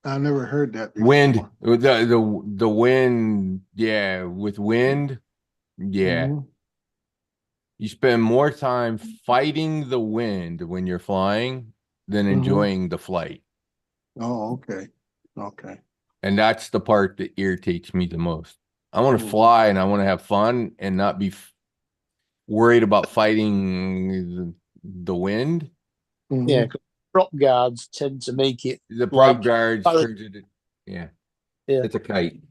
I never heard that before. Wind, the wind, yeah, with wind, yeah. You spend more time fighting the wind when you're flying than enjoying the flight. Oh, okay. Okay. And that's the part that irritates me the most. I want to fly and I want to have fun and not be worried about fighting the wind. Yeah, prop guards tend to make it. The prop guards, yeah. It's a kite.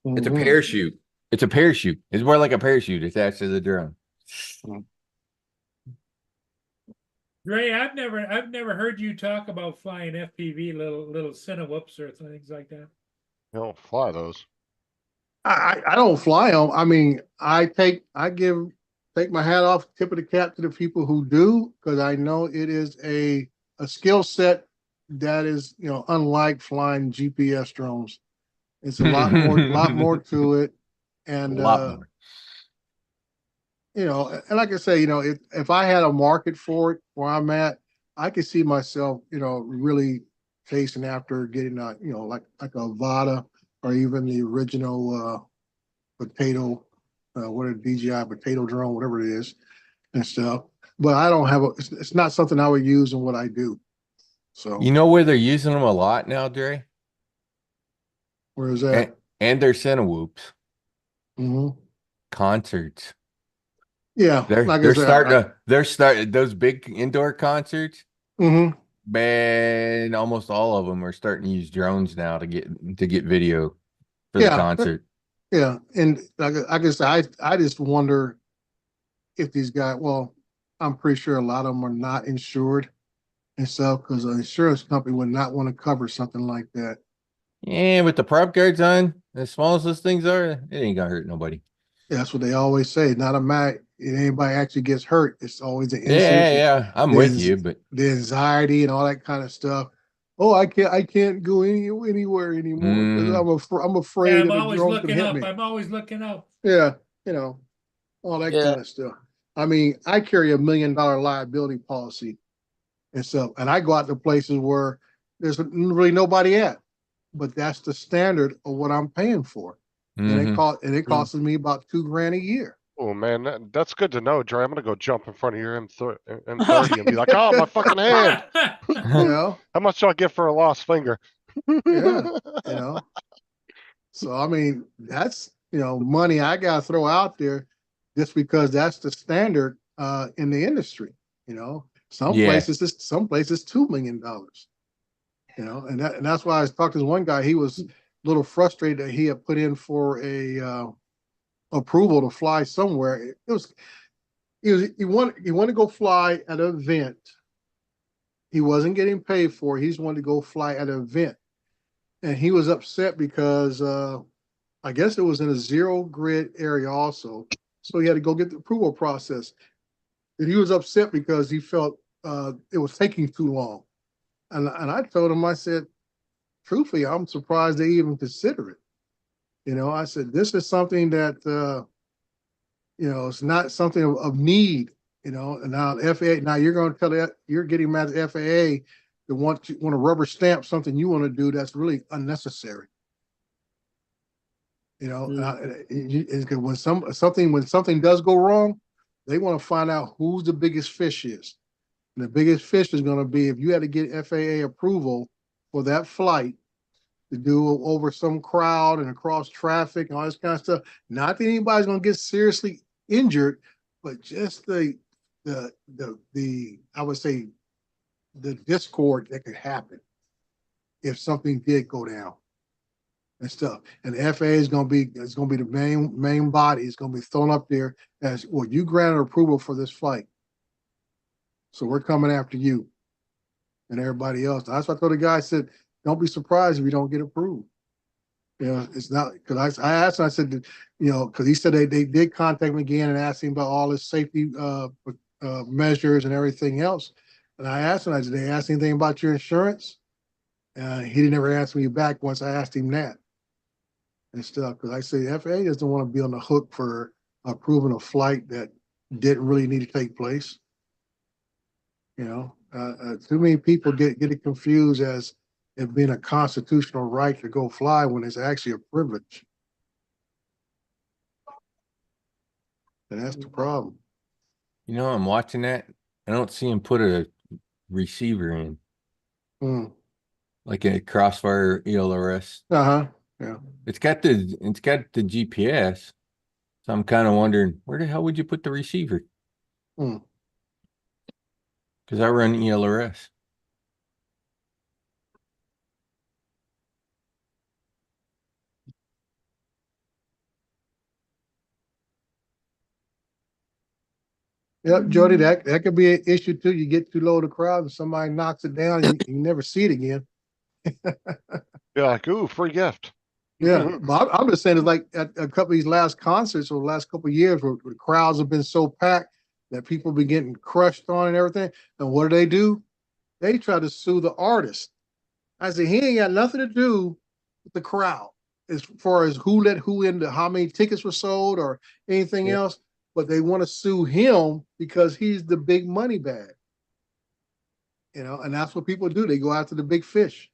It's a parachute. It's a parachute. It's more like a parachute attached to the drone. Ray, I've never heard you talk about flying FPV little Cinewhoops or things like that. You don't fly those. I don't fly them. I mean, I take my hat off, tip of the cap to the people who do, because I know it is a skill set that is, unlike flying GPS drones. It's a lot more to it. And a lot more. And like I say, if I had a market for it where I'm at, I could see myself, really chasing after getting like a Vada or even the original potato, DJI potato drone, whatever it is, and stuff. but I don't have it's not something I would use in what I do. So You know where they're using them a lot now, Dre? where is that? And their Cinewhoops Hmm. concerts. Yeah, They're like I they're said, starting to they're starting those big indoor concerts. hmm Man, almost all of them are starting to use drones now to get video for the yeah, concert. yeah, and like I said, I just wonder if these guys. Well, I'm pretty sure a lot of them are not insured and stuff because an insurance company would not want to cover something like that. Yeah, with the prop guards on, as small as those things are, it ain't gonna hurt nobody. Yeah, that's what they always say. Not a matter if anybody actually gets hurt. It's always the Yeah, incident, yeah, I'm with you, but the anxiety and all that kind of stuff. Oh, I can't go anywhere anymore because I'm Yeah, afraid I'm that a always drone can looking hit up. me. I'm always looking up. Yeah, all that Yeah. kind of stuff. I mean, I carry $1 million liability policy and stuff, and I go out to places where there's really nobody at, but that's the standard of what I'm paying for, and mhm. it costs me about $2,000 a year. Oh man, that's good to know, Dre. I'm gonna go jump in front of your M30 and be like, "Oh, my fucking hand! You know, How much do I get for a lost finger?" yeah, you know. So I mean, that's money I gotta throw out there just because that's the standard in the industry. Some Yeah. places $2 million. And that's why I was talking to one guy. He was a little frustrated that he had put in for a approval to fly somewhere. He wanted to go fly at an event. He wasn't getting paid for it. He just wanted to go fly at an event. And he was upset because I guess it was in a zero grid area also. So he had to go get the approval process. And he was upset because he felt it was taking too long. And I told him, I said, truthfully, I'm surprised they even consider it. I said, this is something that, it's not something of need, and now the FAA, now you're going to tell that you're getting mad at the FAA to want to rubber stamp something you want to do that's really unnecessary. When something does go wrong, they want to find out who the biggest fish is. And the biggest fish is going to be if you had to get FAA approval for that flight to do over some crowd and across traffic and all this kind of stuff. Not that anybody's going to get seriously injured, but just the I would say the discord that could happen if something did go down and stuff. And the FAA is going to be the main body. It's going to be thrown up there as, well, you granted approval for this flight, so we're coming after you and everybody else. That's what I told the guy. I said, don't be surprised if you don't get approved. It's not because I asked him. I said, because he said they did contact me again and asked him about all his safety measures and everything else. And I asked him, did they ask anything about your insurance? He didn't ever answer me back once I asked him that and stuff. Because I say the FAA doesn't want to be on the hook for approving a flight that didn't really need to take place. Too many people get it confused as it being a constitutional right to go fly when it's actually a privilege. And that's the problem. I'm watching that. I don't see him put a receiver in. Like a Crossfire ELRS. Yeah. It's got the GPS. So I'm kind of wondering, where the hell would you put the receiver? Because I run ELRS. Yep, Jody, that could be an issue too. You get too low to the crowd and somebody knocks it down and you never see it again. You're like, ooh, free gift. Yeah, but I'm just saying, it's like at a couple of these last concerts or the last couple of years where the crowds have been so packed that people be getting crushed on and everything. And what do? They try to sue the artist. I said, he ain't got nothing to do with the crowd as far as who let who in, how many tickets were sold or anything else. But they want to sue him because he's the big money bag. And that's what people do. They go after the big fish.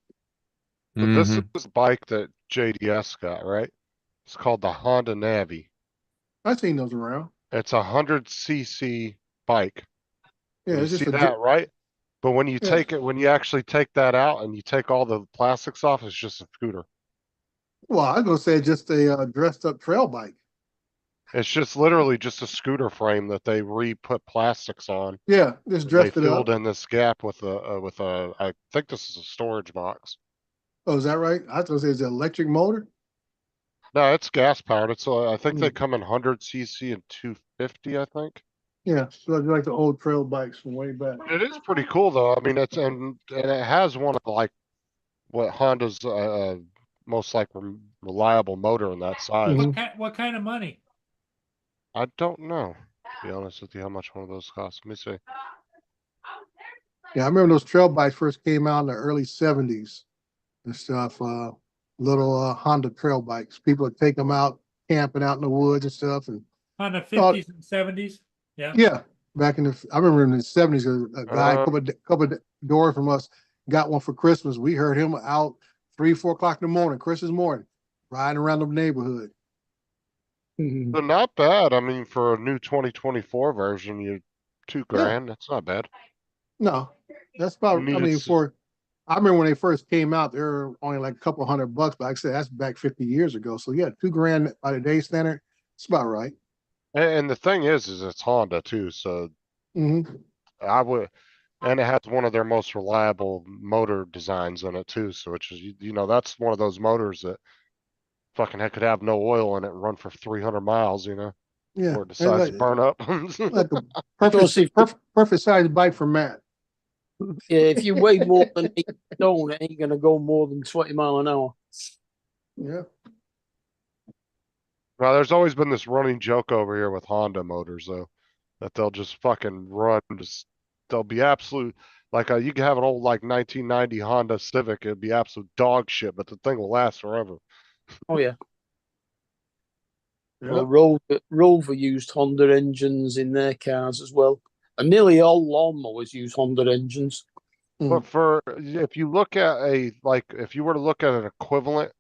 So this is a bike that JDS got, right? It's called the Honda Navi. I've seen those around. It's a 100cc bike. Yeah, You it's just see a, that, right? But when you Yeah. take it, when you actually take that out and you take all the plastics off, it's just a scooter. well, I was gonna say just a dressed up trail bike. It's just literally just a scooter frame that they re-put plastics on. Yeah, just They dressed it filled up. in this gap with I think this is a storage box. Oh, is that right? I was gonna say it's an electric motor. No, it's gas powered. It's I think they Mm. come in 100 cc and 250, I think. Yeah, so it's like the old trail bikes from way back. It is pretty cool though. I mean, it's and it has one of like what Honda's most like reliable motor in that size. What kind of money? I don't know, to be honest with you, how much one of those costs. Let me see. Yeah, I remember those trail bikes first came out in the early '70s and stuff. Little Honda trail bikes. People would take them out camping out in the woods and stuff. And On the thought- 50s and 70s? Yeah. yeah, back in the I remember in the '70s, a guy Uh, couple doors from us got one for Christmas. We heard him out 3, 4 o'clock in the morning, Christmas morning, riding around the neighborhood. They're not bad. I mean, for a new 2024 version, you $2,000. That's not bad. No, that's about. You need I mean, it- I remember when they first came out, they were only like a couple $100, but like I said, that's back 50 years ago. So yeah, $2,000 by today's standard, it's about right. And the thing is it's Honda too. So Hmm. I would, and it has one of their most reliable motor designs in it too. So which is, that's one of those motors that fucking heck could have no oil in it and run for 300 miles, Yeah, before it and decides to burn up. like a Plus, if- perfect size bike for Matt. Yeah, if you weigh more than 8 stone, it ain't gonna go more than 20 mile an hour. Yeah, Now, there's always been this running joke over here with Honda motors, though, that they'll just fucking run. They'll be absolute. Like you can have an old like 1990 Honda Civic, it'd be absolute dog shit, but the thing will last forever. Oh yeah. yeah. Well, Rover used Honda engines in their cars as well, and nearly all lawnmowers use Honda engines. But if you look at if you were to look at an equivalent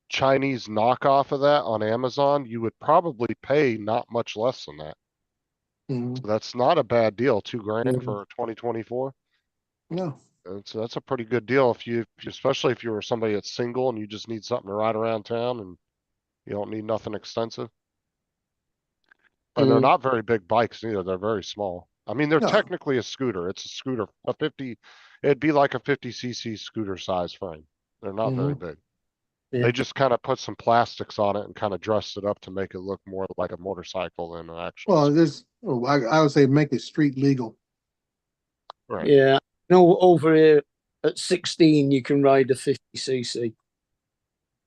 Chinese knockoff of that on Amazon, you would probably pay not much less than that. Mhm. So that's not a bad deal. $2,000 Mhm. for 2024. No, So that's a pretty good deal especially if you were somebody that's single and you just need something to ride around town and you don't need nothing extensive. And they're not very big bikes either. They're very small. I mean, they're No. technically a scooter. It's a scooter, it'd be like a 50 cc scooter size frame. They're not very big. Yeah. They just kind of put some plastics on it and kind of dressed it up to make it look more like a motorcycle than an actual. well, I would say make it street legal. Right. Yeah. No, over here at 16 you can ride a 50cc.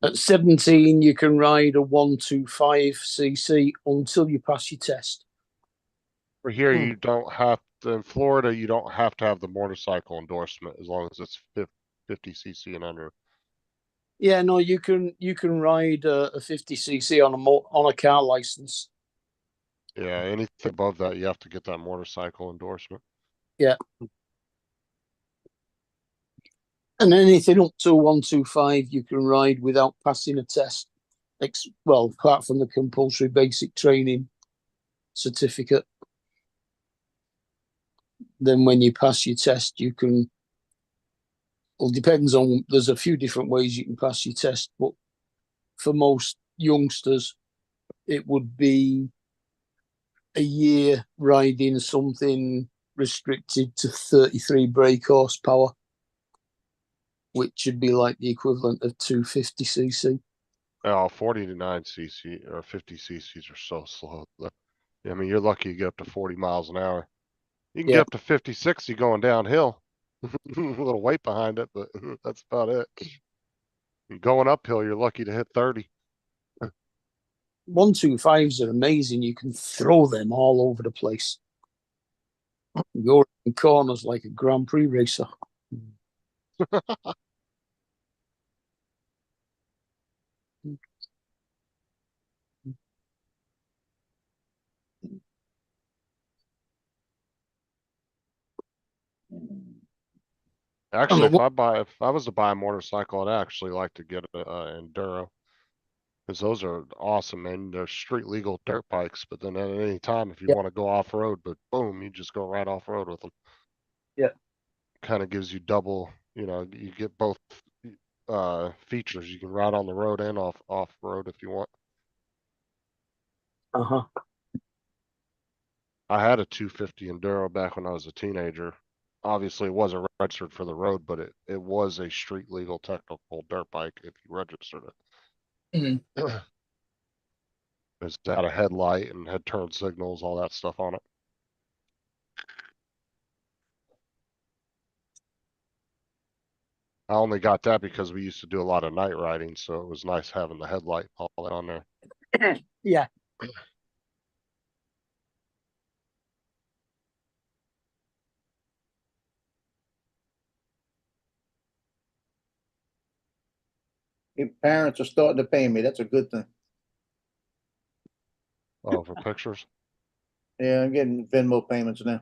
At 17 you can ride a 125cc until you pass your test. For here, you don't have to, in Florida, you don't have to have the motorcycle endorsement as long as it's 50cc and under. Yeah, no, you can ride a 50cc on a car license. Yeah, anything above that, you have to get that motorcycle endorsement. Yeah. And anything up to 125 you can ride without passing a test. Well, apart from the compulsory basic training certificate. Then when you pass your test, you can, well, depends on, there's a few different ways you can pass your test, but for most youngsters, it would be a year riding something restricted to 33 brake horsepower, which would be like the equivalent of 250cc. Oh, 49cc or 50cc's are so slow. I mean, you're lucky you get up to 40 miles an hour. You can get up to 50, 60 going downhill. A little weight behind it, but that's about it. Going uphill, you're lucky to hit 30. 125s are amazing. You can throw them all over the place. You're in corners like a Grand Prix racer. Actually, if I was to buy a motorcycle, I'd actually like to get a Enduro. Cause those are awesome, man. They're street legal dirt bikes, but then at any time, if you Yep. wanna go off-road, but boom, you just go right off-road with them. Yep. Kinda gives you double, you get both, features. You can ride on the road and off-road if you want. Uh-huh. I had a 250 Enduro back when I was a teenager. Obviously, it wasn't registered for the road, but it was a street legal technical dirt bike if you registered it. It's had a headlight and had turn signals, all that stuff on it. I only got that because we used to do a lot of night riding, so it was nice having the headlight all that on there. Yeah. Your parents are starting to pay me. That's a good thing. Oh, for pictures? Yeah, I'm getting Venmo payments now.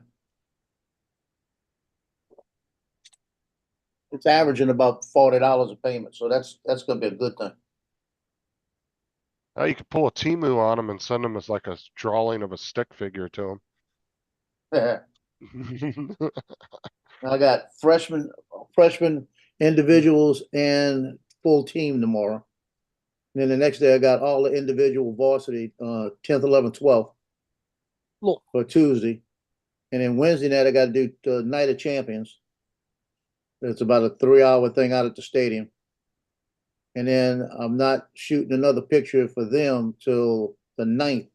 It's averaging about $40 a payment, so that's gonna be a good thing. You could pull a Temu on them and send them as like a drawing of a stick figure to them. I got freshman individuals and full team tomorrow. And then the next day I got all the individual varsity, 10th, 11th, 12th Look. for Tuesday. And then Wednesday night I got to do Night of Champions. It's about a 3-hour thing out at the stadium. And then I'm not shooting another picture for them till the 9th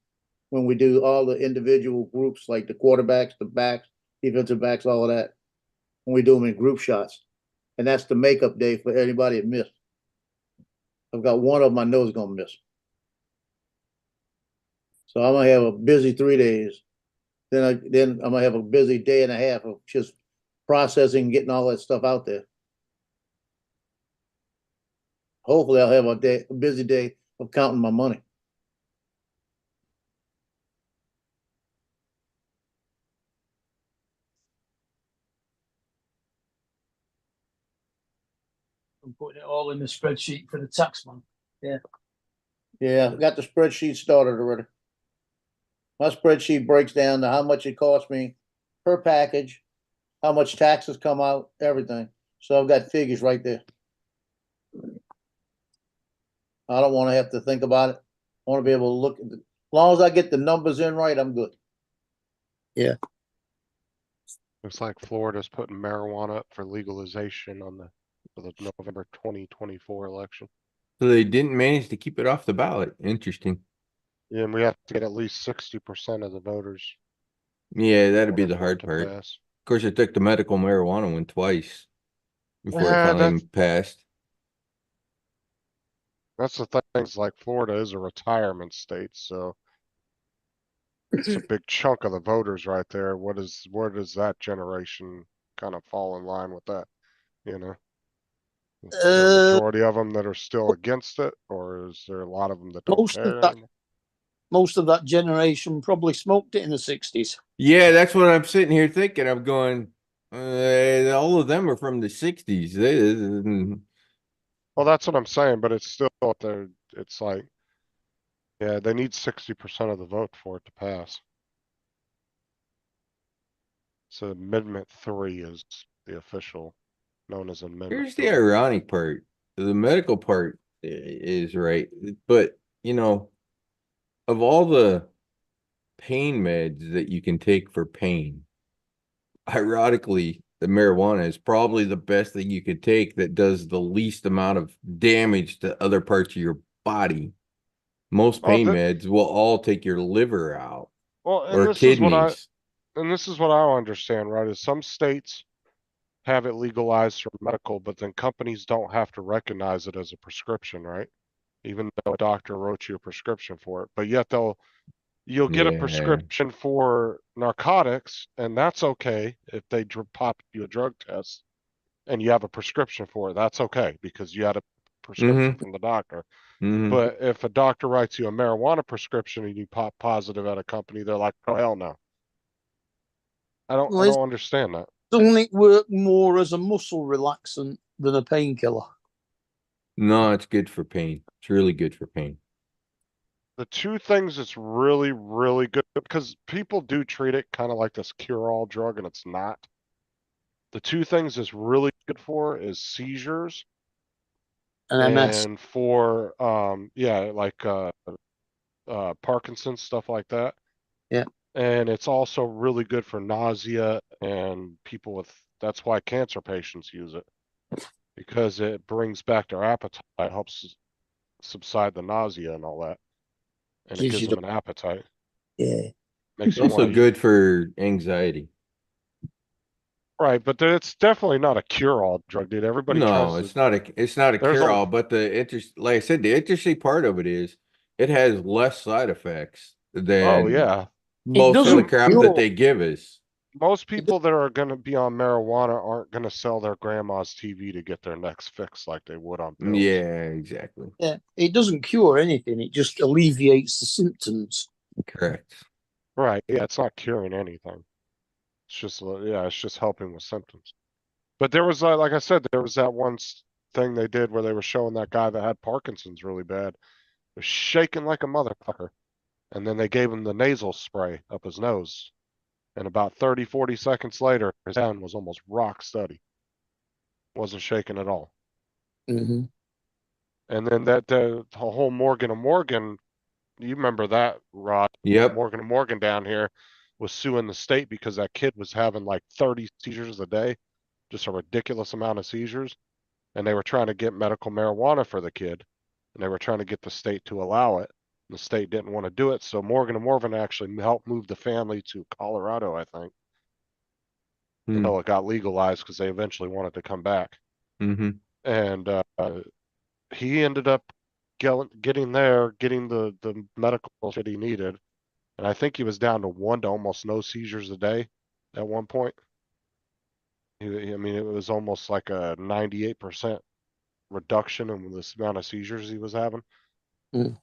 when we do all the individual groups, like the quarterbacks, the backs, defensive backs, all of that. When we do them in group shots. And that's the makeup day for anybody that missed. I've got one of them I know is gonna miss. So I'm gonna have a busy 3 days. Then I'm gonna have a busy day and a half of just processing, getting all that stuff out there. Hopefully I'll have a busy day of counting my money. I'm putting it all in the spreadsheet for the tax man. Yeah. Yeah, I got the spreadsheet started already. My spreadsheet breaks down to how much it costs me per package, how much taxes come out, everything. So I've got figures right there. I don't want to have to think about it. I want to be able to look at it. As long as I get the numbers in right, I'm good. Yeah. Looks like Florida's putting marijuana up for legalization for the November 2024 election. So they didn't manage to keep it off the ballot. Interesting. Yeah, and we have to get at least 60% of the voters. Yeah, that'd be in the order for hard it to part. pass. Of course, it took the medical marijuana one twice before it Yeah, finally passed. That's the thing, is like Florida is a retirement state, so it's a big chunk of the voters right there. Where does that generation kind of fall in line with that? You know? Is there a majority of them that are still against it, or is there a lot of them that don't care anymore? Most of that generation probably smoked it in the 60s. Yeah, that's what I'm sitting here thinking. I'm going, all of them are from the 60s. Well, that's what I'm saying, but it's still there. It's like, yeah, they need 60% of the vote for it to pass. So Amendment 3 is the official, known as Amendment. Here's the ironic part. The medical part is right, but of all the pain meds that you can take for pain, ironically, the marijuana is probably the best thing you could take that does the least amount of damage to other parts of your body. Most pain meds will all take your liver out or kidneys. And this is what I don't understand, right? Is some states have it legalized for medical, but then companies don't have to recognize it as a prescription, right? Even though a doctor wrote you a prescription for it, but yet you'll get a prescription for narcotics, and that's okay if they pop you a drug test and you have a prescription for it. That's okay because you had a prescription from the doctor. But if a doctor writes you a marijuana prescription and you pop positive at a company, they're like, oh, hell no. I don't understand that. Doesn't it work more as a muscle relaxant than a painkiller? No, it's good for pain. It's really good for pain. The two things that's really, really good, because people do treat it kind of like this cure-all drug and it's not. The two things it's really good for is seizures And MS. and for, yeah, like, Parkinson's, stuff like that. Yeah. And it's also really good for nausea and people with, that's why cancer patients use it. Because it brings back their appetite, helps subside the nausea and all that. And it Gives gives you them an appetite. Yeah. Makes It's them also wanna eat. good for anxiety. Right, but it's definitely not a cure-all drug, dude. Everybody tries No, to. it's not a There's a- cure-all, but like I said, the interesting part of it is it has less side effects Oh, than yeah. most of the doesn't crap cure- that they give us. Most people that are gonna be on marijuana aren't gonna sell their grandma's TV to get their next fix like they would on pills. Yeah, exactly. Yeah, it doesn't cure anything. It just alleviates the symptoms. Correct. Right, yeah, it's not curing anything. It's just, yeah, it's just helping with symptoms. But there was, like I said, there was that one thing they did where they were showing that guy that had Parkinson's really bad, was shaking like a motherfucker. And then they gave him the nasal spray up his nose. And about 30, 40 seconds later, his hand was almost rock steady. Wasn't shaking at all. Mm-hmm. And then the whole Morgan & Morgan, you remember that, Rod? Yep. Morgan & Morgan down here was suing the state because that kid was having like 30 seizures a day, just a ridiculous amount of seizures. And they were trying to get medical marijuana for the kid. And they were trying to get the state to allow it. The state didn't want to do it. So Morgan & Morgan actually helped move the family to Colorado, I think. Until it got legalized because they eventually wanted to come back. Mm-hmm. And he ended up getting the medical shit he needed. And I think he was down to 1 to almost no seizures a day at one point. I mean, it was almost like a 98% reduction in this amount of seizures he was having. Mm.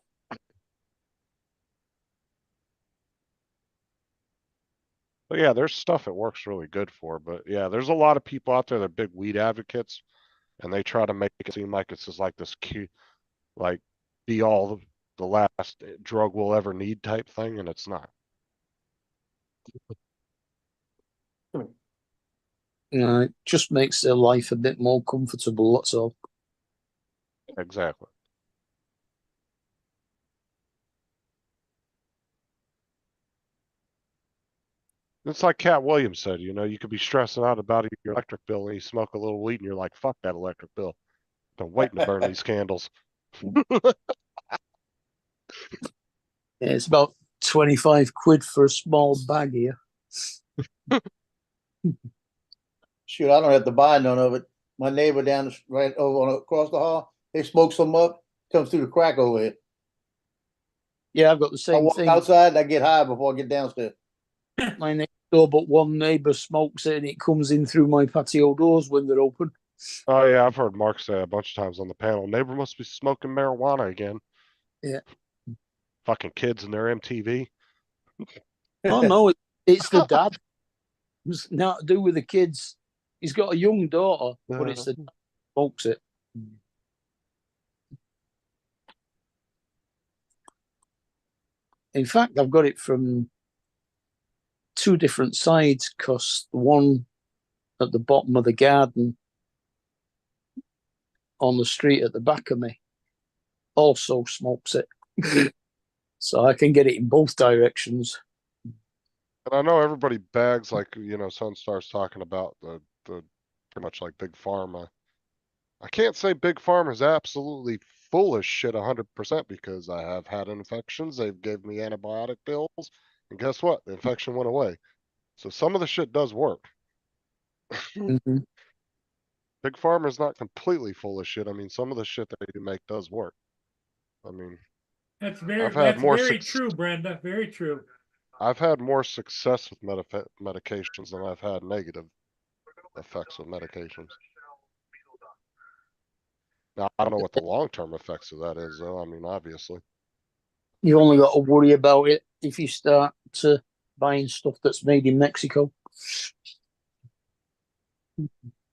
But yeah, there's stuff it works really good for. But yeah, there's a lot of people out there that are big weed advocates, and they try to make it seem like it's just like this cute, like be all the last drug we'll ever need type thing, and it's not. It just makes their life a bit more comfortable. That's all. Exactly. It's like Cat Williams said, you could be stressing out about your electric bill and you smoke a little weed and you're like, fuck that electric bill. I'm waiting to burn these candles. Yeah, it's about 25 quid for a small bag here. Shoot, I don't have to buy none of it. My neighbor down right over across the hall, they smoke some up, comes through the crack over here. Yeah, I've got the I same walk thing. outside and I get high before I get downstairs. My next door, but one neighbour smokes it and it comes in through my patio doors when they're open. Oh yeah, I've heard Mark say a bunch of times on the panel, neighbor must be smoking marijuana again. Yeah. Fucking kids and their MTV. Oh no, it's the dad. It's not to do with the kids. He's got a young daughter, but it's the dad who smokes it. In fact, I've got it from two different sides, because the one at the bottom of the garden on the street at the back of me also smokes it. So I can get it in both directions. And I know everybody bags like, Sunstar's talking about the pretty much like Big Pharma. I can't say Big Pharma is absolutely full of shit 100% because I have had infections. They've given me antibiotic pills. And guess what? The infection went away. So some of the shit does work. Mm-hmm. Big Pharma is not completely full of shit. I mean, some of the shit that they make does work. I mean, That's very, I've had that's more very true, Brenda. Very true. I've had more success with medications than I've had negative effects with medications. Now, I don't know what the long-term effects of that is, though. I mean, obviously. You've only got to worry about it if you start buying stuff that's made in Mexico.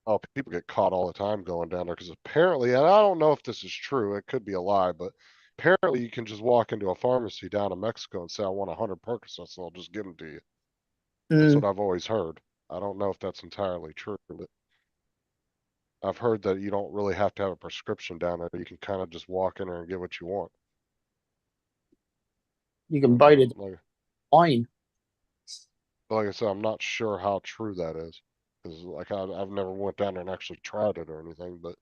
Oh, people get caught all the time going down there because apparently, and I don't know if this is true, it could be a lie, but apparently you can just walk into a pharmacy down in Mexico and say, I want 100 Percocets, and they'll just give them to you. That's what I've always heard. I don't know if that's entirely true, but I've heard that you don't really have to have a prescription down there. You can kind of just walk in there and get what you want. You can buy it online. Like I said, I'm not sure how true that is. Because like I've never went down there and actually tried it or anything, but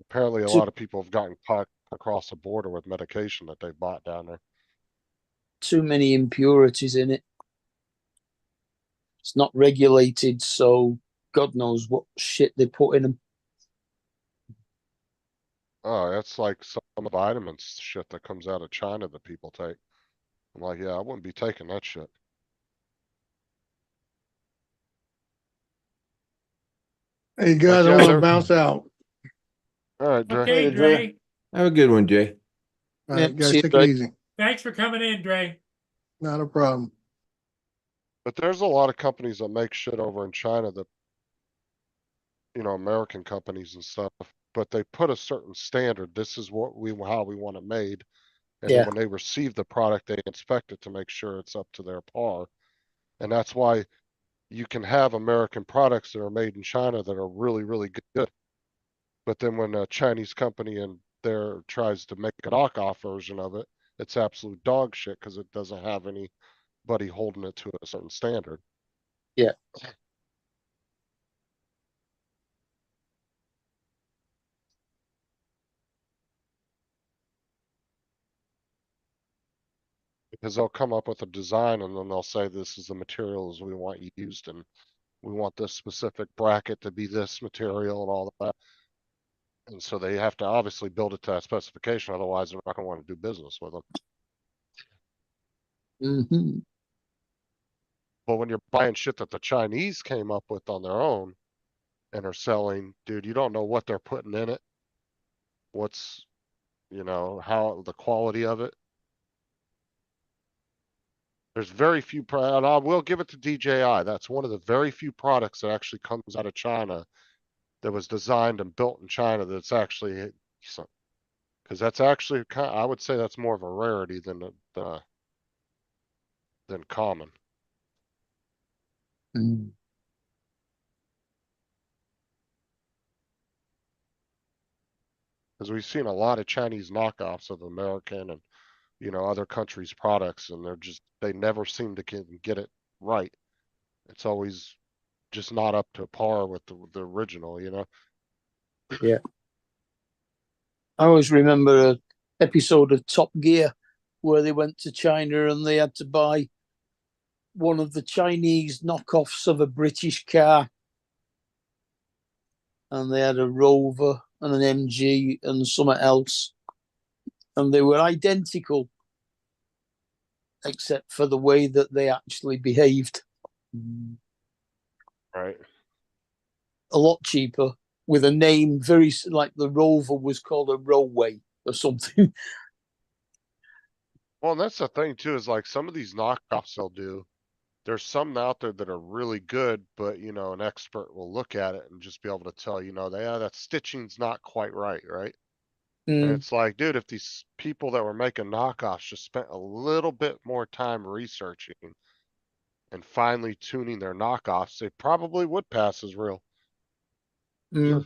apparently a So- lot of people have gotten caught across the border with medication that they bought down there. Too many impurities in it. It's not regulated, so God knows what shit they put in them. Oh, that's like some of the vitamins shit that comes out of China that people take. I'm like, yeah, I wouldn't be taking that shit. Hey, guys, yeah, I want they're- to bounce out. All right, Dre. Okay, Later, Dre. Dre. Have a good one, Jay. All Yeah, right, guys, see you, take Dre. it easy. Thanks for coming in, Dre. Not a problem. But there's a lot of companies that make shit over in China that, American companies and stuff, but they put a certain standard. This is how we want it made. And Yeah. then when they receive the product, they inspect it to make sure it's up to their par. And that's why you can have American products that are made in China that are really, really good. But then when a Chinese company in there tries to make a knockoff version of it, it's absolute dog shit because it doesn't have anybody holding it to a certain standard. Yeah. Because they'll come up with a design and then they'll say this is the materials we want used and we want this specific bracket to be this material and all that. And so they have to obviously build it to that specification, otherwise they're not gonna want to do business with them. Mm-hmm. But when you're buying shit that the Chinese came up with on their own and are selling, dude, you don't know what they're putting in it. What's, how the quality of it. There's very few, and I will give it to DJI. That's one of the very few products that actually comes out of China that was designed and built in China that's actually, because that's actually, I would say that's more of a rarity than common. Because we've seen a lot of Chinese knockoffs of American and, other countries' products, and they never seem to get it right. It's always just not up to par with the original, Yeah. I always remember an episode of Top Gear where they went to China and they had to buy one of the Chinese knockoffs of a British car. And they had a Rover and an MG and something else. And they were identical, except for the way that they actually behaved. Right. A lot cheaper, with a name very like the Rover was called a Rowway or something. Well, and that's the thing too, is like some of these knockoffs they'll do. There's some out there that are really good, but an expert will look at it and just be able to tell, that stitching's not quite right, right? And it's like, dude, if these people that were making knockoffs just spent a little bit more time researching and finally tuning their knockoffs, they probably would pass as real. And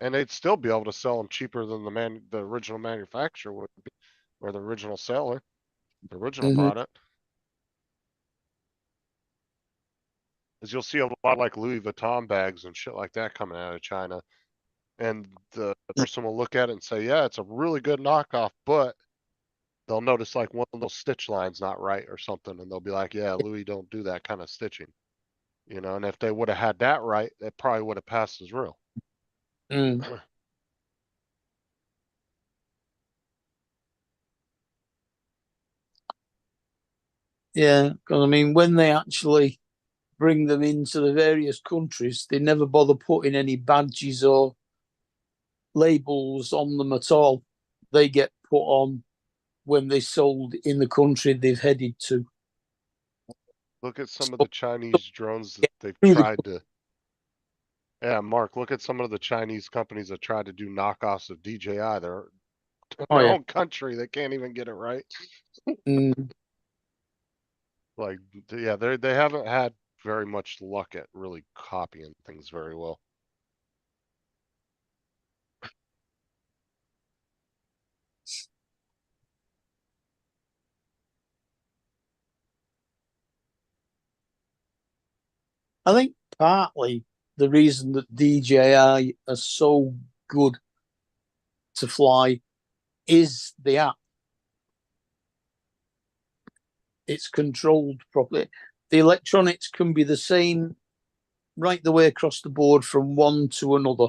they'd still be able to sell them cheaper than the original manufacturer would be, or the original seller, the original product. As you'll see a lot like Louis Vuitton bags and shit like that coming out of China. And the person will look at it and say, yeah, it's a really good knockoff, but they'll notice like one of those stitch lines not right or something. And they'll be like, yeah, Louis don't do that kind of stitching. And if they would have had that right, it probably would have passed as real. Yeah, because I mean, when they actually bring them into the various countries, they never bother putting any badges or labels on them at all. They get put on when they sold in the country they've headed to. Look at some of the Chinese drones that they've tried to. Yeah, Mark, look at some of the Chinese companies that tried to do knockoffs of DJI. They're Oh their yeah. own country. They can't even get it right. Mm. Like, yeah, they haven't had very much luck at really copying things very well. I think partly the reason that DJI are so good to fly is the app. It's controlled properly. The electronics can be the same right the way across the board from one to another.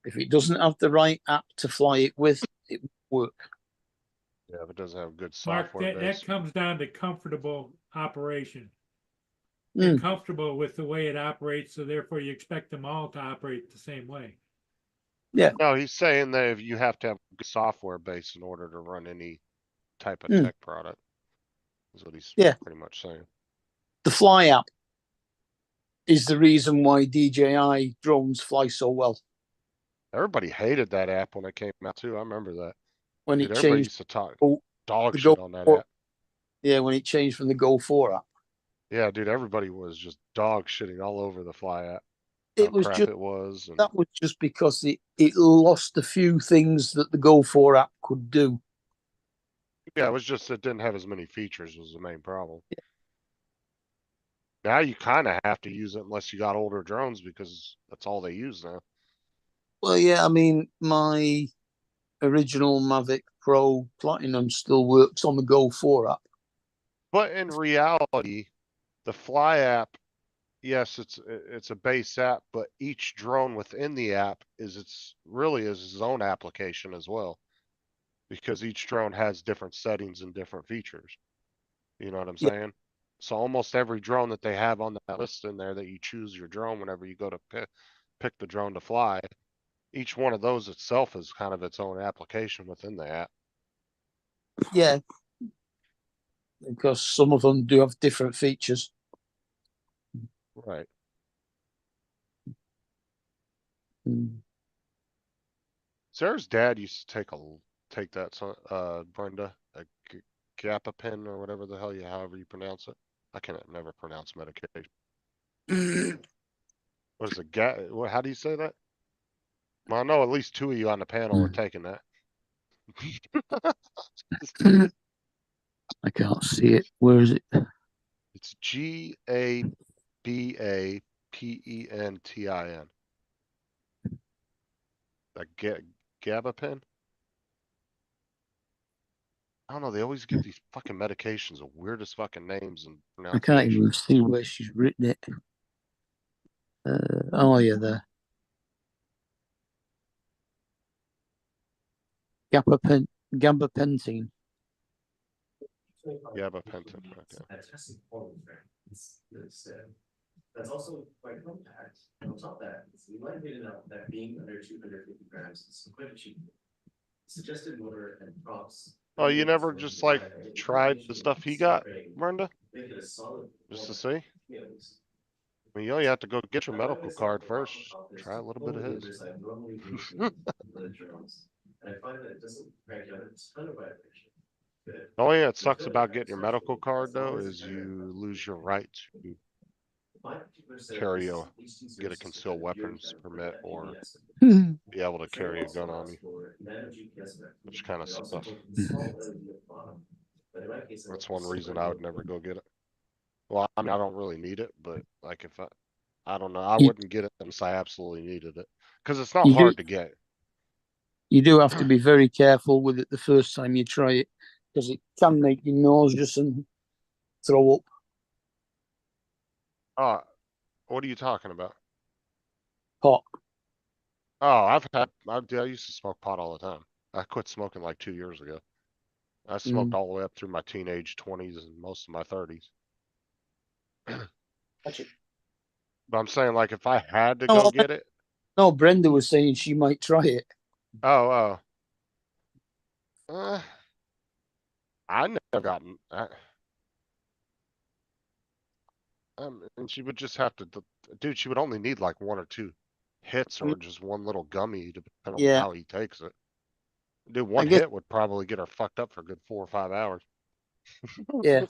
If it doesn't have the right app to fly it with, it won't work. Yeah, if it doesn't have good Mark, software base. that comes down to comfortable operation. You're comfortable with the way it operates, so therefore you expect them all to operate the same way. Yeah. No, he's saying that if you have to have good software base in order to run any type of tech product, is what he's pretty much saying. The Fly app is the reason why DJI drones fly so well. Everybody hated that app when it came out too. I remember that. When Dude, it everybody changed used to talk to dog the shit Go on that 4 app. Yeah, when it changed from the Go 4 app. Yeah, dude, everybody was just dog shitting all over the Fly app. It How was crap just it was. And that was just because it lost a few things that the Go 4 app could do. yeah, it was just it didn't have as many features was the main problem. Now you kind of have to use it unless you got older drones because that's all they use now. Well, yeah, I mean, my original Mavic Pro Platinum still works on the Go 4 app. But in reality, the Fly app, yes, it's a base app, but each drone within the app is its own application as well. Because each drone has different settings and different features. You know what I'm saying? So almost every drone that they have on that list in there that you choose your drone whenever you go to pick the drone to fly, each one of those itself is kind of its own application within the app. Yeah, because some of them do have different features. Right. Sarah's dad used to take that Brenda, a Gabapen or whatever the hell however you pronounce it. I can never pronounce medication. What is it? How do you say that? Well, I know at least two of you on the panel are taking that. I can't see it. Where is it? It's Gabapentin. Like Gabapen? I don't know. They always give these fucking medications the weirdest fucking names and I can't even see where she's written it. Oh yeah, there. Gabapentin. Gabapentin. That's also quite compact. On top of that, it's lightweight enough that being under 250 grams is quite achievable. Suggested motor and props. Oh, you never just like tried the stuff he got, Brenda? Just to see? I mean, you only have to go get your medical card first. Try a little bit of his. And I find that it doesn't crank out a ton of vibration. The only thing that sucks about getting your medical card though is you lose your right to get a concealed weapons permit or be able to carry a gun on you, which kind of sucks. That's one reason I would never go get it. Well, I mean, I don't really need it, but like if I don't know, I wouldn't get it unless I absolutely needed it because it's not hard to get. You do have to be very careful with it the first time you try it because it can make you nauseous and throw up. What are you talking about? Pot. Oh, I used to smoke pot all the time. I quit smoking like 2 years ago. I smoked all the way up through my teenage 20s and most of my 30s. But I'm saying like if I had to go get it. No, Brenda was saying she might try it. Oh. I never gotten. And she would just have to, dude. She would only need like one or two hits I mean- or just one little gummy, depending on Yeah. how he takes it. Dude, one guess- hit would probably get her fucked up for a good 4 or 5 hours. Yeah.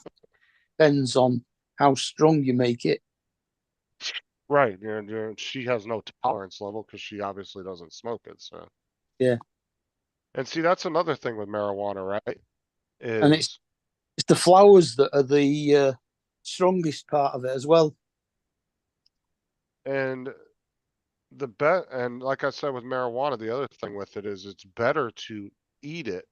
Depends on how strong you make it. Right, she has no tolerance level because she obviously doesn't smoke it, so. Yeah. And see, that's another thing with marijuana, right? And Is it's the flowers that are the strongest part of it as well. and and like I said with marijuana, the other thing with it is it's better to eat it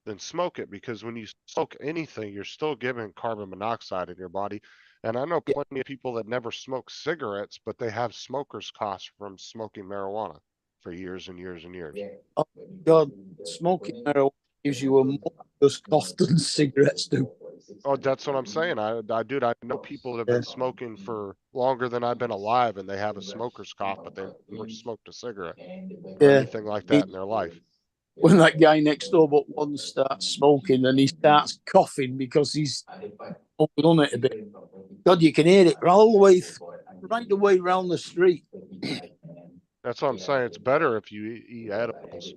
than smoke it, because when you smoke anything, you're still giving carbon monoxide in your body. And I know plenty of people that never smoke cigarettes, but they have smoker's costs from smoking marijuana for years and years and years. Oh God, smoking marijuana gives you a more just cough than cigarettes do. Oh, that's what I'm saying. I know people that have been smoking for longer than I've been alive, and they have a smoker's cough, but they never smoked a cigarette or Yeah. anything like that in their life. When that guy next door but one starts smoking and he starts coughing because he's on it a bit. God, you can hear it all the way, right the way around the street. That's what I'm saying. It's better if you eat edibles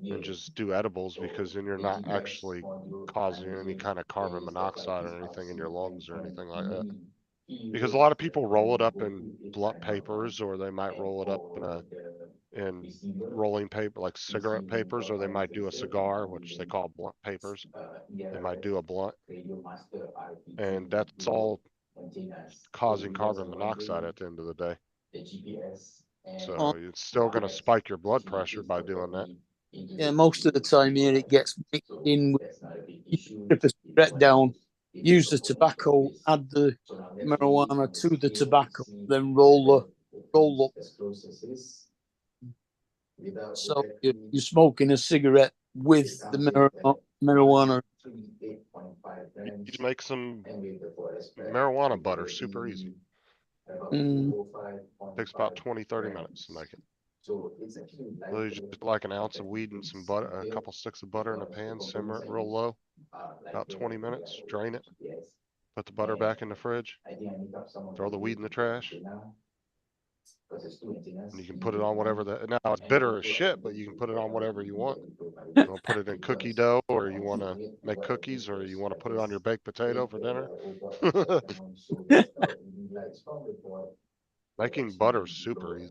and just do edibles, because then you're not actually causing any kind of carbon monoxide or anything in your lungs or anything like that. Because a lot of people roll it up in blunt papers, or they might roll it up in rolling paper, like cigarette papers, or they might do a cigar, which they call blunt papers. They might do a blunt, and that's all causing carbon monoxide at the end of the day. So it's still going to spike your blood pressure by doing that. Yeah, most of the time here it gets mixed in with, you strip a cigarette down, use the tobacco, add the marijuana to the tobacco, then roll up. So you're smoking a cigarette with the marijuana. You just make some marijuana butter super easy. Takes about 20-30 minutes to make it. Literally just like an ounce of weed and some butter, a couple sticks of butter in a pan, simmer it real low, about 20 minutes, drain it, put the butter back in the fridge, throw the weed in the trash. And you can put it on whatever now it's bitter as shit, but you can put it on whatever you want. You want to put it in cookie dough, or you want to make cookies, or you want to put it on your baked potato for dinner. Making butter is super easy.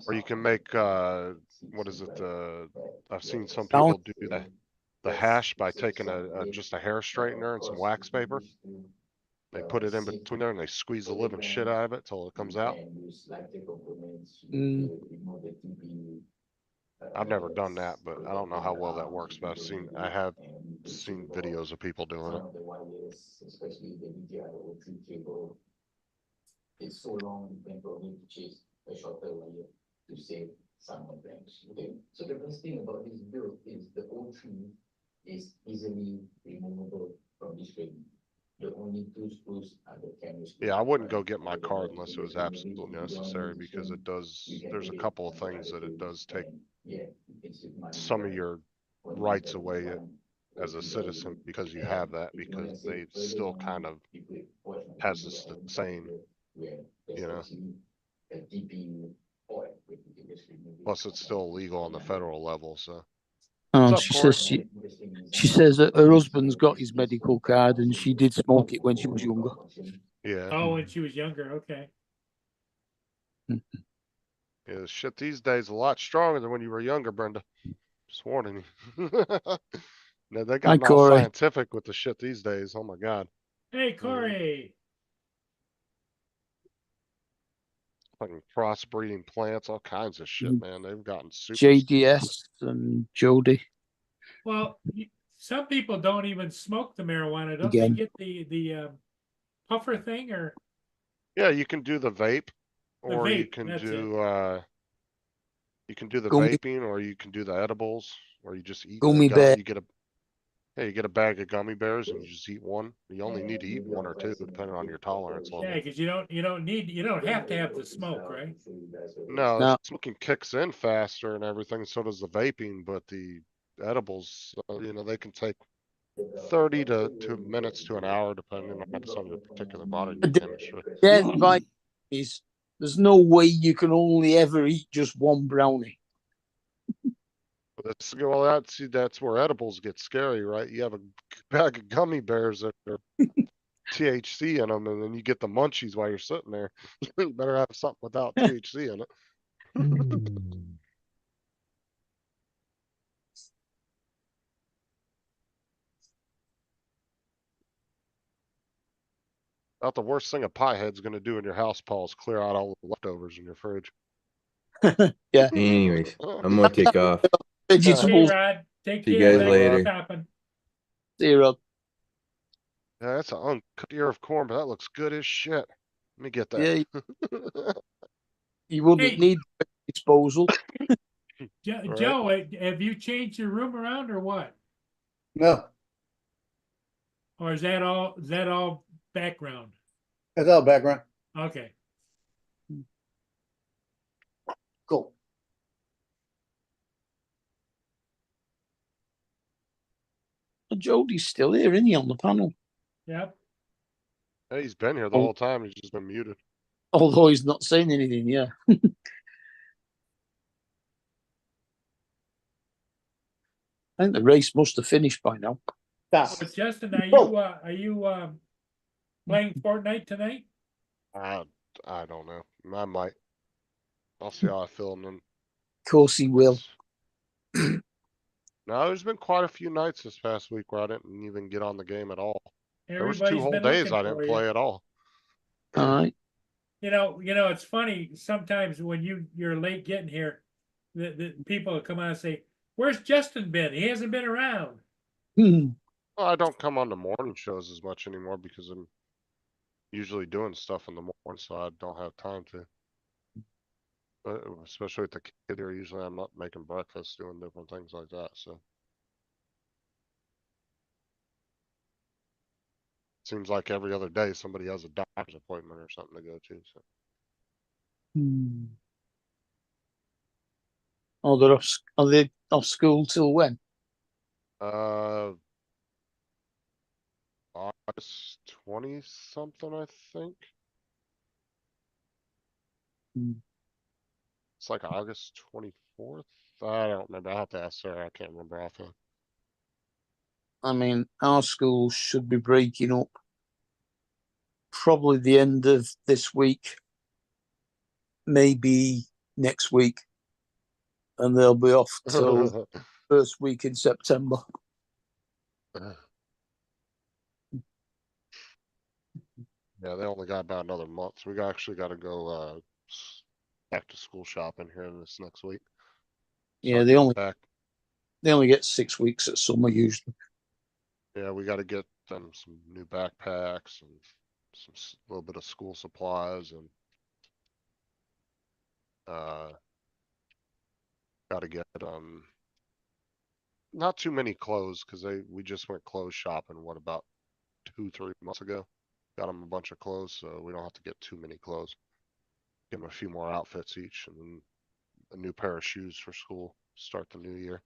Or you can make what is it? I've seen some people do the hash by taking just a hair straightener and some wax paper. They put it in between there and they squeeze the living shit out of it till it comes out. I've never done that, but I don't know how well that works, but I have seen videos of people doing it. It's so long, you can probably chase a shorter wire to save some of them. Okay, so the best thing about this build is the whole tree is easily removable from this frame. The only two screws are the camera screws. Yeah, I wouldn't go get my card unless it was absolutely necessary, because there's a couple of things that it does take some of your rights away as a citizen, because you have that, because they still kind of has the same, you know. Plus it's still illegal on the federal level, so. Oh, What's up, Corey? she says that her husband's got his medical card and she did smoke it when she was younger. Yeah. Oh, when she was younger, okay. Yeah, shit these days a lot stronger than when you were younger, Brenda. Just warning you. Now they got all Corey. scientific with the shit these days. Oh my God. Hey, Corey. Fucking crossbreeding plants, all kinds of shit, man. They've gotten super. JDS and Jody. Well, some people don't even smoke the marijuana. Don't Again. they get the puffer thing, or? Yeah, you can do the vape, The or you vape, can that's do the Gummy- vaping, or you can do the edibles, or you just eat Gummy the bear. You get a bag of gummy bears and you just eat one. You only need to eat one or two, depending on your tolerance level. Yeah, because you don't have to have the smoke, right? No, No. the smoking kicks in faster and everything. So does the vaping, but the edibles, they can take 30 to minutes to an hour, depending on some of your particular body chemistry. Yeah, right. Is there's no way you can only ever eat just one brownie. Well, that's where edibles get scary, right? You have a bag of gummy bears that are THC in them, and then you get the munchies while you're sitting there. You better have something without THC in it. About the worst thing a pie head's gonna do in your house, Paul, is clear out all the leftovers in your fridge. Yeah. Anyways, I'm gonna kick off. Hey, Vegetables. Rod, take See you care. guys Thanks for later. stopping. Zero. Yeah, that's an uncut ear of corn, but that looks good as shit. Let me get that. Yeah. You wouldn't Hey. need disposal. Joe, Joe, have you changed your room around or what? No, Or is that all background? that's all background. Okay. Cool. Jody's still here, isn't he, on the panel? Yep. Hey, he's been here the whole time. He's just been muted. Although he's not saying anything, yeah. I think the race must have finished by now. So Justin, are you playing Fortnite tonight? I don't know. I might. I'll see how I feel, and then. Of course he will. No, there's been quite a few nights this past week where I didn't even get on the game at all. There was 2 Everybody's whole been days looking I for didn't you. play at all. All right. You know, it's funny sometimes when you're late getting here, the people come on and say, "Where's Justin been? He hasn't been around." Hmm. Well, I don't come on the morning shows as much anymore because I'm usually doing stuff in the morning, so I don't have time to. But especially with the kid here, usually I'm up making breakfast, doing different things like that. So seems like every other day somebody has a doctor's appointment or something to go to. So Hmm. Oh, are they off school till when? August 20 something, I think. Hmm. It's like August 24th. I don't remember. I'll have to ask Sarah. I can't remember offhand. I mean, our school should be breaking up probably the end of this week, maybe next week, and they'll be off till first week in September. Yeah, they only got about another month. So we actually got to go back to school shopping here this next week. Yeah, Start they only get 6 weeks at summer usually. Yeah, we got to get them some new backpacks and some little bit of school supplies and got to get not too many clothes because we just went clothes shopping about 2-3 months ago. Got them a bunch of clothes, so we don't have to get too many clothes. Give them a few more outfits each, and then a new pair of shoes for school. Start the new year.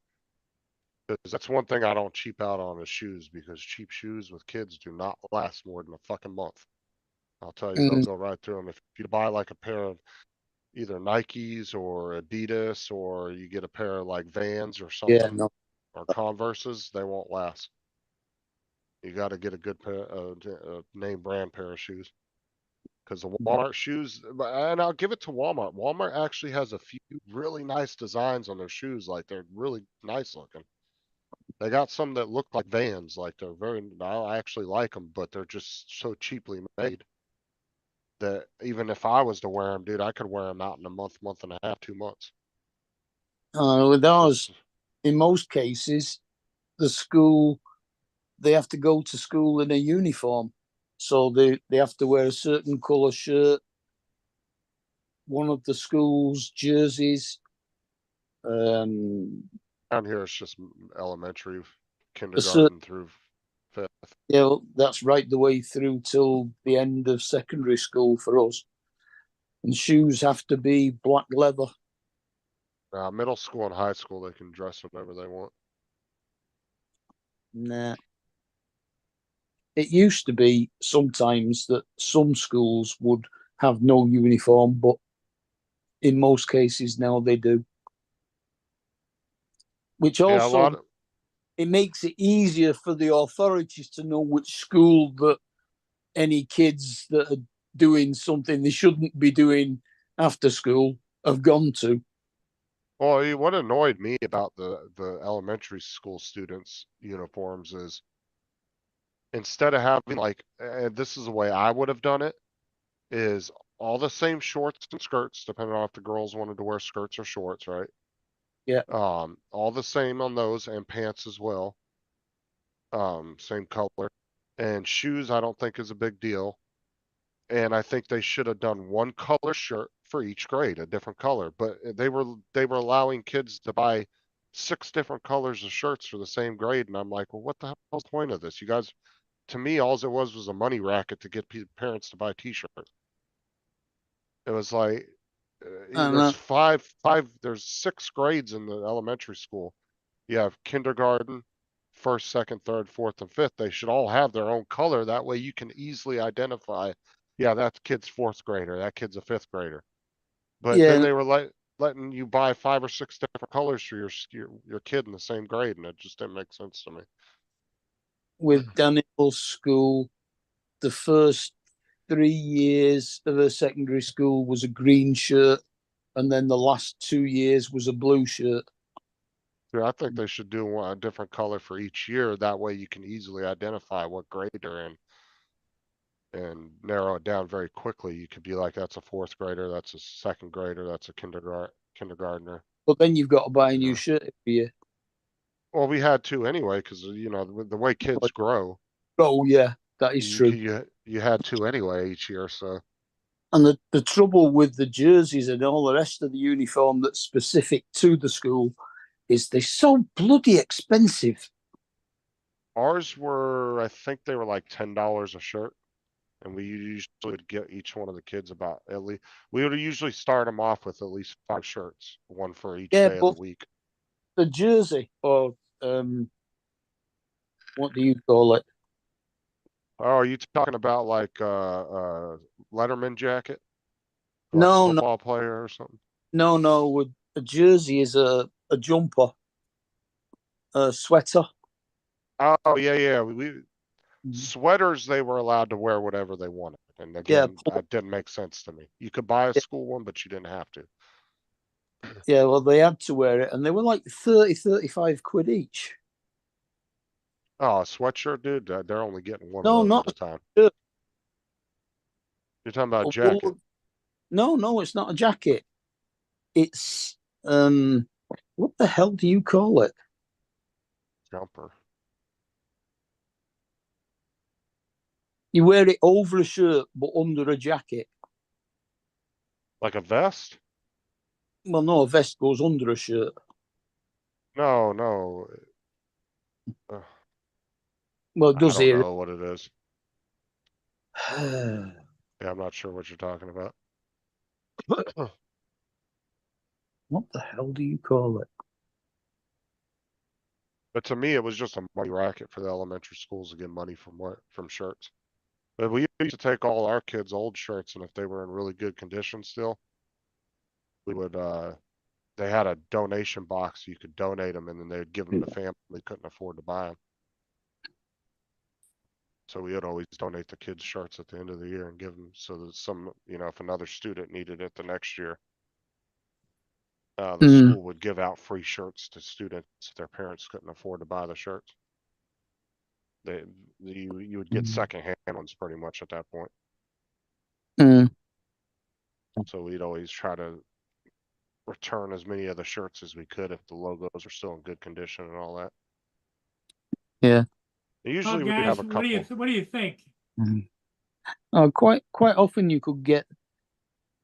Because that's one thing I don't cheap out on is shoes, because cheap shoes with kids do not last more than a fucking month. I'll tell you, they'll go right through them. If you buy like a pair of either Nikes or Adidas, or you get a pair of like Vans or something, Yeah, no. or Converses, they won't last. You got to get a good pair, name brand pair of shoes. Because the Walmart shoes, and I'll give it to Walmart. Walmart actually has a few really nice designs on their shoes. Like they're really nice looking. They got some that look like Vans. Like I actually like them, but they're just so cheaply made that even if I was to wear them, dude, I could wear them out in a month and a half, 2 months. With ours, in most cases, the school, they have to go to school in a uniform. So they have to wear a certain colour shirt, one of the school's jerseys. Down here, it's just elementary, kindergarten through 5th. Yeah, that's right the way through till the end of secondary school for us. And shoes have to be black leather. Middle school and high school, they can dress whatever they want. Nah. it used to be sometimes that some schools would have no uniform, but in most cases now they do. Which Yeah, a also lot. it makes it easier for the authorities to know which school that any kids that are doing something they shouldn't be doing after school have gone to. Well, what annoyed me about the elementary school students' uniforms is instead of having like, and this is the way I would have done it, is all the same shorts and skirts, depending on if the girls wanted to wear skirts or shorts, right? Yeah. All the same on those and pants as well. Same color. And shoes, I don't think is a big deal. And I think they should have done one color shirt for each grade, a different color. But they were allowing kids to buy 6 different colors of shirts for the same grade, and I'm like, well, what the hell's the point of this? You guys, to me, all it was a money racket to get parents to buy T-shirts. It was like there's there's 6 grades in the elementary school. You have kindergarten, first, second, third, fourth, and fifth. They should all have their own color. That way you can easily identify, yeah, that kid's 4th grader, that kid's a 5th grader. But then they were letting you buy 5 or 6 different colors for your kid in the same grade, and it just didn't make sense to me. With Daniel's school, the first 3 years of her secondary school was a green shirt, and then the last 2 years was a blue shirt. Yeah, I think they should do a different color for each year. That way you can easily identify what grade they're in and narrow it down very quickly. You could be like, that's a 4th grader, that's a 2nd grader, that's a kindergartner. But then you've got to buy a new shirt every year. Well, we had to anyway, because the way kids grow. Oh yeah, that is true. You had to anyway each year, so. And the trouble with the jerseys and all the rest of the uniform that's specific to the school is they're so bloody expensive. Ours were, I think they were like $10 a shirt. And we usually would get each one of the kids about we would usually start them off with at least 5 shirts, one for each day of the week. The jersey, or what do you call it? Oh, are you talking about like Letterman jacket? Like no, football player or something? No. A jersey is a jumper, a sweater. Oh yeah. Sweaters, they were allowed to wear whatever they wanted. And again, that didn't make sense to me. You could buy a school one, but you didn't have to. Yeah, well, they had to wear it, and they were like 35 quid each. Oh, a sweatshirt, dude? They're only getting one not at a time. You're talking about a jacket. No, it's not a jacket. It's, what the hell do you call it? Jumper. You wear it over a shirt, but under a jacket. Like a vest? Well, no, a vest goes under a shirt. No. Well, it does I don't here. know what it is. Yeah, I'm not sure what you're talking about. What the hell do you call it? But to me, it was just a money racket for the elementary schools to get money from shirts. But we used to take all our kids' old shirts, and if they were in really good condition still, we would, they had a donation box. You could donate them, and then they would give them to family they couldn't afford to buy them. So we would always donate the kids' shirts at the end of the year and give them so that if another student needed it the next year, the school would give out free shirts to students if their parents couldn't afford to buy the shirts. You would get secondhand ones pretty much at that point. So we'd always try to return as many of the shirts as we could if the logos are still in good condition and all that. Yeah. Usually guys, we have a couple. What do you think? Quite often you could get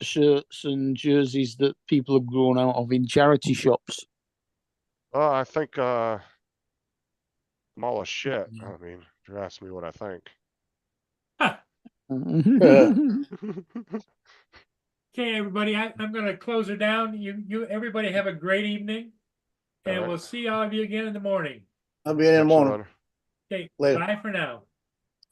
shirts and jerseys that people have grown out of in charity shops. I think I'm all a shit. I mean, if you ask me what I think. Okay, everybody, I'm going to close it down. Everybody have a great evening, and we'll see all of you again in the morning. I'll be in the morning. Okay, Later. bye for now.